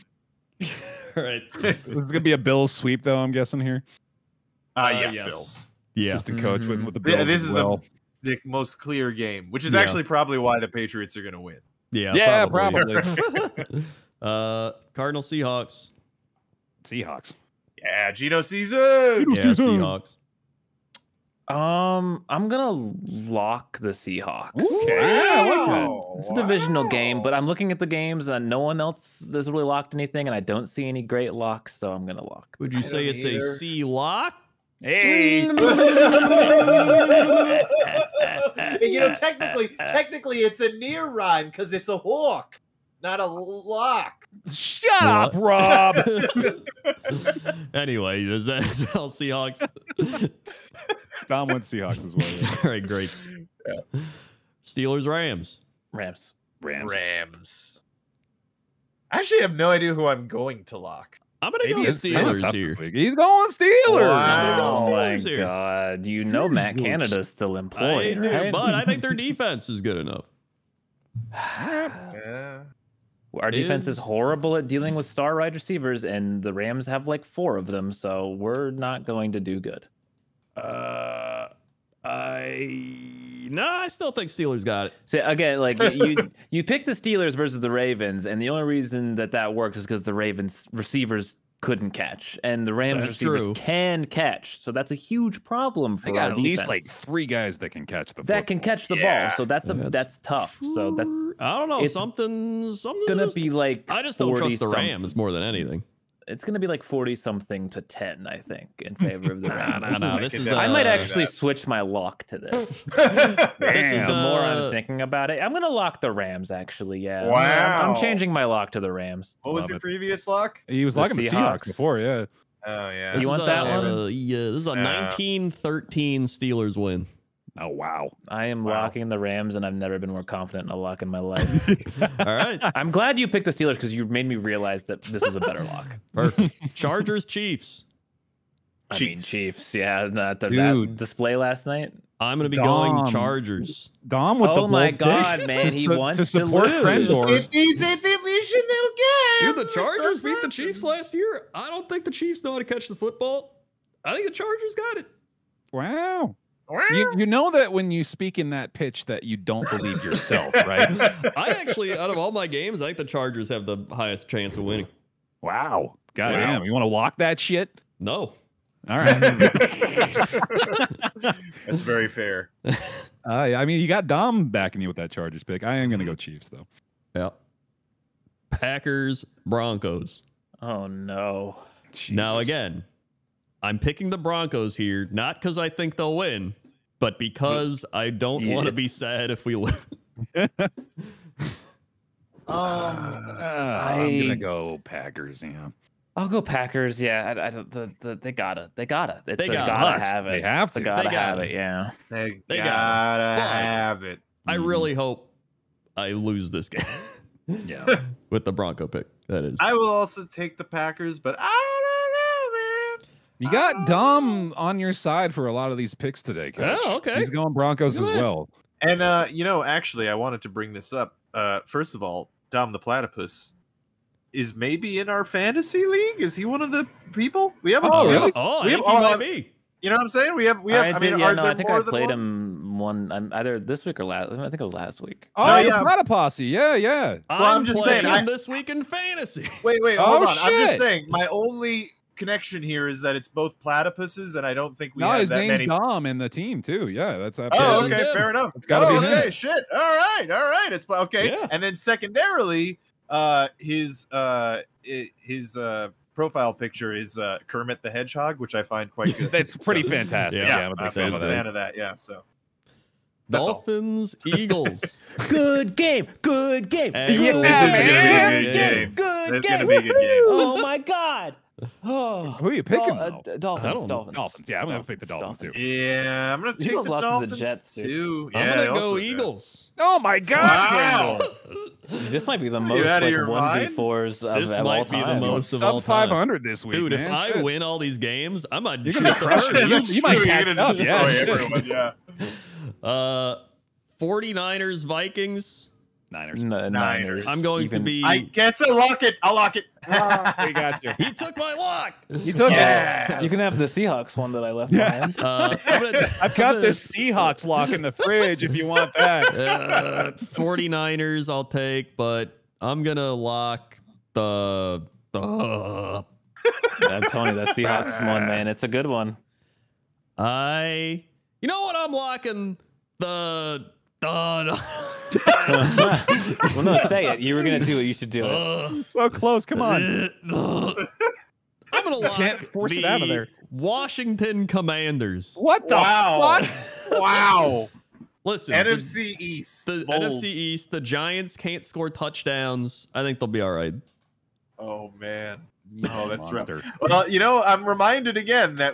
All right. It's going to be a Bills sweep, though, I'm guessing here. yes. Bills. Assistant coach with the Bills. This as is well. the most clear game, which is actually probably why the Patriots are going to win. Yeah, probably. Cardinal, Seahawks. Seahawks. Yeah, Geno season. Yeah, Seahawks. I'm gonna lock the Seahawks. It's a divisional game, but I'm looking at the games and no one else has really locked anything, and I don't see any great locks, so I'm gonna lock. Would you say it's a C lock? Hey. You know, technically, it's a near rhyme because it's a hawk, not a lock. Shut up, Rob. Anyway, does that tell Seahawks? Dom went Seahawks as well. Yeah. All right, great. Yeah. Steelers, Rams. Rams. I actually have no idea who I'm going to lock. I'm gonna go It's kinda Steelers tough here. this week. He's going Steelers. Wow. Oh my Steelers here. God! You know Matt Canada's still I employed, do, right? but I think their defense is good enough. Yeah. Our defense is horrible at dealing with star wide receivers, and the Rams have like 4 of them, so we're not going to do good. I still think Steelers got it. So again, like you pick the Steelers versus the Ravens, and the only reason that works is because the Ravens receivers couldn't catch, and the Rams That's receivers true. can catch. So that's a huge problem for They got our at least defense. like 3 guys that can catch the that can football. catch the Yeah. ball. So that's tough. So that's I don't know. it's Something's gonna just, be like I just don't trust the 40-something. Rams more than anything. It's gonna be like 40-something to 10, I think, in favor of the Rams. This is. I might uh, actually switch my lock to this. This is The more I'm thinking about it, I'm gonna lock the Rams. Actually, yeah. I'm Wow. changing my lock to the Rams. What was Love your it. previous lock? He was The locking the Seahawks Seahawks. before, yeah. Oh yeah. This You want is that a- one? Yeah, this is a 1913 Steelers win. Oh wow. I am Wow. locking the Rams, and I've never been more confident in a lock in my life. All right. I'm glad you picked the Steelers because you made me realize that this is a better lock. Perfect. Chargers, Chiefs. I mean, Chiefs. Yeah, that Dude. display last night. I'm going to be Dom. going Chargers. Dom with the Oh my bold God, pick man, just he to, wants to to support lose. Krendor. It is a divisional game. Dude, the Chargers beat the Chiefs last year. I don't think the Chiefs know how to catch the football. I think the Chargers got it. Wow. You know that when you speak in that pitch that you don't believe yourself, right? I actually, out of all my games, I think the Chargers have the highest chance of winning. Wow. Goddamn. You want to lock that shit? No. All right. That's very fair. I mean, you got Dom backing you with that Chargers pick. I am going to go Chiefs, though. Yeah. Packers, Broncos. Oh no. Now, Jesus. again, I'm picking the Broncos here, not because I think they'll win, but because I don't want to be sad if we lose. I'm going to go Packers, yeah. I'll go Packers. Yeah, they gotta. It's They they gotta. gotta have it. They have to. They gotta They have gotta. it. Yeah. They They gotta But have it. I really hope I lose this game Yeah. with the Bronco pick. That is. I will also take the Packers, but I don't know, man. You got Dom on your side for a lot of these picks today, Coach. Oh, okay. He's going Broncos as Look at that. well. And actually, I wanted to bring this up. First of all, Dom the Platypus is maybe in our fantasy league. Is he one of the people? We have a Oh, we have a- really? Oh, I we think have he all- might be. you know what I'm saying? We have. I mean, are there I think more I than played one? him one either this week or last. I think it was last week. Oh, No, the yeah. Platyposse. Yeah, yeah. I'm just playing saying, him this week in fantasy. Wait, Oh, hold on. I'm just shit. saying. My only connection here is that it's both platypuses, and I don't think we No, have his that name's many. Dom in the team, too. Yeah, that's Oh, absolutely. that's okay, him. fair enough. It's gotta be him. Okay, shit. All right. It's okay. Yeah. And then secondarily, his profile picture is Kermit the Hedgehog, which I find quite good. That's pretty So, fantastic. Yeah, Yeah, I'm a big I'm fan a of that. fan of that. Yeah. So that's all. Dolphins, Eagles. Good game. Good game. Hey, Good this is gonna be a game. good game. Good This is game. gonna be a good game. Oh my God. Oh, Who are you picking, though? Dolphins. I don't know. Dolphins. Dolphins. Yeah, I'm going to pick the Dolphins, too. Yeah, I'm gonna take Eagles the lost to the Dolphins Jets, dude. too. I'm Yeah, gonna also go the Jets. Eagles. Oh, my God. Wow. This might be the you most out of like your mind? 1v4s of This all might be the time. most of all Sub time. 500 this week, Dude, if man. I Shit. win all these games, I might You're shoot gonna the crush first. it. That's You might true, catch you're gonna up, yeah, destroy shit. everyone, yeah. 49ers, Vikings. Niners. Niners. I'm going You to can- be. I guess I'll lock it. I'll lock it. We got you. He took my lock. You took Yeah. You can have the Seahawks one that I left Yeah. behind. I've got this Seahawks lock in the fridge if you want that. 49ers I'll take, but I'm going to lock the. I'm telling you, that Seahawks one, man, it's a good one. You know what? I'm locking the. Well, no, say it. You were gonna do it. You should do it. So close. Come on. I'm gonna lock Can't force it out of there. Washington Commanders. What the Wow. fuck? Wow. Listen, NFC East. the Bold. NFC East, the Giants can't score touchdowns. I think they'll be all right. Oh man. Oh, that's right. Monster. Well, you know, I'm reminded again that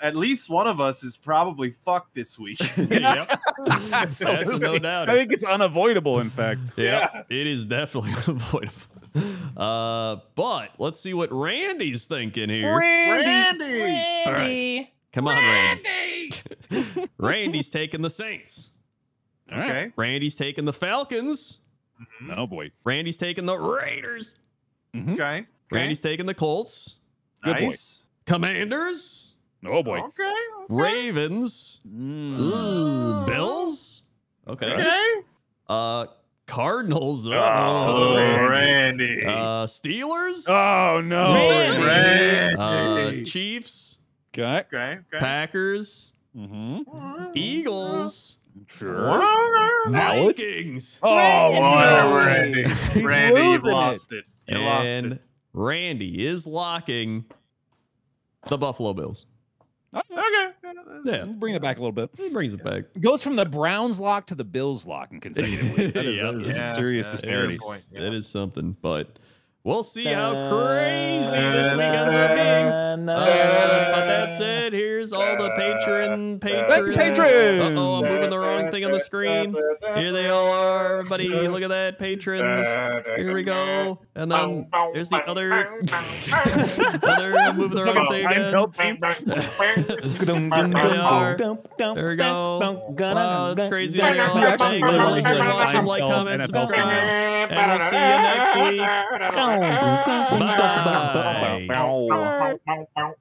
at least one of us is probably fucked this week. Yep. That's Absolutely. no doubt. I think it's unavoidable, in fact. Yeah, it is definitely unavoidable. But let's see what Randy's thinking here. Randy. Come on, Randy. Randy's taking the Saints. Okay. Randy's taking the Falcons. Oh boy. Randy's taking the Raiders. Okay. Randy's taking the Colts. Good boy. Nice. Commanders. Oh boy. Okay. Ravens. Ooh, Bills. Okay. Okay. Cardinals. Oh, Randy. Steelers. Oh no. Randy. Chiefs. Okay. Okay. Okay. Packers. Mm-hmm. Eagles. Sure. Vikings. Oh, Randy. He's Randy, you losing lost it. You lost And it. Randy is locking the Buffalo Bills. Okay. Yeah, Bring it back a little bit. he brings it back. It goes from the Browns lock to the Bills lock and consecutively. That is, Yeah. that is Yeah, a serious yeah, disparity. fair point. That is something, but we'll see how crazy this week ends up being. But that said, here's all the patrons. patrons! Uh-oh, I'm moving the wrong thing on the screen. Here they all are, everybody. Look at that, patrons. Here we go. And then there's the other. I'm moving the wrong thing again. There we go. Wow, that's crazy. They all have actually thanks. really Listen, like watch them, like, Seinfeld comment, NFL subscribe. And we'll see you next week. Bye-bye. Bye.